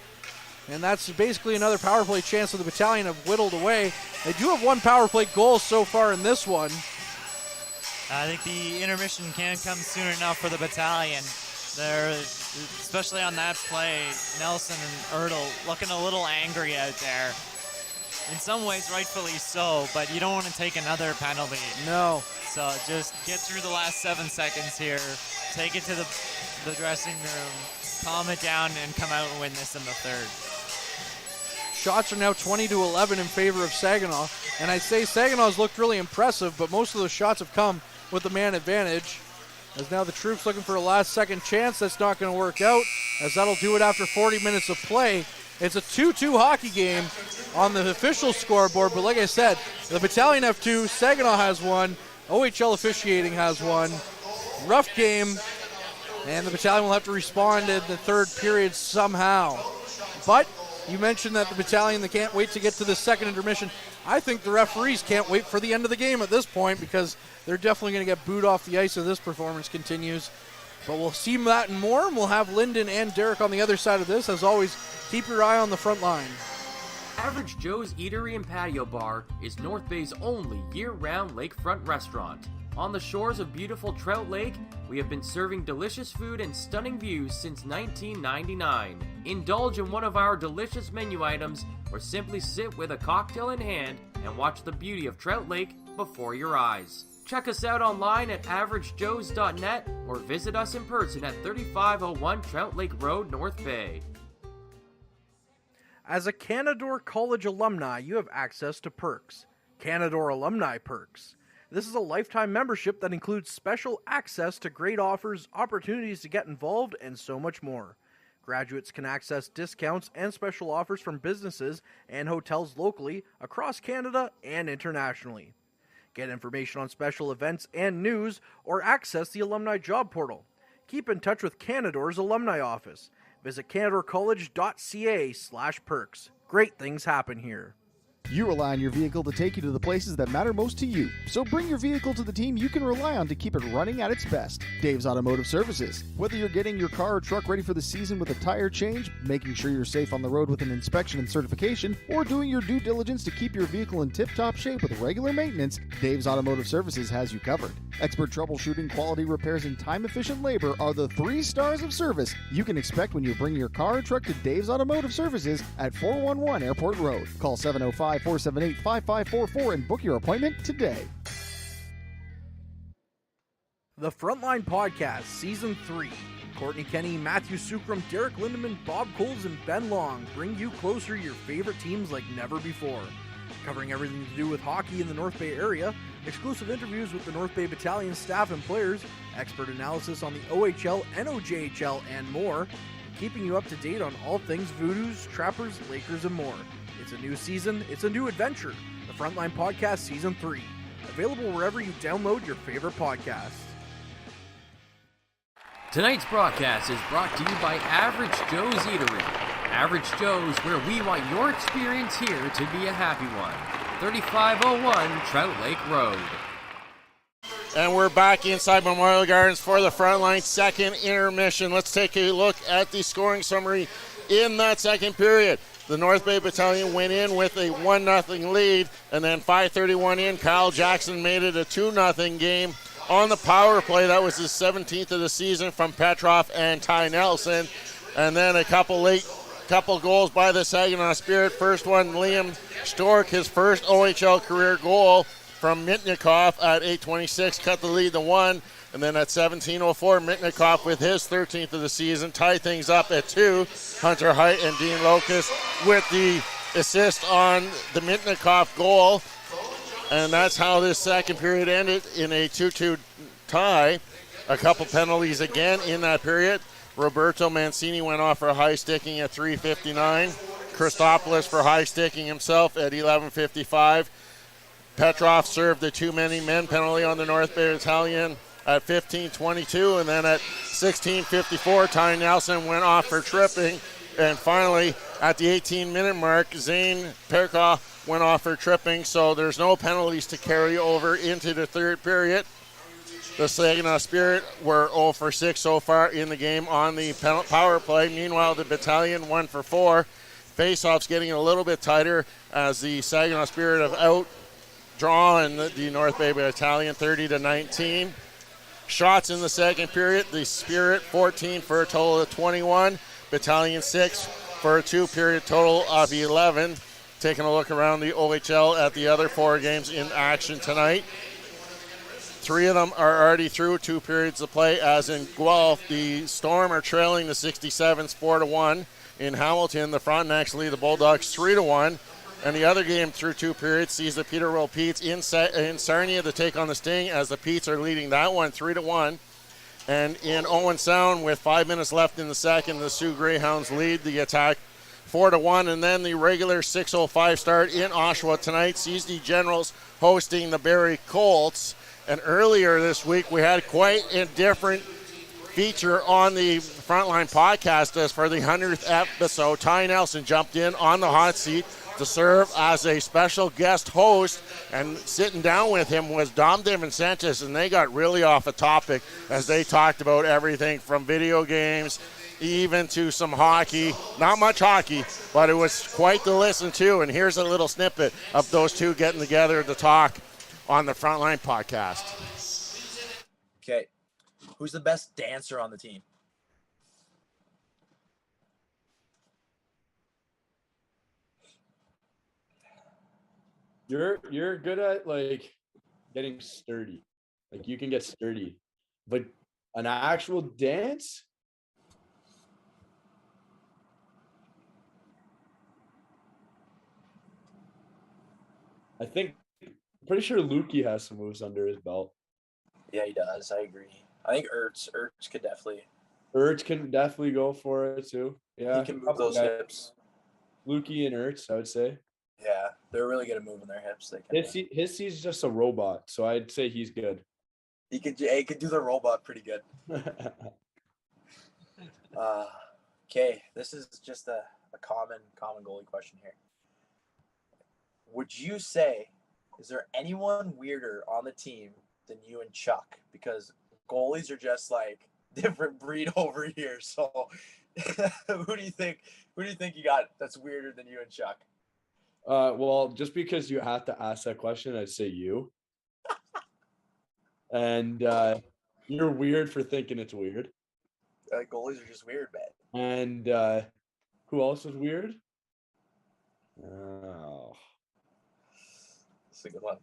And that's basically another power play chance that the Battalion have whittled away. They do have one power play goal so far in this one. I think the intermission can come soon enough for the Battalion. They're, especially on that play, Nelson and Ertl looking a little angry out there. In some ways, rightfully so, but you don't want to take another penalty. No. So just get through the last 7 seconds here, take it to the dressing room, calm it down, and come out and win this in the third. Shots are now 20-11 in favor of Saginaw. And I say Saginaw's looked really impressive, but most of those shots have come with the man advantage. As now the Troops looking for a last-second chance. That's not going to work out, as that'll do it after 40 minutes of play. It's a 2-2 hockey game on the official scoreboard, but like I said, the Battalion have 2, Saginaw has 1, OHL officiating has 1. Rough game, and the Battalion will have to respond in the third period somehow. But you mentioned that the Battalion, they can't wait to get to the second intermission. I think the referees can't wait for the end of the game at this point, because they're definitely going to get booed off the ice if this performance continues. But we'll see that and more, and we'll have Lyndon and Derek on the other side of this. As always, keep your eye on the front line. Average Joe's Eatery and Patio Bar is North Bay's only year-round lakefront restaurant. On the shores of beautiful Trout Lake, we have been serving delicious food and stunning views since 1999. Indulge in one of our delicious menu items, or simply sit with a cocktail in hand and watch the beauty of Trout Lake before your eyes. Check us out online at averagejoes.net or visit us in person at 3501 Trout Lake Road, North Bay. As a Canadore College alumni, you have access to perks. Canadore Alumni Perks. This is a lifetime membership that includes special access to great offers, opportunities to get involved, and so much more. Graduates can access discounts and special offers from businesses and hotels locally, across Canada, and internationally. Get information on special events and news, or access the alumni job portal. Keep in touch with Canadore's alumni office. Visit canadorecollege.ca/perks. Great things happen here. You rely on your vehicle to take you to the places that matter most to you. So bring your vehicle to the team you can rely on to keep it running at its best. Dave's Automotive Services. Whether you're getting your car or truck ready for the season with a tire change, making sure you're safe on the road with an inspection and certification, or doing your due diligence to keep your vehicle in tip-top shape with regular maintenance, Dave's Automotive Services has you covered. Expert troubleshooting, quality repairs, and time-efficient labor are the 3 stars of service you can expect when you bring your car or truck to Dave's Automotive Services at 411 Airport Road. Call 705-478-5544 and book your appointment today. The Frontline Podcast, Season 3. Courtney Kenny, Matthew Sucrum, Derek Lindemann, Bob Coles, and Ben Long bring you closer to your favorite teams like never before. Covering everything to do with hockey in the North Bay area, exclusive interviews with the North Bay Battalion staff and players, expert analysis on the OHL, NOJHL, and more, keeping you up to date on all things Voodoos, Trappers, Lakers, and more. It's a new season, it's a new adventure. The Frontline Podcast Season 3. Available wherever you download your favorite podcasts. Tonight's broadcast is brought to you by Average Joe's Eatery. Average Joe's, where we want your experience here to be a happy one. 3501 Trout Lake Road. And we're back inside Memorial Gardens for the Frontline second intermission. Let's take a look at the scoring summary in that second period. The North Bay Battalion went in with a 1-0 lead, and then 5:31 in, Kyle Jackson made it a 2-0 game on the power play. That was his 17th of the season from Petroff and Ty Nelson. And then a couple goals by the Saginaw Spirit. First one, Liam Stork, his first OHL career goal from Mitnikoff at 8:26, cut the lead to 1. And then at 17:04, Mitnikoff with his 13th of the season tied things up at 2. Hunter Height and Dean Locust with the assist on the Mitnikoff goal. And that's how this second period ended, in a 2-2 tie. A couple penalties again in that period. Roberto Mancini went off for high sticking at 3:59. Christopoulos for high sticking himself at 11:55. Petroff served the too many men penalty on the North Bay Battalion at 15:22, and then at 16:54, Ty Nelson went off for tripping. And finally, at the 18-minute mark, Zane Perka went off for tripping, so there's no penalties to carry over into the third period. The Saginaw Spirit were 0 for 6 so far in the game on the power play. Meanwhile, the Battalion 1 for 4. Face-offs getting a little bit tighter as the Saginaw Spirit have outdrawn the North Bay Battalion 30-19. Shots in the second period, the Spirit 14 for a total of 21. Battalion 6 for a two-period total of 11. Taking a look around the OHL at the other 4 games in action tonight. 3 of them are already through 2 periods of play, as in Guelph. The Storm are trailing the 67s 4-1. In Hamilton, the Frontenacs lead the Bulldogs 3-1. And the other game through 2 periods sees the Peterborough Petes in Sarnia to take on the Sting, as the Petes are leading that one 3-1. And in Owen Sound, with 5 minutes left in the second, the Sioux Greyhounds lead the attack 4-1. And then the regular 6:05 start in Oshawa tonight sees the Generals hosting the Barrie Colts. And earlier this week, we had quite a different feature on the Frontline Podcast, as for the 100th episode, Ty Nelson jumped in on the hot seat to serve as a special guest host, and sitting down with him was Dom DeVincentis, and they got really off a topic as they talked about everything from video games even to some hockey. Not much hockey, but it was quite to listen to, and here's a little snippet of those two getting together to talk on the Frontline Podcast. Okay, who's the best dancer on the team? You're good at, like, getting sturdy. Like you can get sturdy, but an actual dance. Pretty sure Lukey has some moves under his belt. Yeah, he does. I agree. I think Ertz could definitely. Ertz can definitely go for it too. Yeah, He can move those hips. Lukey and Ertz, I would say. Yeah, they're really good at moving their hips. They can. He's just a robot, so I'd say he's good. He could do the robot pretty good. Okay, this is just a common goalie question here. Would you say, is there anyone weirder on the team than you and Chuck? Because goalies are just like different breed over here. So who do you think you got that's weirder than you and Chuck? Well, just because you have to ask that question, I'd say you. And you're weird for thinking it's weird. Goalies are just weird, man. And who else is weird? Oh, that's a good one.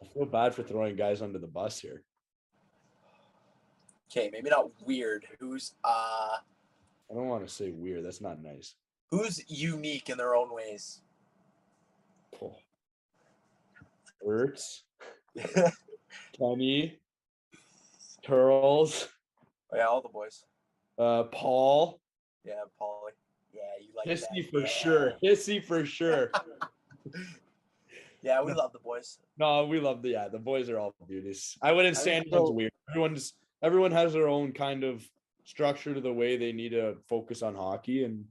I feel bad for throwing guys under the bus here. Okay, maybe not weird. Who's I don't want to say weird. That's not nice. Who's unique in their own ways? Cool. Ertz. Kenny. Turles. Oh, yeah, all the boys. Paul. Yeah, Paulie. Yeah, you like Hissy that. for sure. Hissy for sure. Yeah, we love the boys. No, we love the boys are all beauties. I wouldn't say anyone's weird. Everyone has their own kind of structure to the way they need to focus on hockey, and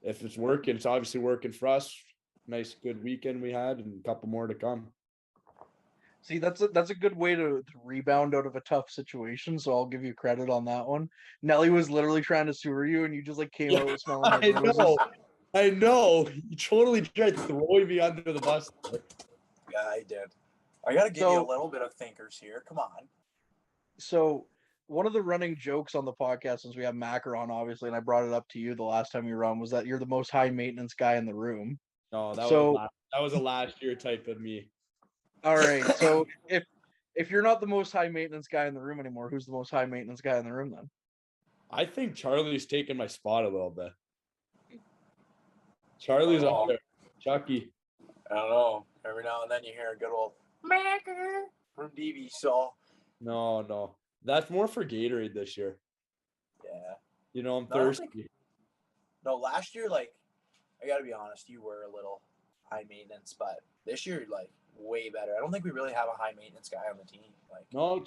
if it's working, it's obviously working for us. Nice, good weekend we had, and a couple more to come. See, that's a good way to rebound out of a tough situation. So I'll give you credit on that one. Nelly was literally trying to sewer you, and you just like came out smelling like roses. I know. You totally tried throwing me under the bus. Yeah, I did. I gotta give you a little bit of thinkers here. Come on. So one of the running jokes on the podcast, since we have Macker on, obviously, and I brought it up to you the last time you were on, was that you're the most high maintenance guy in the room. No, that was a last year type of me. All right. So if you're not the most high maintenance guy in the room anymore, who's the most high maintenance guy in the room then? I think Charlie's taking my spot a little bit. Charlie's up there. Chucky. I don't know. Every now and then you hear a good old Macker from DB. So no. That's more for Gatorade this year. Yeah. You know, I'm thirsty. No, last year, like, I gotta be honest, you were a little high maintenance, but this year, like, way better. I don't think we really have a high maintenance guy on the team. Like, no,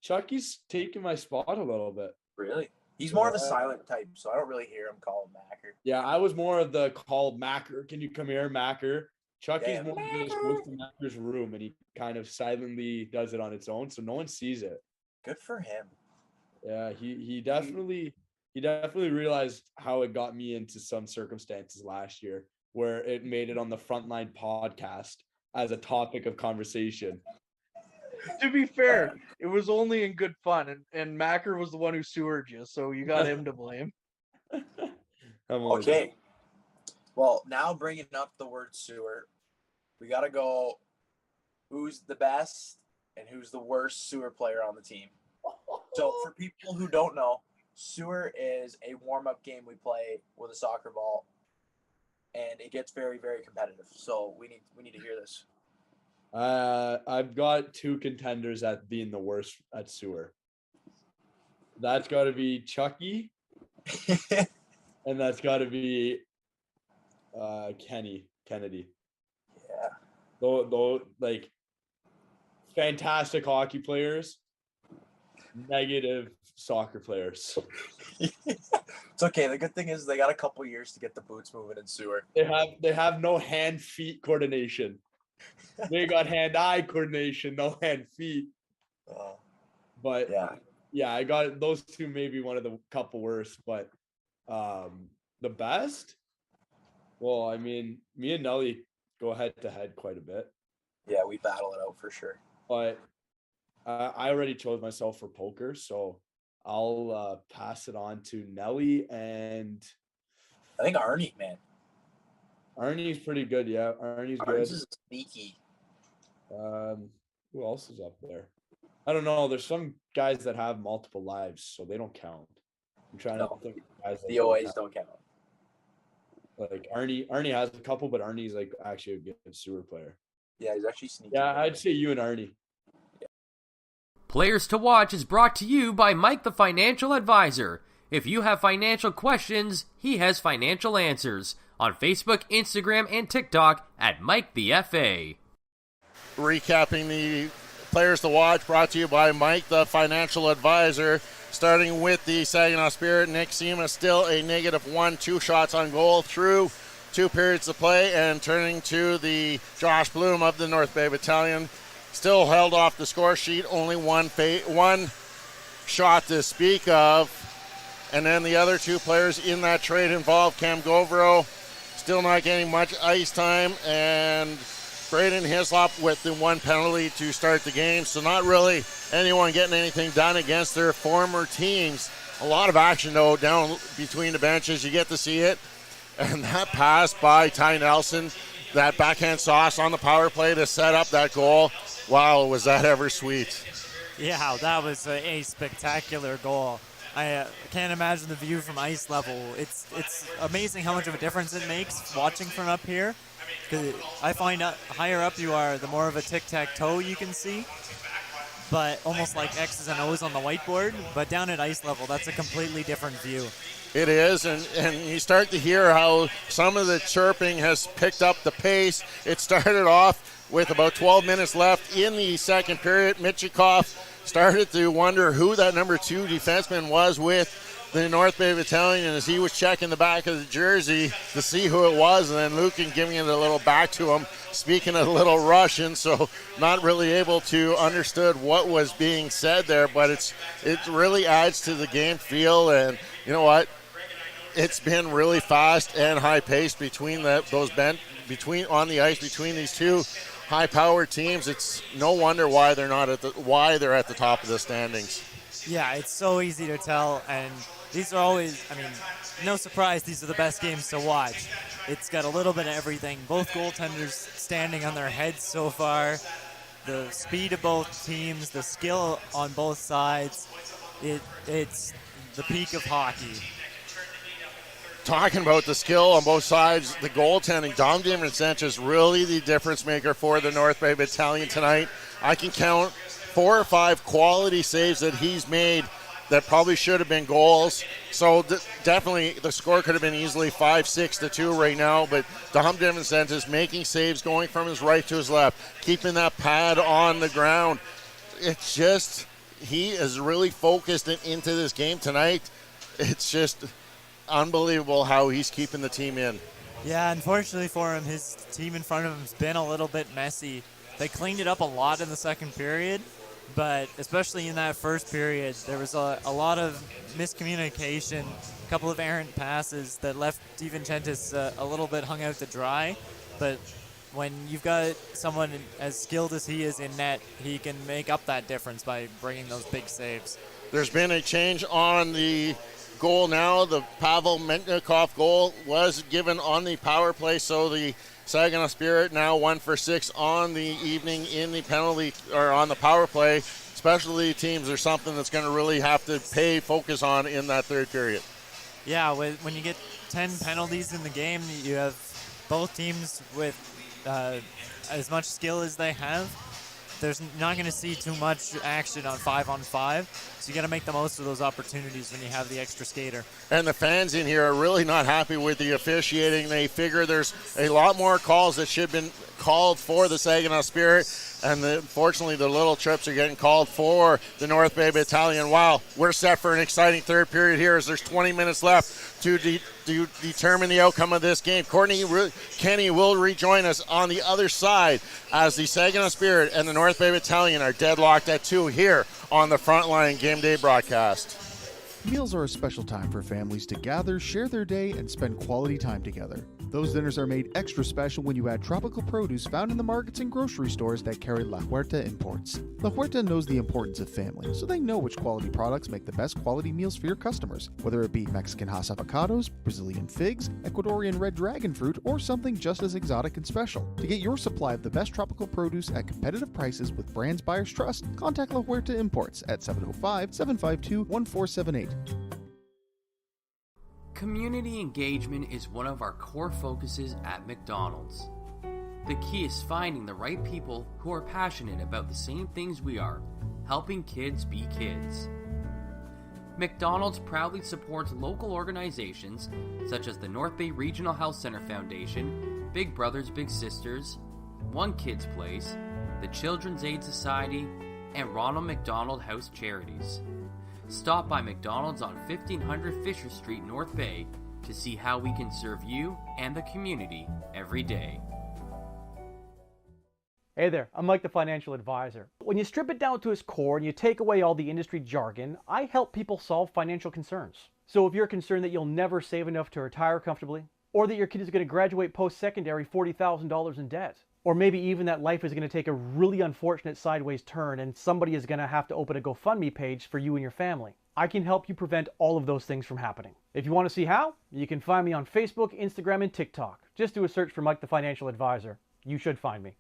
Chucky's taking my spot a little bit. Really? He's more of a silent type, so I don't really hear him call him Macker. Yeah, I was more of the call Macker. Can you come here, Macker? Chucky's more just goes to Macker's room, and he kind of silently does it on its own, so no one sees it. Good for him. Yeah, he definitely realized how it got me into some circumstances last year where it made it on the Frontline podcast as a topic of conversation. To be fair, it was only in good fun, and Macker was the one who sewered you, so you got him to blame. Okay. Well, now bringing up the word sewer, we got to go who's the best and who's the worst sewer player on the team. So for people who don't know, sewer is a warm-up game we play with a soccer ball, and it gets very, very competitive. So we need to hear this. I've got two contenders at being the worst at sewer. That's got to be Chucky, and that's got to be Kennedy. Yeah. Though, like, fantastic hockey players, negative soccer players. It's okay. The good thing is they got a couple years to get the boots moving in sewer. They have no hand-feet coordination. They got hand-eye coordination, no hand-feet. But yeah, I got those two. Maybe one of the couple worst, but the best. Well, I mean, me and Nelly go head-to-head quite a bit. Yeah, we battle it out for sure. But I already chose myself for poker, so I'll pass it on to Nelly, and I think Arnie, man. Arnie's pretty good, yeah. Arnie's good. Arnie's is sneaky. Who else is up there? I don't know. There's some guys that have multiple lives, so they don't count. I'm trying to think of guys that The OAs don't count. Like Arnie has a couple, but Arnie's like actually a good sewer player. Yeah, he's actually sneaky. Yeah, I'd say you and Arnie. Players to Watch is brought to you by Mike the Financial Advisor. If you have financial questions, he has financial answers. On Facebook, Instagram, and TikTok at Mike the FA. Recapping the Players to Watch brought to you by Mike the Financial Advisor. Starting with the Saginaw Spirit, Nick Sima still a -1, 2 shots on goal through 2 periods of play, and turning to the Josh Bloom of the North Bay Battalion. Still held off the score sheet, only one shot to speak of. And then the other 2 players in that trade involved Cam Gauvreau, still not getting much ice time, and Braden Hislop with the 1 penalty to start the game. So not really anyone getting anything done against their former teams. A lot of action, though, down between the benches. You get to see it. And that pass by Ty Nelson, that backhand sauce on the power play to set up that goal. Wow, was that ever sweet. Yeah, that was a spectacular goal. I can't imagine the view from ice level. It's amazing how much of a difference it makes watching from up here. Because I find higher up you are, the more of a tic-tac-toe you can see. But almost like X's and O's on the whiteboard. But down at ice level, that's a completely different view. It is, and you start to hear how some of the chirping has picked up the pace. It started off with about 12 minutes left in the second period. Michikov started to wonder who that number 2 defenseman was with the North Bay Battalion, and as he was checking the back of the jersey to see who it was, and then Lukin giving it a little back to him, speaking a little Russian, so not really able to understood what was being said there, but it really adds to the game feel. And you know what? It's been really fast and high-paced between on the ice between these 2 high-powered teams. It's no wonder why they're at the top of the standings. Yeah, it's so easy to tell, and these are always, no surprise, these are the best games to watch. It's got a little bit of everything. Both goaltenders standing on their heads so far. The speed of both teams, the skill on both sides. It's the peak of hockey. Talking about the skill on both sides, the goaltending, Dom DiVincenzo is really the difference maker for the North Bay Battalion tonight. I can count 4 or 5 quality saves that he's made that probably should have been goals. So definitely the score could have been easily 5-6-2 right now, but Dom DiVincenzo is making saves going from his right to his left, keeping that pad on the ground. It's just, he is really focused into this game tonight. It's just unbelievable how he's keeping the team in. Yeah, unfortunately for him, his team in front of him has been a little bit messy. They cleaned it up a lot in the second period, but especially in that first period, there was a lot of miscommunication, a couple of errant passes that left DiVincenzo a little bit hung out to dry. But when you've got someone as skilled as he is in net, he can make up that difference by bringing those big saves. There's been a change on the goal now. The Pavel Mentnikov goal was given on the power play, so the Saginaw Spirit now 1 for 6 on the evening in the penalty or on the power play. Specialty teams are something that's going to really have to focus on in that third period. Yeah, when you get 10 penalties in the game, you have both teams with as much skill as they have. There's not going to see too much action on 5-on-5, so you got to make the most of those opportunities when you have the extra skater. And the fans in here are really not happy with the officiating. They figure there's a lot more calls that should have been called for the Saginaw Spirit, and unfortunately the little trips are getting called for the North Bay Battalion. Wow, we're set for an exciting third period here as there's 20 minutes left to determine the outcome of this game. Courtney Kenny will rejoin us on the other side as the Saginaw Spirit and the North Bay Battalion are deadlocked at 2 here on the Frontline Game Day broadcast. Meals are a special time for families to gather, share their day, and spend quality time together. Those dinners are made extra special when you add tropical produce found in the markets and grocery stores that carry La Huerta imports. La Huerta knows the importance of family, so they know which quality products make the best quality meals for your customers, whether it be Mexican Hass avocados, Brazilian figs, Ecuadorian red dragon fruit, or something just as exotic and special. To get your supply of the best tropical produce at competitive prices with brands buyers trust, contact La Huerta Imports at 705-752-1478. Community engagement is one of our core focuses at McDonald's. The key is finding the right people who are passionate about the same things we are, helping kids be kids. McDonald's proudly supports local organizations such as the North Bay Regional Health Center Foundation, Big Brothers Big Sisters, One Kids Place, the Children's Aid Society, and Ronald McDonald House Charities. Stop by McDonald's on 1500 Fisher Street, North Bay to see how we can serve you and the community every day. Hey there, I'm Mike the Financial Advisor. When you strip it down to its core and you take away all the industry jargon, I help people solve financial concerns. So if you're concerned that you'll never save enough to retire comfortably, or that your kid is going to graduate post-secondary $40,000 in debt, or maybe even that life is going to take a really unfortunate sideways turn and somebody is going to have to open a GoFundMe page for you and your family, I can help you prevent all of those things from happening. If you want to see how, you can find me on Facebook, Instagram, and TikTok. Just do a search for Mike the Financial Advisor. You should find me.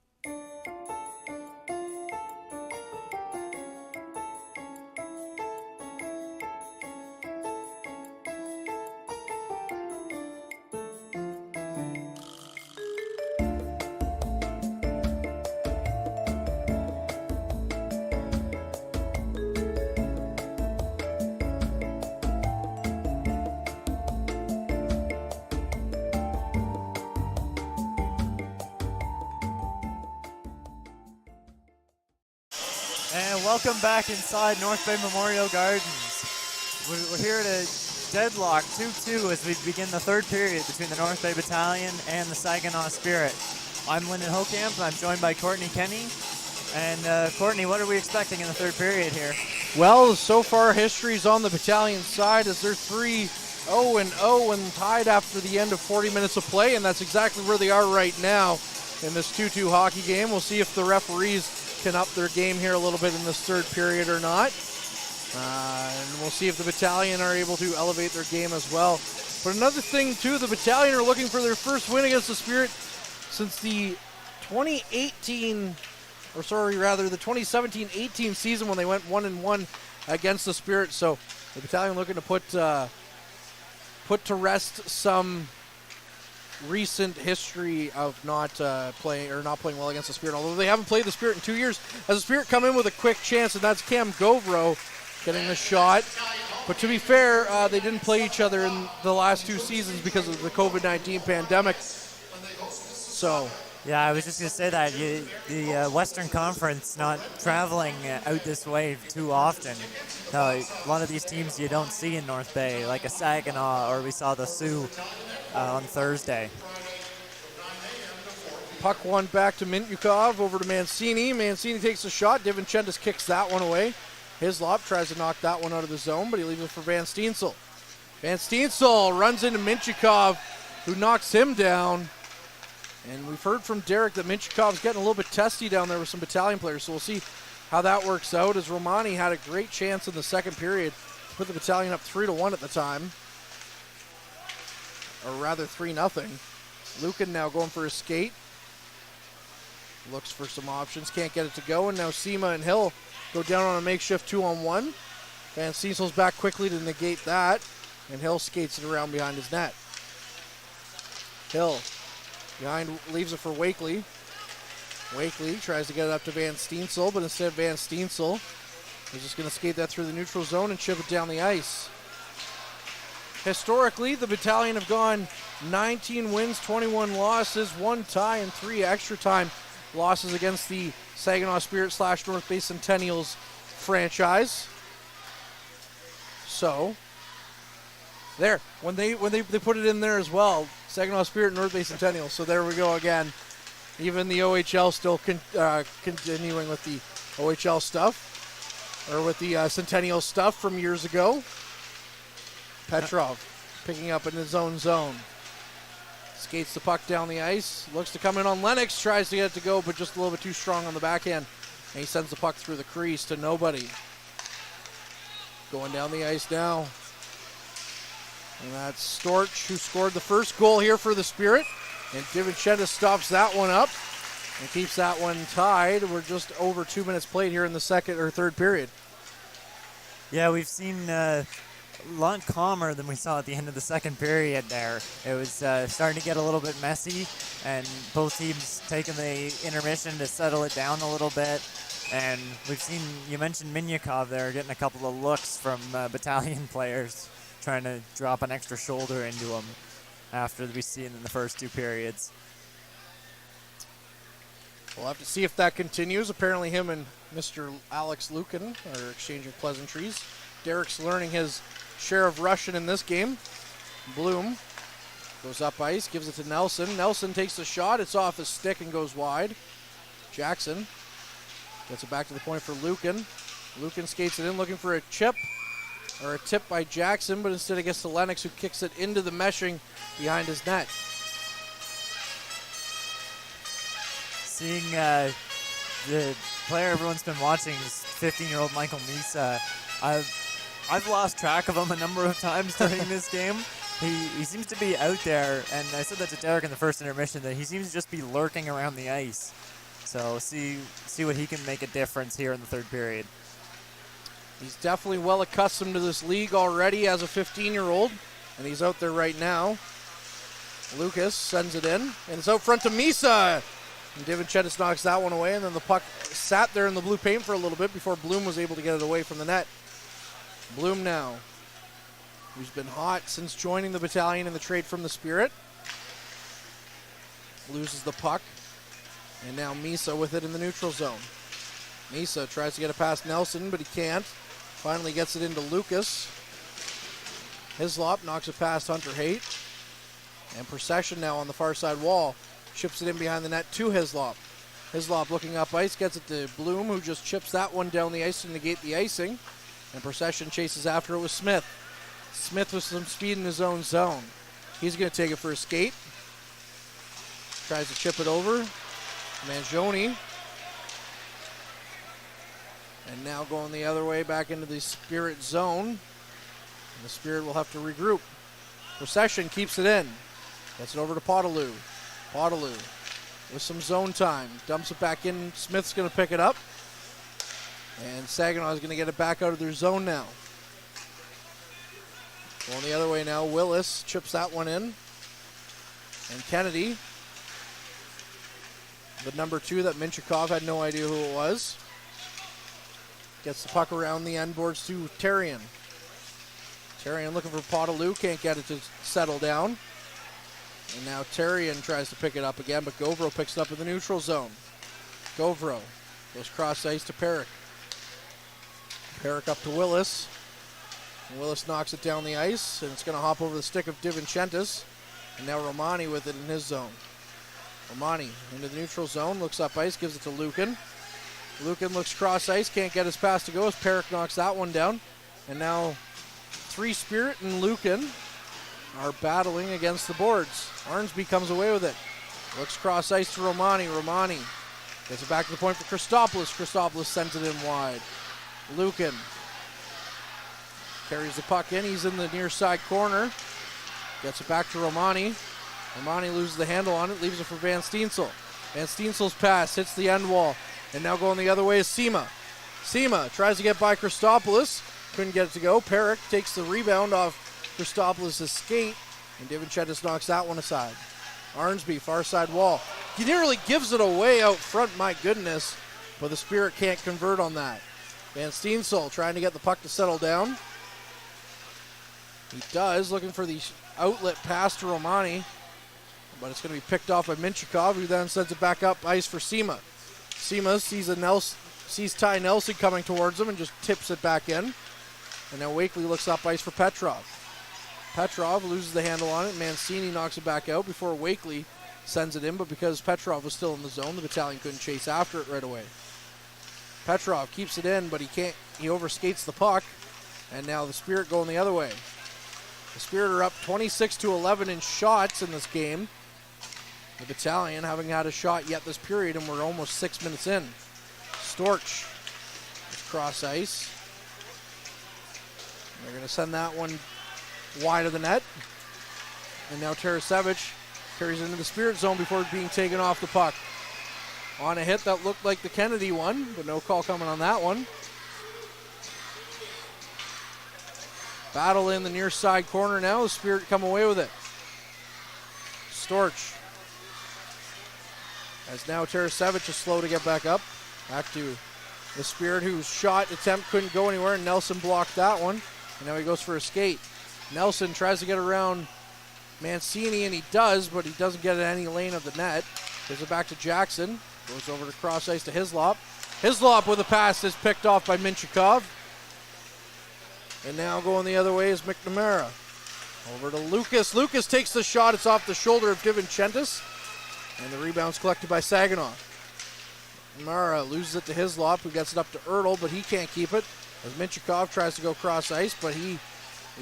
And welcome back inside North Bay Memorial Gardens. We're here at a deadlock 2-2 as we begin the third period between the North Bay Battalion and the Saginaw Spirit. I'm Lyndon Hokamp, and I'm joined by Courtney Kenny. And Courtney, what are we expecting in the third period here? Well, so far history's on the Battalion side as they're 3-0-0 and tied after the end of 40 minutes of play, and that's exactly where they are right now in this 2-2 hockey game. We'll see if the referees can up their game here a little bit in this third period or not. And we'll see if the Battalion are able to elevate their game as well. But another thing, too, the Battalion are looking for their first win against the Spirit since the 2017-18 season when they went 1-1 against the Spirit. So the Battalion looking to put to rest some recent history of not playing well against the Spirit, although they haven't played the Spirit in 2 years. As the Spirit come in with a quick chance, and that's Cam Gauvreau getting the shot. But to be fair, they didn't play each other in the last 2 seasons because of the COVID-19 pandemic. So yeah, I was just going to say that. The Western Conference not traveling out this way too often. A lot of these teams you don't see in North Bay, like a Saginaw, or we saw the Sioux on Thursday. Puck one back to Mintyukov, over to Mancini. Mancini takes a shot. DiVincentis kicks that one away. Hislop tries to knock that one out of the zone, but he leaves it for Van Steensel. Van Steensel runs into Mintyukov, who knocks him down. And we've heard from Derek that Mintyukov's getting a little bit testy down there with some Battalion players, so we'll see how that works out, as Romani had a great chance in the second period to put the Battalion up 3-1 at the time. Or rather 3-0. Lucan now going for a skate. Looks for some options, can't get it to go, and now Sima and Hill go down on a makeshift 2-on-1. Van Steesel's back quickly to negate that, and Hill skates it around behind his net. Hill behind, leaves it for Wakely. Wakely tries to get it up to Van Steensel, but instead Van Steensel is just going to skate that through the neutral zone and chip it down the ice. Historically, the Battalion have gone 19 wins, 21 losses, 1 tie, and 3 extra time losses against the Saginaw Spirit / North Bay Centennials franchise. So, there, when they put it in there as well, Saginaw Spirit, North Bay Centennials. So there we go again. Even the OHL still continuing with the OHL stuff, or with the Centennial stuff from years ago. Petrov picking up in his own zone. Skates the puck down the ice. Looks to come in on Lennox. Tries to get it to go, but just a little bit too strong on the backhand. And he sends the puck through the crease to nobody. Going down the ice now. And that's Storch who scored the first goal here for the Spirit. And DiVincentis stops that one up and keeps that one tied. We're just over 2 minutes played here in the second or third period. Yeah, we've seen a lot calmer than we saw at the end of the second period there. It was starting to get a little bit messy, and both teams taking the intermission to settle it down a little bit. And we've seen, you mentioned Minyakov there, getting a couple of looks from Battalion players, trying to drop an extra shoulder into him after we've seen in the first two periods. We'll have to see if that continues. Apparently him and Mr. Alex Lukin are exchanging pleasantries. Derek's learning his share of Russian in this game. Bloom goes up ice, gives it to Nelson. Nelson takes the shot. It's off his stick and goes wide. Jackson gets it back to the point for Lukin. Lukin skates it in looking for a chip or a tip by Jackson, but instead it gets to Lennox, who kicks it into the meshing behind his net. Seeing the player everyone's been watching is 15-year-old Michael Misa. I've lost track of him a number of times during this game. He seems to be out there, and I said that to Derek in the first intermission, that he seems to just be lurking around the ice. So see what he can make a difference here in the third period. He's definitely well accustomed to this league already as a 15-year-old, and he's out there right now. Lucas sends it in, and it's out front to Misa. And DiVincentis knocks that one away, and then the puck sat there in the blue paint for a little bit before Bloom was able to get it away from the net. Bloom now, who's been hot since joining the Battalion in the trade from the Spirit. Loses the puck, and now Misa with it in the neutral zone. Misa tries to get it past Nelson, but he can't. Finally gets it into Lucas. Hislop knocks it past Hunter Haight. And Procession now on the far side wall. Chips it in behind the net to Hislop. Hislop looking up ice, gets it to Bloom, who just chips that one down the ice to negate the icing. And Procession chases after it with Smith. Smith with some speed in his own zone. He's going to take it for a skate. Tries to chip it over. Mangione. And now going the other way back into the Spirit zone. And the Spirit will have to regroup. Procession keeps it in. Gets it over to Podolou. Podolou with some zone time. Dumps it back in. Smith's going to pick it up. And Saginaw is going to get it back out of their zone now. Going the other way now. Willis chips that one in. And Kennedy, the number 2 that Minchikov had no idea who it was, gets the puck around the end boards to Terrian. Terrian looking for Podolou. Can't get it to settle down. And now Terrian tries to pick it up again, but Gauvreau picks it up in the neutral zone. Gauvreau goes cross ice to Perrick. Perrick up to Willis. And Willis knocks it down the ice, and it's going to hop over the stick of DiVincentis. And now Romani with it in his zone. Romani into the neutral zone, looks up ice, gives it to Lukin. Lukin looks cross ice, can't get his pass to go as Perrick knocks that one down. And now 3 Spirit and Lukin are battling against the boards. Arnsby comes away with it. Looks cross ice to Romani. Romani gets it back to the point for Christopoulos. Christopoulos sends it in wide. Lukin carries the puck in. He's in the near side corner. Gets it back to Romani. Romani loses the handle on it. Leaves it for Van Steensel. Van Steensel's pass hits the end wall. And now going the other way is Sima. Sima tries to get by Christopoulos. Couldn't get it to go. Perrick takes the rebound off Christopoulos' skate, and DiVincentis knocks that one aside. Arnsby, far side wall. He nearly gives it away out front, my goodness, but the Spirit can't convert on that. Van Steensel trying to get the puck to settle down. He does, looking for the outlet pass to Romani, but it's going to be picked off by Minchikov, who then sends it back up ice for Sima. Sima sees Ty Nelson coming towards him and just tips it back in. And now Wakely looks up ice for Petrov. Petrov loses the handle on it. Mancini knocks it back out before Wakely sends it in, but because Petrov was still in the zone, the Battalion couldn't chase after it right away. Petrov keeps it in, but he overskates the puck, and now the Spirit going the other way. The Spirit are up 26-11 in shots in this game, The Battalion haven't had a shot yet this period, and we're almost 6 minutes in. Storch cross ice. They're going to send that one wide of the net. And now Tarasevic carries it into the Spirit zone before being taken off the puck. On a hit that looked like the Kennedy one, but no call coming on that one. Battle in the near side corner now. The Spirit come away with it. Storch. As now Tarasevic is slow to get back up. Back to the Spirit, whose shot attempt couldn't go anywhere, and Nelson blocked that one. And now he goes for a skate. Nelson tries to get around Mancini, and he does, but he doesn't get in any lane of the net. Gives it back to Jackson. Goes over to cross ice to Hislop. Hislop with a pass is picked off by Minchikov. And now going the other way is McNamara. Over to Lucas. Lucas takes the shot. It's off the shoulder of Divinchentis. And the rebound's collected by Saginaw. McNamara loses it to Hislop, who gets it up to Ertl, but he can't keep it. As Minchikov tries to go cross ice, but he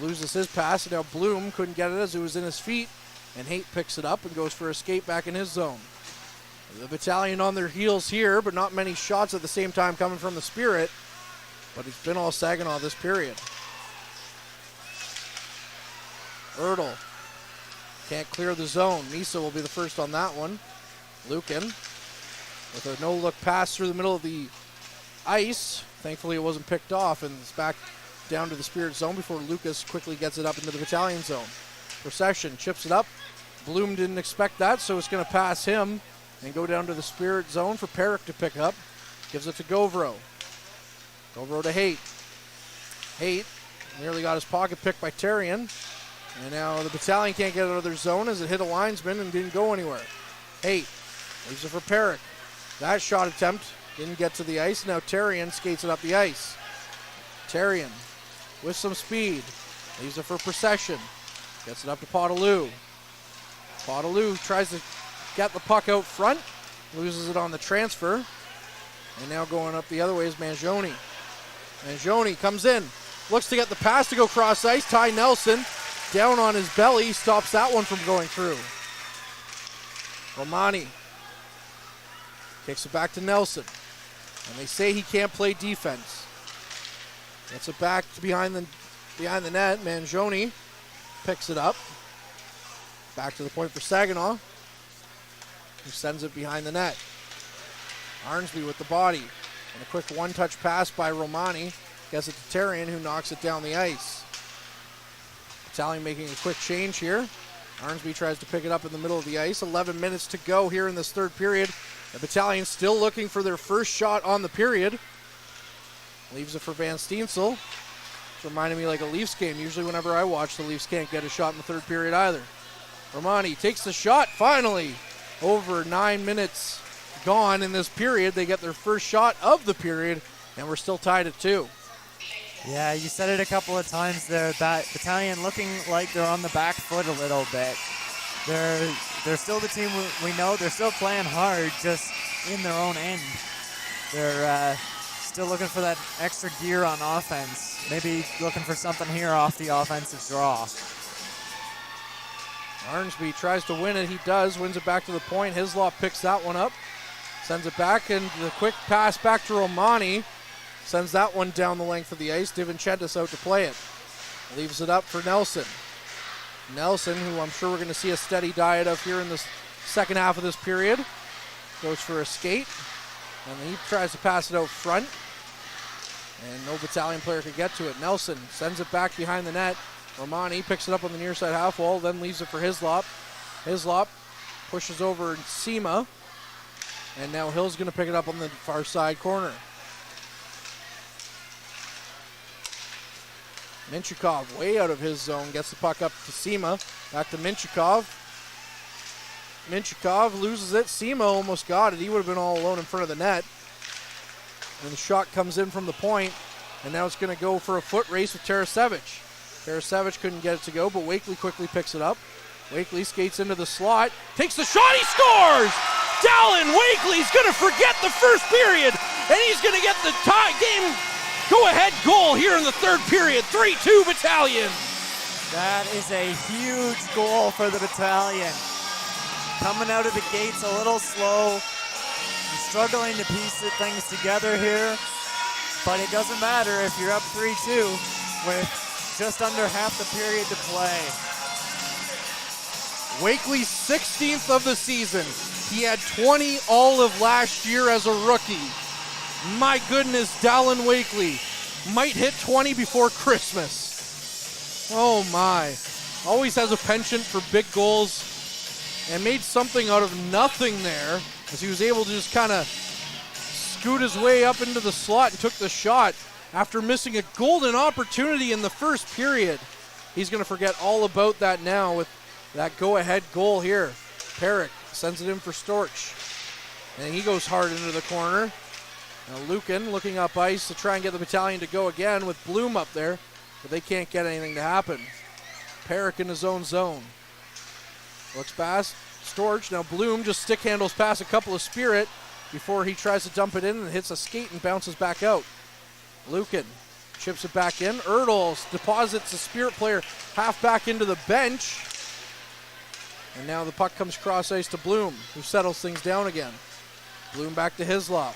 loses his pass. And now Bloom couldn't get it as it was in his feet. And Haight picks it up and goes for a skate back in his zone. The Battalion on their heels here, but not many shots at the same time coming from the Spirit. But it's been all Saginaw this period. Ertl can't clear the zone. Misa will be the first on that one. Lukin with a no-look pass through the middle of the ice. Thankfully it wasn't picked off, and it's back down to the Spirit zone before Lucas quickly gets it up into the Battalion zone. Procession chips it up. Bloom didn't expect that, so it's going to pass him and go down to the Spirit zone for Perrick to pick up. Gives it to Gauvreau. Gauvreau to Haight. Haight nearly got his pocket picked by Terrien. And now the Battalion can't get out of their zone as it hit a linesman and didn't go anywhere. Haight leaves it for Perrick. That shot attempt didn't get to the ice. Now Terrien skates it up the ice. Terrien with some speed. Leaves it for Procession. Gets it up to Podolou. Podolou tries to get the puck out front. Loses it on the transfer. And now going up the other way is Mangione. Mangione comes in. Looks to get the pass to go cross ice. Ty Nelson down on his belly. Stops that one from going through. Romani kicks it back to Nelson. And they say he can't play defense. Gets it back to behind the net. Mangione picks it up. Back to the point for Saginaw, who sends it behind the net. Arnsby with the body. And a quick one-touch pass by Romani. Gets it to Terrien, who knocks it down the ice. Battalion making a quick change here. Arnsby tries to pick it up in the middle of the ice. 11 minutes to go here in this third period. The Battalion still looking for their first shot on the period. Leaves it for Van Steensel. It's reminding me like a Leafs game. Usually whenever I watch, the Leafs can't get a shot in the third period either. Romani takes the shot, finally. Over 9 minutes gone in this period. They get their first shot of the period, and we're still tied at 2. Yeah, you said it a couple of times there. That Battalion looking like they're on the back foot a little bit. They're still the team we know. They're still playing hard, just in their own end. They're still looking for that extra gear on offense. Maybe looking for something here off the offensive draw. Arnsby tries to win it. He does. Wins it back to the point. Hislop picks that one up. Sends it back, and the quick pass back to Romani. Sends that one down the length of the ice. Divinchentis out to play it. Leaves it up for Nelson. Nelson, who I'm sure we're going to see a steady diet of here in the second half of this period, goes for a skate. And he tries to pass it out front. And no Battalion player could get to it. Nelson sends it back behind the net. Romani picks it up on the near side half wall, then leaves it for Hislop. Hislop pushes over Sima. And now Hill's going to pick it up on the far side corner. Minchikov way out of his zone, gets the puck up to Sima. Back to Minchikov. Minchikov loses it. Sima almost got it. He would have been all alone in front of the net. And the shot comes in from the point. And now it's going to go for a foot race with Tarasevic. Tarasevic couldn't get it to go, but Wakely quickly picks it up. Wakely skates into the slot. Takes the shot. He scores! Dallin Wakely's going to forget the first period. And he's going to get the game go-ahead goal here in the third period. 3-2 Battalion. That is a huge goal for the Battalion. coming out of the gates a little slow. Struggling to piece things together here, but it doesn't matter if you're up 3-2 with just under half the period to play. Wakely's 16th of the season. He had 20 all of last year as a rookie. My goodness, Dallin Wakely might hit 20 before Christmas. Oh my. Always has a penchant for big goals and made something out of nothing there, as he was able to just kind of scoot his way up into the slot and took the shot after missing a golden opportunity in the first period. He's going to forget all about that now with that go-ahead goal here. Perrick sends it in for Storch, and he goes hard into the corner. Now Lucan looking up ice to try and get the Battalion to go again with Bloom up there, but they can't get anything to happen. Perrick in his own zone. Looks past Storch. Now Bloom just stick handles past a couple of Spirit before he tries to dump it in and hits a skate and bounces back out. Lucan chips it back in. Ertles deposits the Spirit player half back into the bench. And now the puck comes cross ice to Bloom, who settles things down again. Bloom back to Hislop.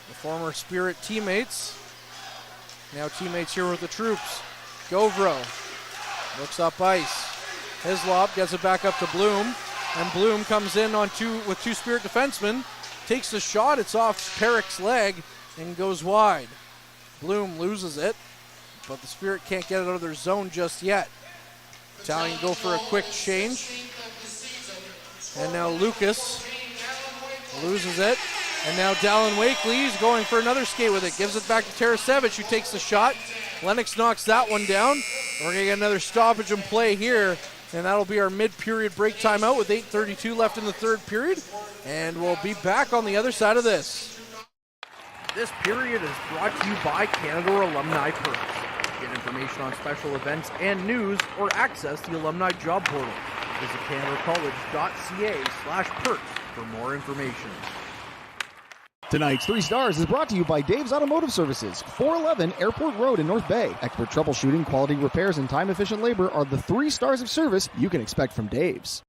The former Spirit teammates. Now teammates here with the Troops. Gauvreau looks up ice. Hislop gets it back up to Bloom, and Bloom comes in on with two Spirit defensemen, takes the shot, it's off Perrick's leg, and goes wide. Bloom loses it, but the Spirit can't get it out of their zone just yet. Battalion go for a quick change, and now Lucas loses it, and now Dallin Wakely is going for another skate with it, gives it back to Tarasevich, who takes the shot. Lennox knocks that one down. We're going to get another stoppage and play here, and that'll be our mid-period break timeout with 8:32 left in the third period, and we'll be back on the other side of this. This period is brought to you by Canada Alumni Perks. Get information on special events and news, or access the Alumni Job Portal. Visit canadacollege.ca/perks for more information. Tonight's 3 Stars is brought to you by Dave's Automotive Services, 411 Airport Road in North Bay. Expert troubleshooting, quality repairs, and time-efficient labor are the 3 stars of service you can expect from Dave's.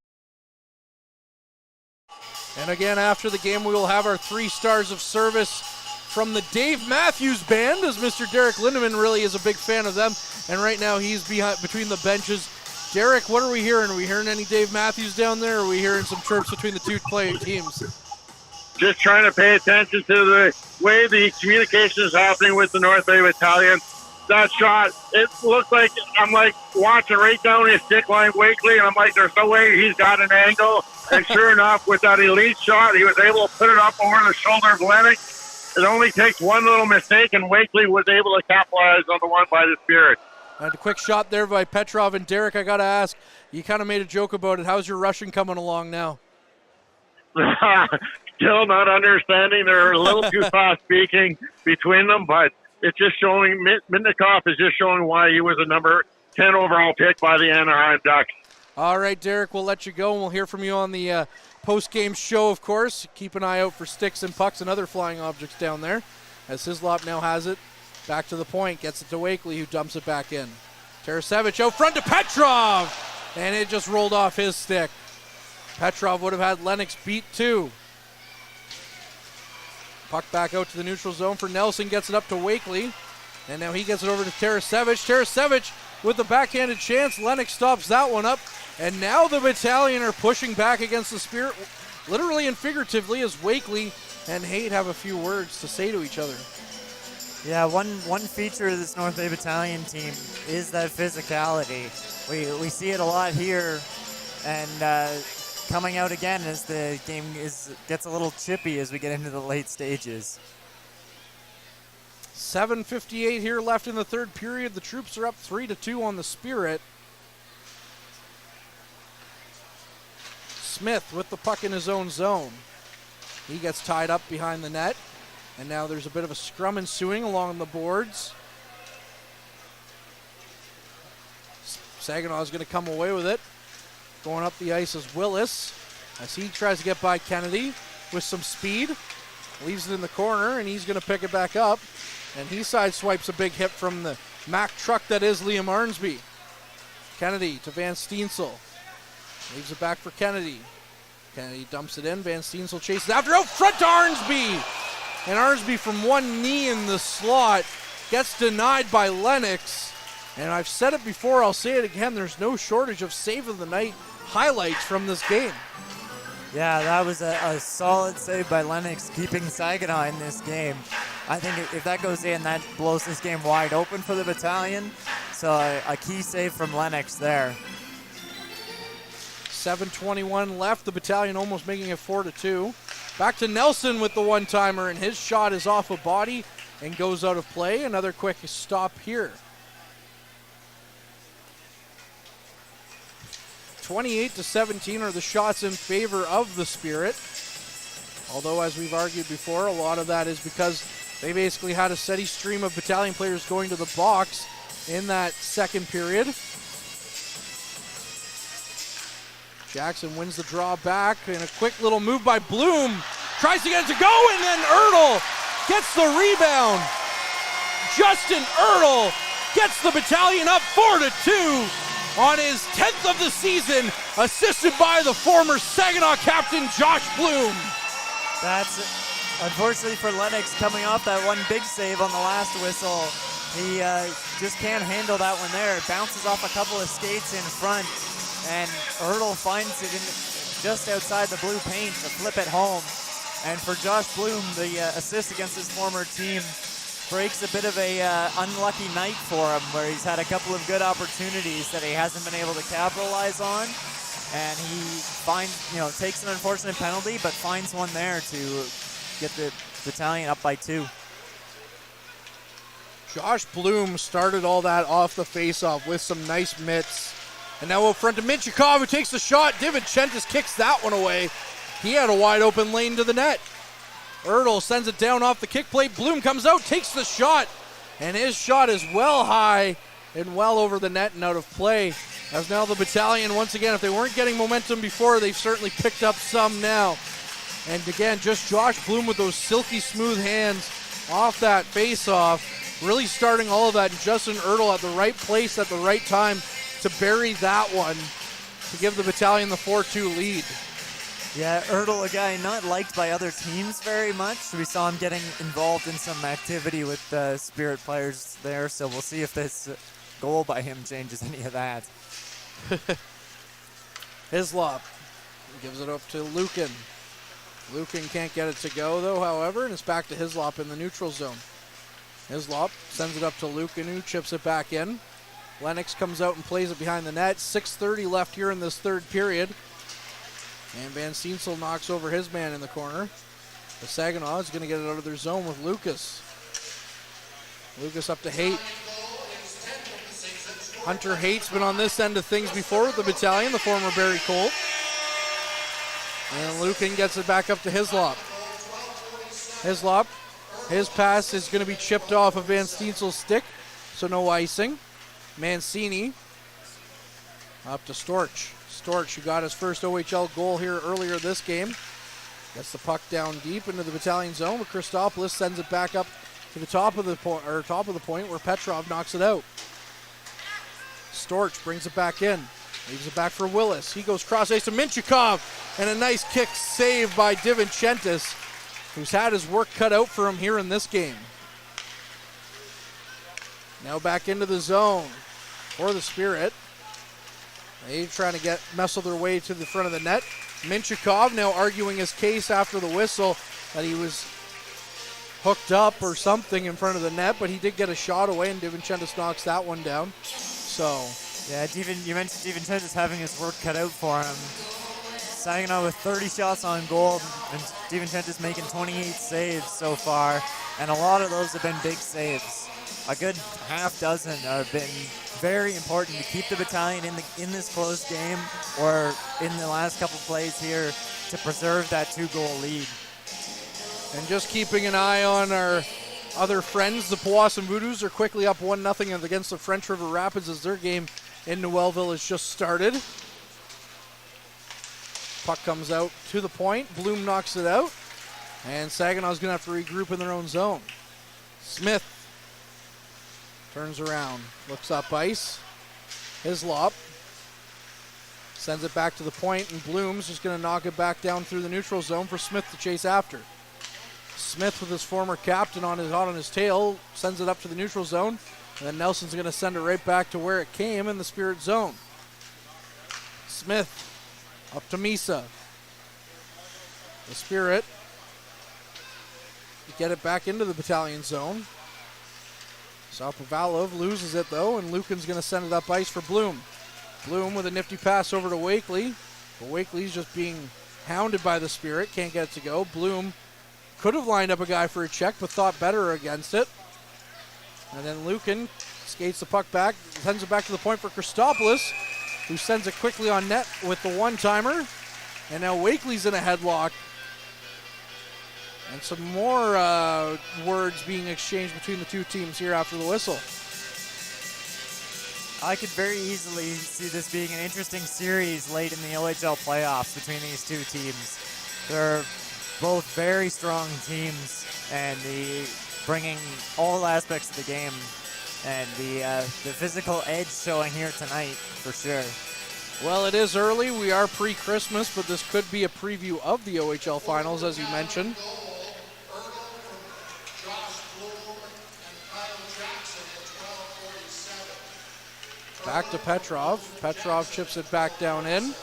And again, after the game, we will have our 3 stars of service from the Dave Matthews Band, as Mr. Derek Lindemann really is a big fan of them. And right now, he's between the benches. Derek, what are we hearing? Are we hearing any Dave Matthews down there, or are we hearing some chirps between the two playing teams? Just trying to pay attention to the way the communication is happening with the North Bay Battalion. That shot, it looked like I'm like watching right down his stick line Wakely, and I'm like, there's no way he's got an angle. And sure enough, with that elite shot, he was able to put it up over the shoulder of Lennox. It only takes one little mistake, and Wakely was able to capitalize on the one by the Spirit. And a quick shot there by Petrov. And Derek, I got to ask, you kind of made a joke about it. How's your Russian coming along now? Still not understanding. They're a little too fast speaking between them, but it's just showing, Mitnikov is just showing why he was a number 10 overall pick by the Anaheim Ducks. All right, Derek, we'll let you go, and we'll hear from you on the post-game show, of course. Keep an eye out for sticks and pucks and other flying objects down there, as Hislop now has it. Back to the point, gets it to Wakely, who dumps it back in. Tarasevich out front to Petrov, and it just rolled off his stick. Petrov would have had Lennox beat too. Puck back out to the neutral zone for Nelson, gets it up to Wakely, and now he gets it over to Tarasevich. Tarasevich with the backhanded chance. Lennox stops that one up, and now the Battalion are pushing back against the Spirit, literally and figuratively, as Wakely and Haight have a few words to say to each other. Yeah, one feature of this North Bay Battalion team is that physicality. We see it a lot here, and coming out again as the game gets a little chippy as we get into the late stages. 7:58 here left in the third period. The Troops are up 3-2 on the Spirit. Smith with the puck in his own zone. He gets tied up behind the net. And now there's a bit of a scrum ensuing along the boards. Saginaw is going to come away with it. Going up the ice is Willis as he tries to get by Kennedy with some speed. Leaves it in the corner, and he's going to pick it back up. And he sideswipes a big hit from the Mack truck that is Liam Arnsby. Kennedy to Van Steensel. Leaves it back for Kennedy. Kennedy dumps it in. Van Steensel chases after, out front to Arnsby. And Arnsby from one knee in the slot gets denied by Lennox. And I've said it before, I'll say it again, there's no shortage of save of the night highlights from this game. Yeah, that was a solid save by Lennox, keeping Saginaw in this game. I think if that goes in, that blows this game wide open for the Battalion. So a key save from Lennox there. 7:21 left, the Battalion almost making it 4-2. Back to Nelson with the one-timer, and his shot is off a body and goes out of play. Another quick stop here. 28-17 are the shots in favor of the Spirit. Although, as we've argued before, a lot of that is because they basically had a steady stream of Battalion players going to the box in that second period. Jackson wins the draw back, and a quick little move by Bloom. Tries to get it to go, and then Ertl gets the rebound. Justin Ertl gets the Battalion up 4-2 on his 10th of the season, assisted by the former Saginaw captain, Josh Bloom. That's, unfortunately for Lennox, coming off that one big save on the last whistle. He just can't handle that one there. It bounces off a couple of skates in front, and Ertl finds it in just outside the blue paint to flip it home. And for Josh Bloom, the assist against his former team breaks a bit of a unlucky night for him, where he's had a couple of good opportunities that he hasn't been able to capitalize on. And he takes an unfortunate penalty, but finds one there to get the Battalion up by 2. Josh Bloom started all that off the faceoff with some nice mitts. And now out front to Minchikov, who takes the shot. DiVincentis kicks that one away. He had a wide open lane to the net. Ertl sends it down off the kick plate. Bloom comes out, takes the shot. And his shot is well high and well over the net and out of play. As now the Battalion, once again, if they weren't getting momentum before, they've certainly picked up some now. And again, just Josh Bloom with those silky smooth hands off that face-off, really starting all of that. And Justin Ertl at the right place at the right time to bury that one to give the Battalion the 4-2 lead. Yeah, Ertl, a guy not liked by other teams very much. We saw him getting involved in some activity with Spirit players there, so we'll see if this goal by him changes any of that. Hislop gives it up to Lukin. Lukin can't get it to go, though, however, and it's back to Hislop in the neutral zone. Hislop sends it up to Lukin, who chips it back in. Lennox comes out and plays it behind the net. 6:30 left here in this third period. And Van Steensel knocks over his man in the corner. The Saginaw is going to get it out of their zone with Lucas. Lucas up to Haight. Hunter Haight's been on this end of things before with the Battalion, the former Barrie Colt. And Lukin gets it back up to Hislop. Hislop, his pass is going to be chipped off of Van Steensel's stick, so no icing. Mancini up to Storch. Storch, who got his first OHL goal here earlier this game, gets the puck down deep into the Battalion zone, but Christopoulos sends it back up to the top of the point where Petrov knocks it out. Storch brings it back in, leaves it back for Willis. He goes cross ice to Minchikov, and a nice kick save by DiVincentis, who's had his work cut out for him here in this game. Now back into the zone for the Spirit. They're trying to muscle their way to the front of the net. Minchikov now arguing his case after the whistle that he was hooked up or something in front of the net, but he did get a shot away, and DiVincentis knocks that one down. So, yeah, you mentioned DiVincentis having his work cut out for him. Saginaw with 30 shots on goal, and DiVincentis making 28 saves so far, and a lot of those have been big saves. A good half dozen have been very important to keep the Battalion in this close game, or in the last couple plays here to preserve that 2-goal lead. And just keeping an eye on our other friends, the Powassan Voodoos are quickly up 1-0 against the French River Rapids as their game in Noëlville has just started. Puck comes out to the point. Bloom knocks it out. And Saginaw's going to have to regroup in their own zone. Smith turns around, looks up ice. Hislop Sends it back to the point, and Bloom's just going to knock it back down through the neutral zone for Smith to chase after. Smith, with his former captain hot on his tail, sends it up to the neutral zone, and then Nelson's going to send it right back to where it came in the Spirit zone. Smith up to Misa. The Spirit get it back into the Battalion zone. Sapovalov loses it though, and Lucan's going to send it up ice for Bloom. Bloom with a nifty pass over to Wakely, but Wakely's just being hounded by the Spirit, can't get it to go. Bloom could have lined up a guy for a check, but thought better against it. And then Lucan skates the puck back, sends it back to the point for Christopoulos, who sends it quickly on net with the one-timer. And now Wakely's in a headlock. And some more words being exchanged between the two teams here after the whistle. I could very easily see this being an interesting series late in the OHL playoffs between these two teams. They're both very strong teams, and bringing all aspects of the game, and the physical edge showing here tonight for sure. Well, it is early. We are pre-Christmas, but this could be a preview of the OHL finals, as you mentioned. Back to Petrov. Petrov chips it back down in.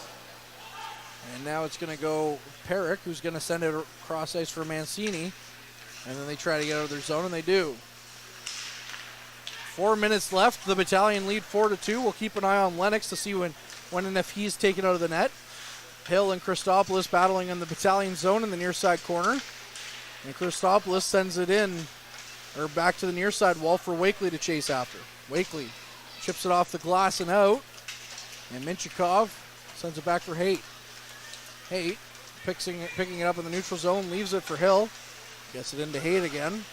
And now it's going to go Perrick, who's going to send it across ice for Mancini. And then they try to get out of their zone, and they do. 4 minutes left. The Battalion lead 4-2. We'll keep an eye on Lennox to see when and if he's taken out of the net. Hill and Christopoulos battling in the Battalion zone in the near side corner. And Christopoulos sends it in, or back to the near side wall for Wakely to chase after. Wakely chips it off the glass and out. And Minchikov sends it back for Haight. Haight picking it up in the neutral zone, leaves it for Hill. Gets it into Haight again.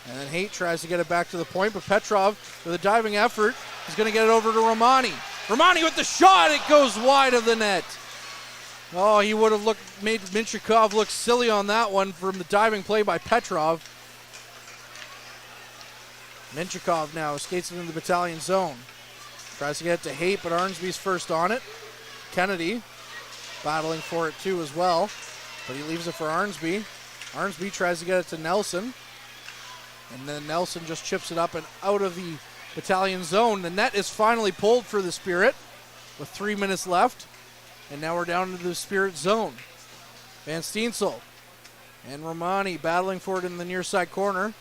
And then Haight tries to get it back to the point, but Petrov, with a diving effort, is going to get it over to Romani. Romani with the shot, it goes wide of the net. Oh, he would have made Minchikov look silly on that one from the diving play by Petrov. Minchikov now skates it into the Battalion zone. Tries to get it to Haight, but Arnsby's first on it. Kennedy battling for it too as well, but he leaves it for Arnsby. Arnsby tries to get it to Nelson, and then Nelson just chips it up and out of the Battalion zone. The net is finally pulled for the Spirit with 3 minutes left, and now we're down into the Spirit zone. Van Steensel and Romani battling for it in the near side corner.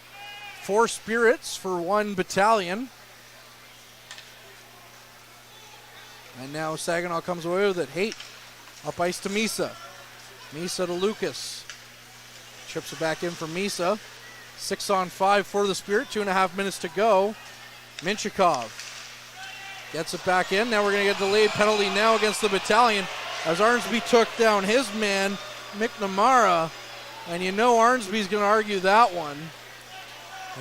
4 Spirits for 1 Battalion. And now Saginaw comes away with it. Haight up ice to Misa. Misa to Lucas. Chips it back in for Misa. 6-on-5 for the Spirit. 2.5 minutes to go. Minchikov gets it back in. Now we're going to get a delayed penalty now against the Battalion as Arnsby took down his man, McNamara. And you know Arnsby's going to argue that one.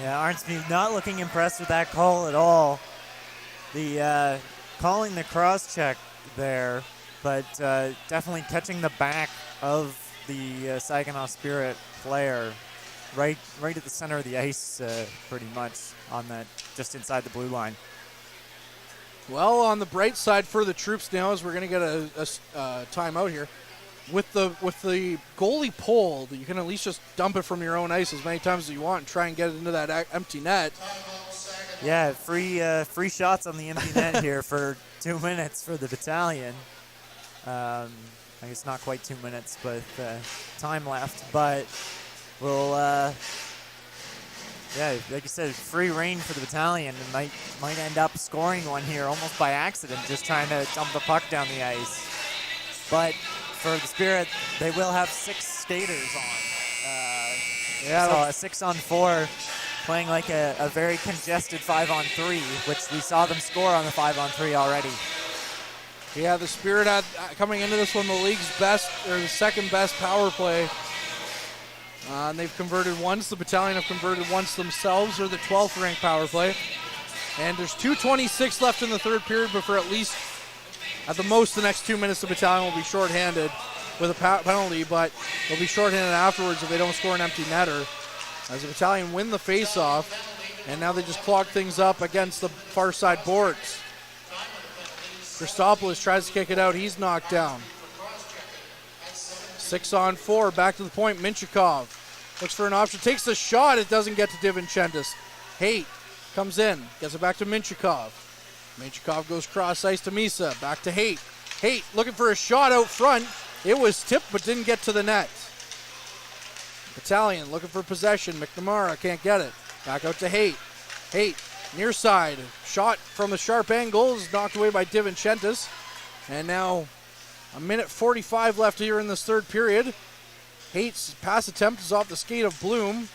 Yeah, Arnsby not looking impressed with that call at all. The calling the cross-check there, but definitely catching the back of the Saginaw Spirit player right at the center of the ice, pretty much on that, just inside the blue line. Well, on the bright side for the Troops now, as we're going to get a timeout here. With the goalie pulled, you can at least just dump it from your own ice as many times as you want and try and get it into that empty net. Yeah, free shots on the empty net here for 2 minutes for the Battalion. I guess not quite 2 minutes, but time left. But we'll, yeah, like you said, free reign for the Battalion, and might end up scoring one here almost by accident, just trying to dump the puck down the ice. But for the Spirit, they will have 6 skaters on. So a 6-on-4, playing like a very congested 5-on-3, which we saw them score on the 5-on-3 already. Yeah, the Spirit had, coming into this one, the league's best, or the second best power play. And they've converted once. The Battalion have converted once themselves, or the 12th ranked power play. And there's 2:26 left in the third period, but for at least, at the most, the next 2 minutes, the Battalion will be shorthanded with a penalty, but they'll be shorthanded afterwards if they don't score an empty netter. As the Battalion win the face-off, and now they just clog things up against the far side boards. Christopoulos tries to kick it out. He's knocked down. 6-on-4. Back to the point. Minchikov looks for an option. Takes the shot. It doesn't get to Divinchentis. Haight comes in. Gets it back to Minchikov. Minchikov goes cross ice to Misa. Back to Haight. Haight looking for a shot out front. It was tipped but didn't get to the net. Battalion looking for possession. McNamara can't get it. Back out to Haight. Haight near side. Shot from a sharp angle is knocked away by Divinchentis. And now a minute 45 left here in this third period. Haight's pass attempt is off the skate of Bloom.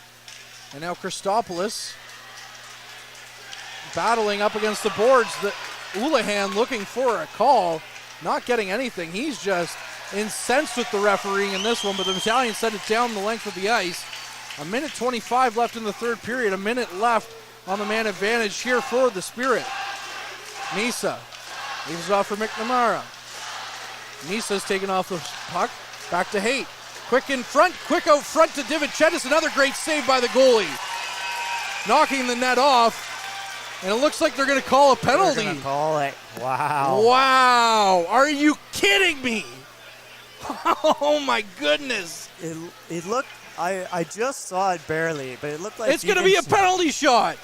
And now Christopoulos battling up against the boards. Houlihan looking for a call. Not getting anything. He's just incensed with the refereeing in this one, but the Battalion sent it down the length of the ice. A minute 25 left in the third period. A minute left on the man advantage here for the Spirit. Misa leaves it off for McNamara. Misa's taken off the puck. Back to Haight. Quick in front. Quick out front to Divinchentis. Another great save by the goalie. Knocking the net off. And it looks like they're going to call a penalty. They're going to call it. Wow. Wow. Are you kidding me? Oh my goodness. It looked, I just saw it barely, but it looked like it's going to be a penalty shot.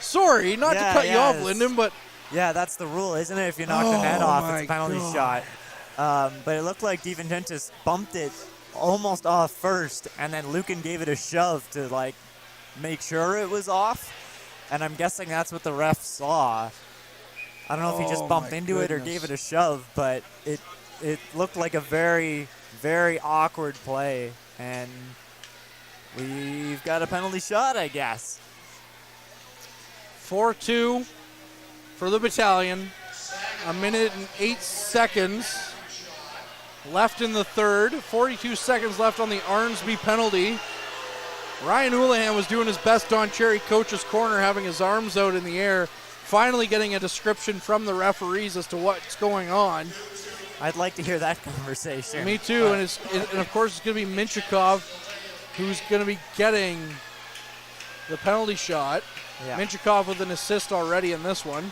Sorry, not to cut you off, Lyndon, but yeah, that's the rule, isn't it? If you knock the net off, it's a penalty shot. But it looked like Divinchentis bumped it almost off first, and then Lucan gave it a shove to like make sure it was off. And I'm guessing that's what the ref saw. I don't know if he just bumped into it or gave it a shove, but it looked like a very, very awkward play. And we've got a penalty shot, I guess. 4-2 for the Battalion. A minute and 8 seconds left in the third. 42 seconds left on the Arnsby penalty. Ryan Houlihan was doing his best on Cherry Coach's corner, having his arms out in the air, finally getting a description from the referees as to what's going on. I'd like to hear that conversation. Me too, and of course it's going to be Minchikov who's going to be getting the penalty shot. Yeah. Minchikov with an assist already in this one.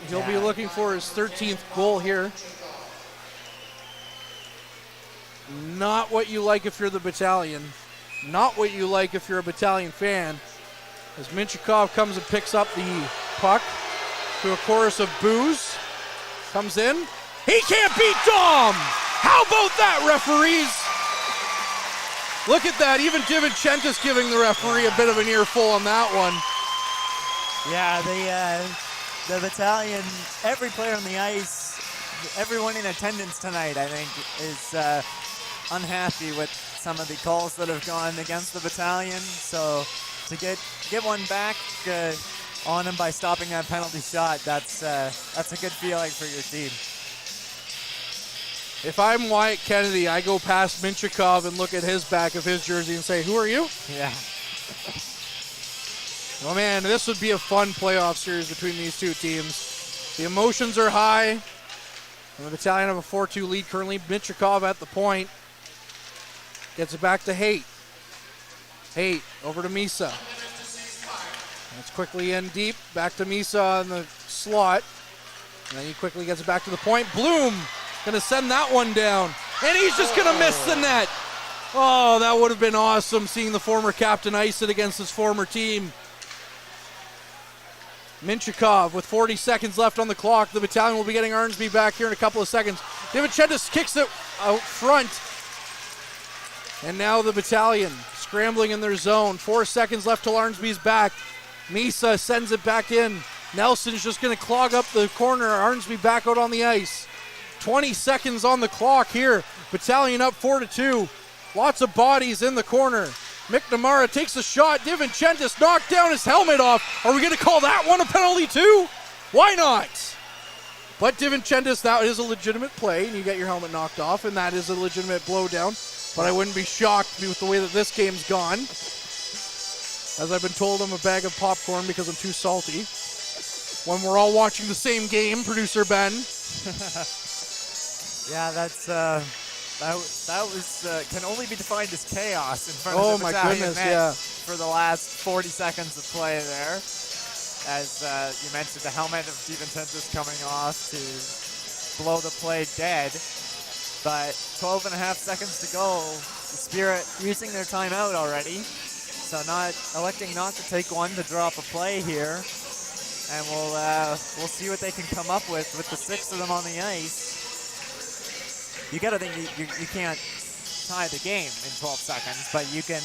He'll be looking for his 13th goal here. Not what you like if you're the Battalion. Not what you like if you're a Battalion fan. As Minchikov comes and picks up the puck to a chorus of boos. Comes in. He can't beat Dom! How about that, referees? Look at that. Even Divinchentis giving the referee a bit of an earful on that one. Yeah, the Battalion, every player on the ice, everyone in attendance tonight, I think, is unhappy with some of the calls that have gone against the Battalion. So to get one back on him by stopping that penalty shot, that's a good feeling for your team. If I'm Wyatt Kennedy, I go past Minchikov and look at his back of his jersey and say, who are you? Yeah. Oh man, this would be a fun playoff series between these two teams. The emotions are high. And the Battalion have a 4-2 lead currently. Minchikov at the point. Gets it back to Haight. Haight over to Misa. It's quickly in deep. Back to Misa on the slot. And then he quickly gets it back to the point. Bloom going to send that one down. And he's just going to miss the net. Oh, that would have been awesome seeing the former captain ice it against his former team. Minchikov with 40 seconds left on the clock. The Battalion will be getting Arnsby back here in a couple of seconds. Divinchentis kicks it out front. And now the Battalion scrambling in their zone. 4 seconds left till Arnsby's back. Misa sends it back in. Nelson's just going to clog up the corner. Arnsby back out on the ice. 20 seconds on the clock here. Battalion up 4-2. Lots of bodies in the corner. McNamara takes a shot. Divinchentis knocked down his helmet off. Are we going to call that one a penalty too? Why not? But Divinchentis, that is a legitimate play, and you get your helmet knocked off, and that is a legitimate blowdown. But I wouldn't be shocked with the way that this game's gone. As I've been told, I'm a bag of popcorn because I'm too salty. When we're all watching the same game, producer Ben. Yeah, that was can only be defined as chaos in front of the Battalion net for the last 40 seconds of play there. as you mentioned, the helmet of DiVincenzo's coming off to blow the play dead. But 12 and a half seconds to go. The Spirit using their timeout already. So electing not to take one to draw up a play here. And we'll see what they can come up with the 6 of them on the ice. You gotta think you can't tie the game in 12 seconds, but you can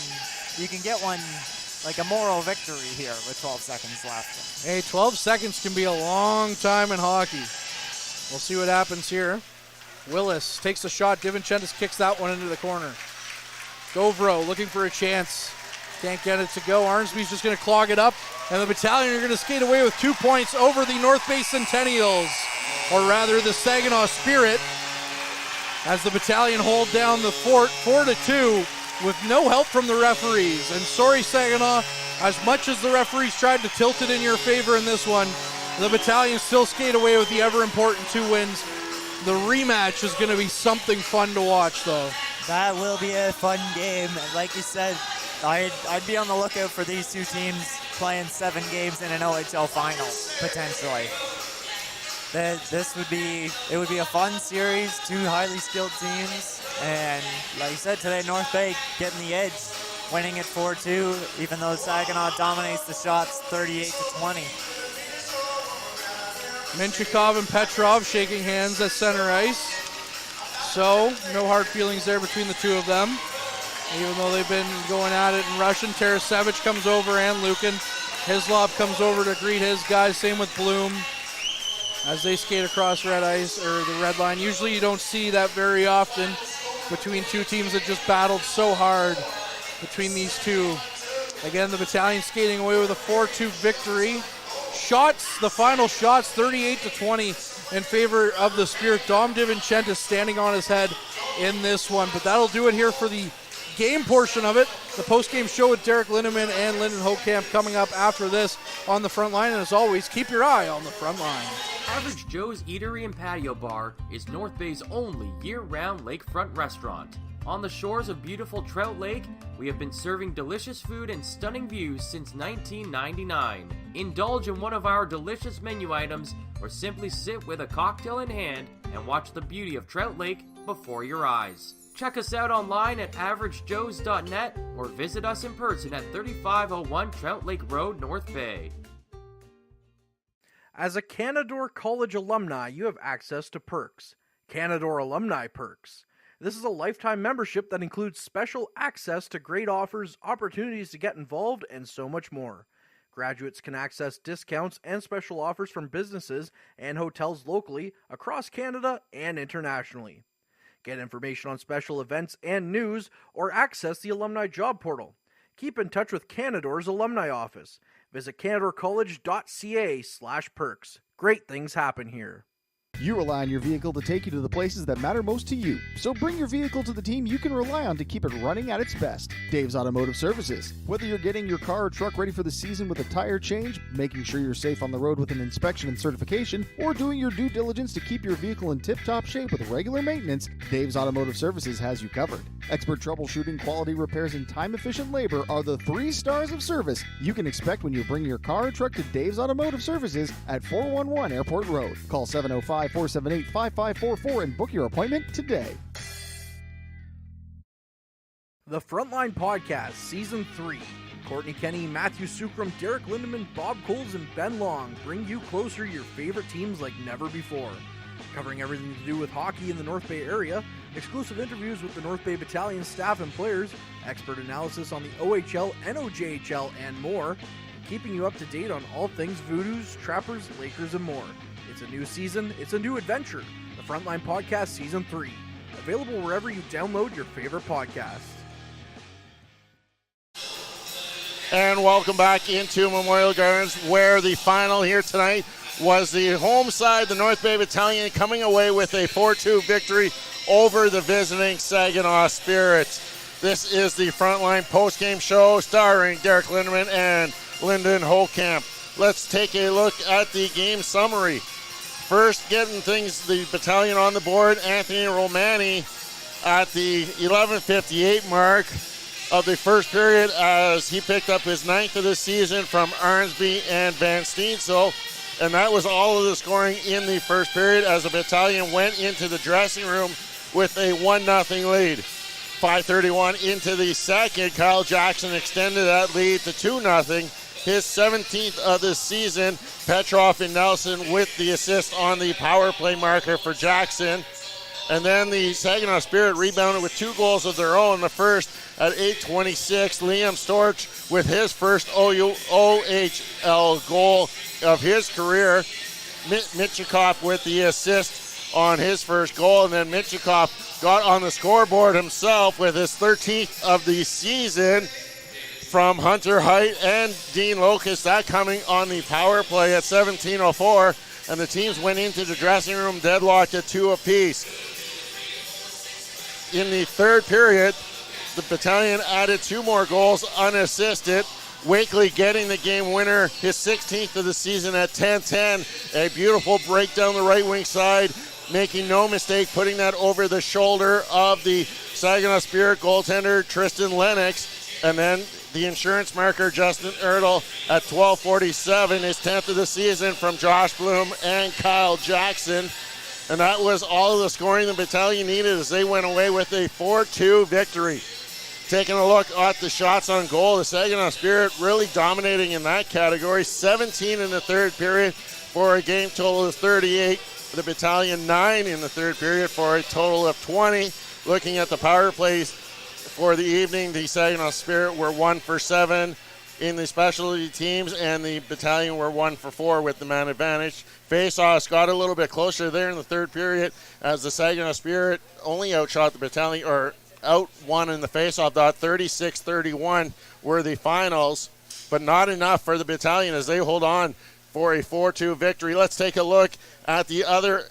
get one, like a moral victory here with 12 seconds left. Hey, 12 seconds can be a long time in hockey. We'll see what happens here. Willis takes the shot. DiVincenzo kicks that one into the corner. Gauvreau looking for a chance. Can't get it to go. Armsby's just going to clog it up, and the Battalion are going to skate away with 2 points over the North Bay Centennials, or rather the Saginaw Spirit, as the Battalion hold down the fort 4-2 with no help from the referees. And sorry, Saginaw, as much as the referees tried to tilt it in your favor in this one, the Battalion still skate away with the ever-important 2 wins. The rematch is going to be something fun to watch, though. That will be a fun game. And like you said, I'd be on the lookout for these 2 teams playing 7 games in an OHL final, potentially. It would be a fun series, 2 highly skilled teams, and like you said today, North Bay getting the edge, winning it 4-2, even though Saginaw dominates the shots 38-20. Minchikov and Petrov shaking hands at center ice. So, no hard feelings there between the 2 of them, even though they've been going at it in Russian. Tarasevich comes over and Lukin. Hislop comes over to greet his guys, same with Bloom, as they skate across red ice, or the red line. Usually you don't see that very often between 2 teams that just battled so hard between these 2. Again, the Battalion skating away with a 4-2 victory. The final shots, 38-20 in favor of the Spirit. Dom DiVincenzo standing on his head in this one. But that'll do it here for the game portion of it. The post-game show with Derek Lindemann and Lyndon Hochkamp coming up after this on the front line. And as always, keep your eye on the front line. Average Joe's Eatery and Patio Bar is North Bay's only year-round lakefront restaurant. On the shores of beautiful Trout Lake, we have been serving delicious food and stunning views since 1999. Indulge in one of our delicious menu items, or simply sit with a cocktail in hand and watch the beauty of Trout Lake before your eyes. Check us out online at averagejoes.net or visit us in person at 3501 Trout Lake Road, North Bay. As a Canadore College alumni, you have access to perks. Canadore Alumni Perks. This is a lifetime membership that includes special access to great offers, opportunities to get involved, and so much more. Graduates can access discounts and special offers from businesses and hotels locally, across Canada, and internationally. Get information on special events and news, or access the alumni job portal. Keep in touch with Canadore's alumni office. Visit canadorecollege.ca/perks. Great things happen here. You rely on your vehicle to take you to the places that matter most to you. So bring your vehicle to the team you can rely on to keep it running at its best. Dave's Automotive Services. Whether you're getting your car or truck ready for the season with a tire change, making sure you're safe on the road with an inspection and certification, or doing your due diligence to keep your vehicle in tip-top shape with regular maintenance, Dave's Automotive Services has you covered. Expert troubleshooting, quality repairs, and time-efficient labor are the 3 stars of service you can expect when you bring your car or truck to Dave's Automotive Services at 411 Airport Road. Call 705-478-5544 and book your appointment today. The Frontline Podcast, Season 3. Courtney Kenny, Matthew Sucrum, Derek Lindemann, Bob Coles, and Ben Long bring you closer your favorite teams like never before. Covering everything to do with hockey in the North Bay area, exclusive interviews with the North Bay Battalion staff and players, expert analysis on the OHL, NOJHL, and more, keeping you up to date on all things Voodoos, Trappers, Lakers, and more. It's a new season, it's a new adventure. The Frontline Podcast Season 3. Available wherever you download your favorite podcast. And welcome back into Memorial Gardens, where the final here tonight was the home side, the North Bay Battalion, coming away with a 4-2 victory over the visiting Saginaw Spirit. This is the Frontline postgame show starring Derek Lindemann and Lyndon Hochkamp. Let's take a look at the game summary. First, getting things, the Battalion on the board, Anthony Romani at the 11:58 mark. of the first period as he picked up his 9th of the season from Arnsby and Van Steensel. And that was all of the scoring in the first period as the Battalion went into the dressing room with a 1-0 lead. 5:31 into the second, Kyle Jackson extended that lead to 2-0. His 17th of the season. Petroff and Nelson with the assist on the power play marker for Jackson. And then the Saginaw Spirit rebounded with 2 goals of their own. The first at 8:26, Liam Storch with his first OHL goal of his career. Mitchikoff with the assist on his first goal. And then Mitchikoff got on the scoreboard himself with his 13th of the season from Hunter Height and Dean Locust. That coming on the power play at 17:04. And the teams went into the dressing room deadlocked at 2 apiece. In the third period, the Battalion added 2 more goals unassisted. Wakely getting the game winner, his 16th of the season at 10:10. A beautiful break down the right wing side, making no mistake, putting that over the shoulder of the Saginaw Spirit goaltender, Tristan Lennox. And then the insurance marker, Justin Ertl, at 12:47, his 10th of the season from Josh Bloom and Kyle Jackson. And that was all of the scoring the Battalion needed as they went away with a 4-2 victory. Taking a look at the shots on goal, the Saginaw Spirit really dominating in that category. 17 in the third period for a game total of 38. The Battalion 9 in the third period for a total of 20. Looking at the power plays for the evening, the Saginaw Spirit were 1 for 7 in the specialty teams, and the Battalion were 1 for 4 with the man advantage. Face-offs got a little bit closer there in the third period as the Saginaw Spirit only outshot the Battalion, or out-won in the face-off dot. 36-31 were the finals, but not enough for the Battalion as they hold on for a 4-2 victory. Let's take a look at the other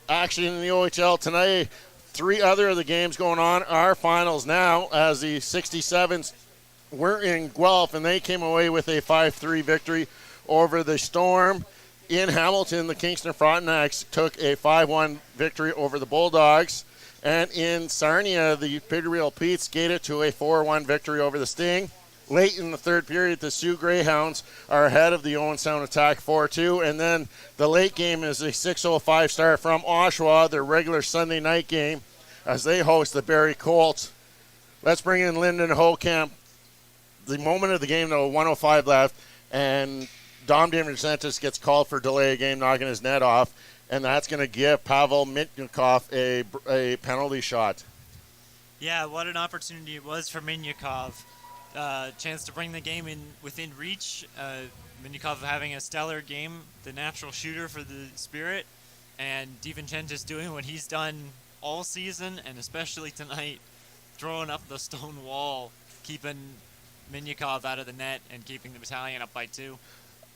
action in the OHL tonight. 3 other of the games going on are finals now as the 67s were in Guelph and they came away with a 5-3 victory over the Storm. In Hamilton, the Kingston Frontenacs took a 5-1 victory over the Bulldogs. And in Sarnia, the Pigreal Petes skated to a 4-1 victory over the Sting. Late in the third period, the Sioux Greyhounds are ahead of the Owen Sound Attack 4-2. And then the late game is a 6:05 start from Oshawa, their regular Sunday night game, as they host the Barrie Colts. Let's bring in Lyndon Hokamp. The moment of the game, though, 1:05 left, and Dom DiVincentis gets called for delay of game, knocking his net off, and that's going to give Pavel Mitnikov a penalty shot. Yeah, what an opportunity it was for Mitnikov. Chance to bring the game in within reach. Mitnikov having a stellar game, the natural shooter for the Spirit, and DiVincentis doing what he's done all season, and especially tonight, throwing up the stone wall, keeping Mitnikov out of the net and keeping the Battalion up by 2.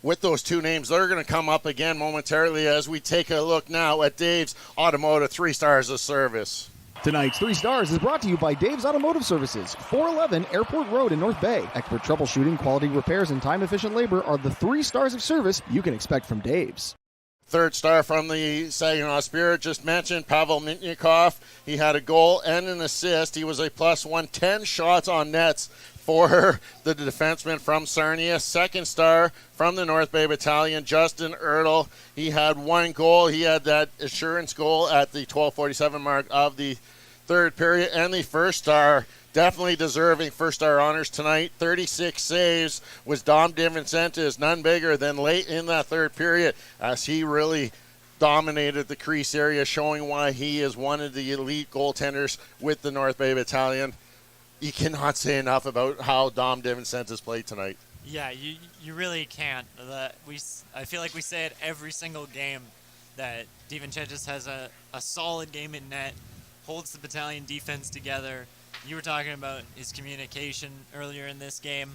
With those 2 names, they're going to come up again momentarily as we take a look now at Dave's Automotive 3 Stars of Service. Tonight's 3 Stars is brought to you by Dave's Automotive Services, 411 Airport Road in North Bay. Expert troubleshooting, quality repairs, and time-efficient labor are the 3 stars of service you can expect from Dave's. Third star from the Saginaw Spirit, just mentioned, Pavel Mitnikov. He had a goal and an assist. He was a +1, 10 shots on nets for the defenseman from Sarnia. Second star from the North Bay Battalion, Justin Ertl. He had 1 goal. He had that assurance goal at the 12:47 mark of the third period. And the first star, definitely deserving first star honors tonight, 36 saves, was Dom DiVincentis, none bigger than late in that third period as he really dominated the crease area, showing why he is one of the elite goaltenders with the North Bay Battalion. You cannot say enough about how Dom DiVincentis played tonight. Yeah, you really can't. I feel like we say it every single game that DiVincentis has a solid game in net, holds the Battalion defense together. You were talking about his communication earlier in this game,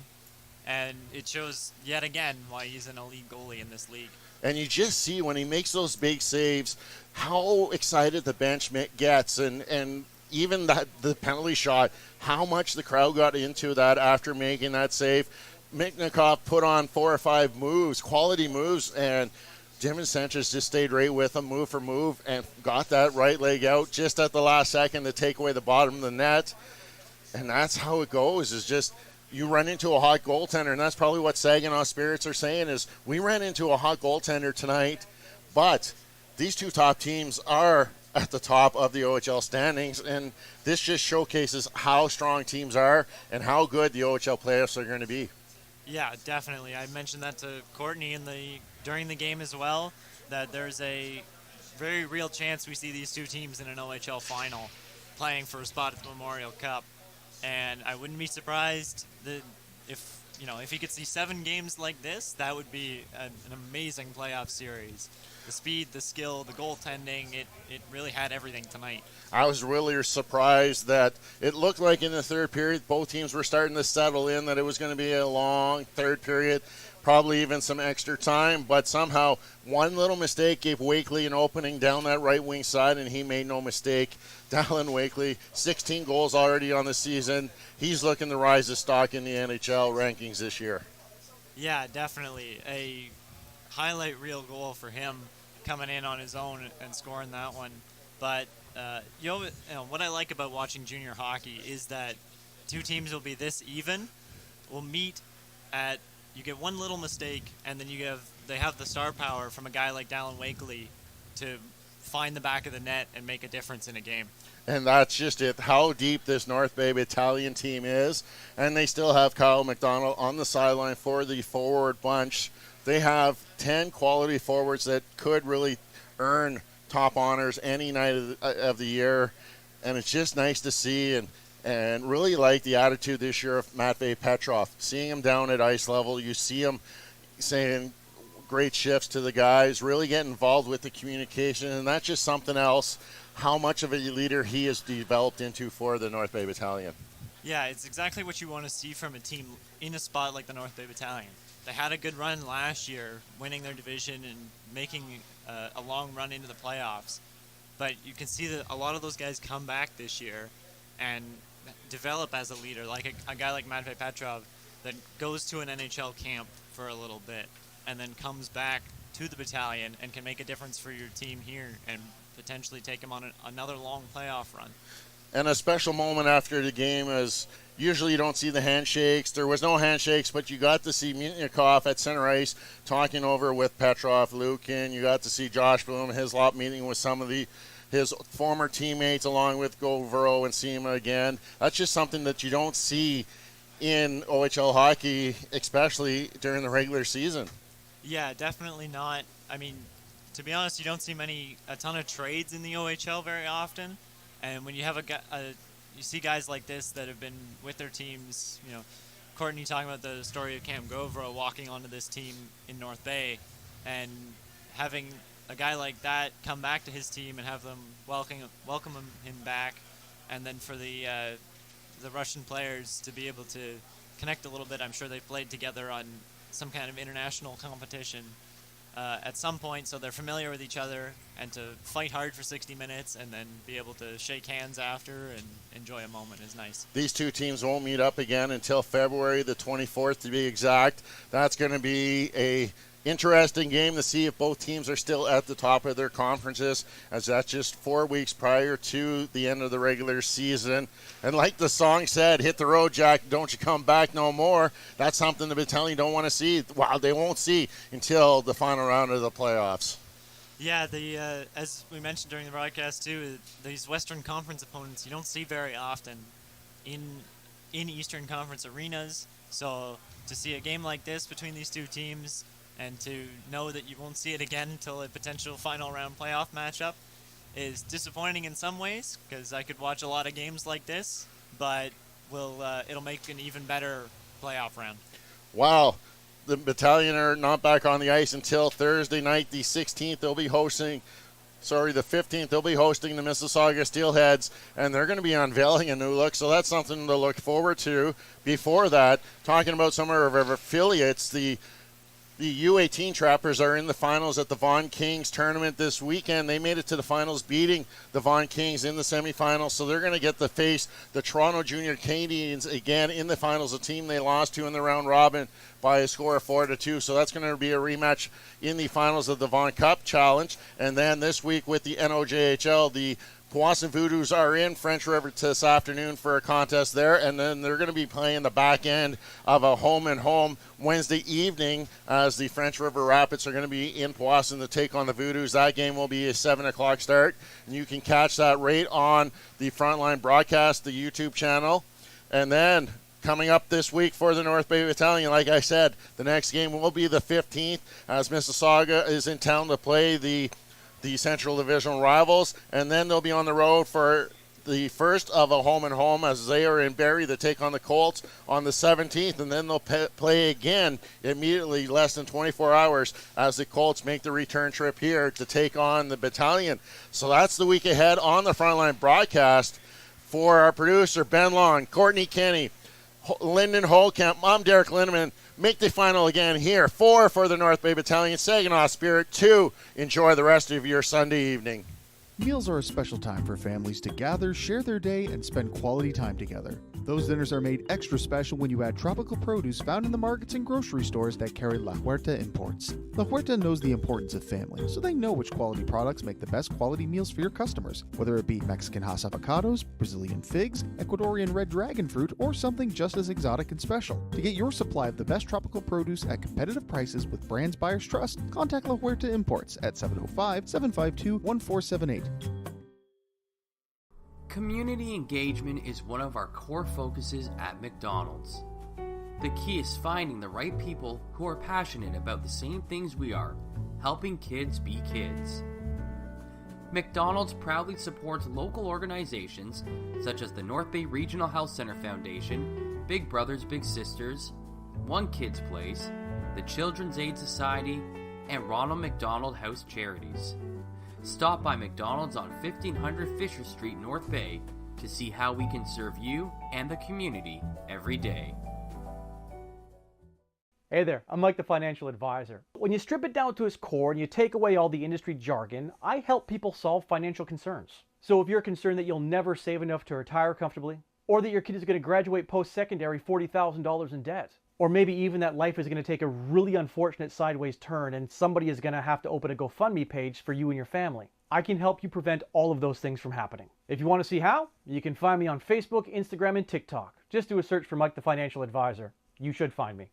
and it shows yet again why he's an elite goalie in this league. And you just see when he makes those big saves how excited the bench gets, and even the penalty shot, how much the crowd got into that after making that save. Mitnikov put on 4 or 5 moves, quality moves, and DiVincentis just stayed right with him, move for move, and got that right leg out just at the last second to take away the bottom of the net. And that's how it goes, is just you run into a hot goaltender, and that's probably what Saginaw Spirits are saying is we ran into a hot goaltender tonight, but these two top teams are at the top of the OHL standings, and this just showcases how strong teams are and how good the OHL playoffs are going to be. Yeah, definitely. I mentioned that to Courtney during the game as well, that there's a very real chance we see these two teams in an OHL final playing for a spot at the Memorial Cup. And I wouldn't be surprised that if he could see 7 games like this, that would be an amazing playoff series. The speed, the skill, the goaltending, it really had everything tonight. I was really surprised that it looked like in the third period both teams were starting to settle in, that it was going to be a long third period, probably even some extra time, but somehow one little mistake gave Wakely an opening down that right wing side, and he made no mistake. Dallin Wakely, 16 goals already on the season. He's looking to rise his stock in the NHL rankings this year. Yeah, definitely. A highlight reel goal for him coming in on his own and scoring that one. But what I like about watching junior hockey is that two teams will be this even, will meet at, you get one little mistake, and then they have the star power from a guy like Dallin Wakely to find the back of the net and make a difference in a game. And that's just it, how deep this North Bay Battalion team is. And they still have Kyle McDonald on the sideline for the forward bunch. They have 10 quality forwards that could really earn top honors any night of the year. And it's just nice to see and really like the attitude this year of Matvei Petrov. Seeing him down at ice level, you see him saying great shifts to the guys, really get involved with the communication, and that's just something else, how much of a leader he has developed into for the North Bay Battalion. Yeah, it's exactly what you want to see from a team in a spot like the North Bay Battalion. They had a good run last year, winning their division and making a long run into the playoffs. But you can see that a lot of those guys come back this year and develop as a leader, like a guy like Matvei Petrov that goes to an NHL camp for a little bit and then comes back to the battalion and can make a difference for your team here and potentially take him on another long playoff run. And a special moment after the game is usually you don't see the handshakes. There was no handshakes, but you got to see Mutnikov at center ice talking over with Petrov, Lukin. You got to see Josh Bloom and Hislop meeting with some of his former teammates along with Gauvreau and Sima again. That's just something that you don't see in OHL hockey, especially during the regular season. Yeah, definitely not. I mean, to be honest, you don't see a ton of trades in the OHL very often. And when you have you see guys like this that have been with their teams, Courtney talking about the story of Cam Gauvreau walking onto this team in North Bay, and having a guy like that come back to his team and have them welcome him back, and then for the Russian players to be able to connect a little bit. I'm sure they've played together on some kind of international competition at some point, so they're familiar with each other, and to fight hard for 60 minutes and then be able to shake hands after and enjoy a moment is nice. These two teams won't meet up again until February the 24th to be exact. That's going to be a interesting game to see if both teams are still at the top of their conferences, as that's just 4 weeks prior to the end of the regular season. And like the song said, hit the road, Jack, don't you come back no more. That's something the Battalion don't want to see. Well, they won't see until the final round of the playoffs. Yeah, as we mentioned during the broadcast too, these Western Conference opponents you don't see very often in Eastern Conference arenas. So to see a game like this between these two teams, and to know that you won't see it again until a potential final round playoff matchup, is disappointing in some ways, because I could watch a lot of games like this, but it'll make an even better playoff round. Wow. The Battalion are not back on the ice until Thursday night, the 16th. The 15th. They'll be hosting the Mississauga Steelheads, and they're going to be unveiling a new look, so that's something to look forward to. Before that, talking about some of our affiliates, the U18 Trappers are in the finals at the Vaughan Kings tournament this weekend. They made it to the finals, beating the Vaughan Kings in the semifinals, so they're going to get to face the Toronto Junior Canadians again in the finals, a team they lost to in the round robin by a score of 4-2. So that's going to be a rematch in the finals of the Vaughan Cup Challenge. And then this week with the NOJHL, the Powassan Voodoos are in French River this afternoon for a contest there, and then they're going to be playing the back end of a home-and-home Wednesday evening as the French River Rapids are going to be in Powassan to take on the Voodoos. That game will be a 7 o'clock start, and you can catch that right on the Frontline broadcast, the YouTube channel. And then coming up this week for the North Bay Battalion, like I said, the next game will be the 15th as Mississauga is in town to play the Central Division rivals, and then they'll be on the road for the first of a home-and-home as they are in Barrie to take on the Colts on the 17th, and then they'll play again immediately less than 24 hours as the Colts make the return trip here to take on the Battalion. So that's the week ahead on the Frontline broadcast. For our producer, Ben Long, Courtney Kenny, Lyndon Holkamp, I'm Derek Lindeman. Make the final again here. 4 for the North Bay Battalion, Saginaw Spirit. 2. Enjoy the rest of your Sunday evening. Meals are a special time for families to gather, share their day, and spend quality time together. Those dinners are made extra special when you add tropical produce found in the markets and grocery stores that carry La Huerta imports. La Huerta knows the importance of family, so they know which quality products make the best quality meals for your customers, whether it be Mexican Hass avocados, Brazilian figs, Ecuadorian red dragon fruit, or something just as exotic and special. To get your supply of the best tropical produce at competitive prices with brands buyers trust, contact La Huerta Imports at 705-752-1478. Community engagement is one of our core focuses at McDonald's. The key is finding the right people who are passionate about the same things we are, helping kids be kids. McDonald's proudly supports local organizations such as the North Bay Regional Health Center Foundation, Big Brothers Big Sisters, One Kids Place, the Children's Aid Society, and Ronald McDonald House Charities. Stop by McDonald's on 1500 Fisher Street, North Bay to see how we can serve you and the community every day. Hey there, I'm Mike the Financial Advisor. When you strip it down to its core and you take away all the industry jargon, I help people solve financial concerns. So if you're concerned that you'll never save enough to retire comfortably, or that your kid is going to graduate post-secondary $40,000 in debt, or maybe even that life is going to take a really unfortunate sideways turn and somebody is going to have to open a GoFundMe page for you and your family, I can help you prevent all of those things from happening. If you want to see how, you can find me on Facebook, Instagram, and TikTok. Just do a search for Mike the Financial Advisor. You should find me.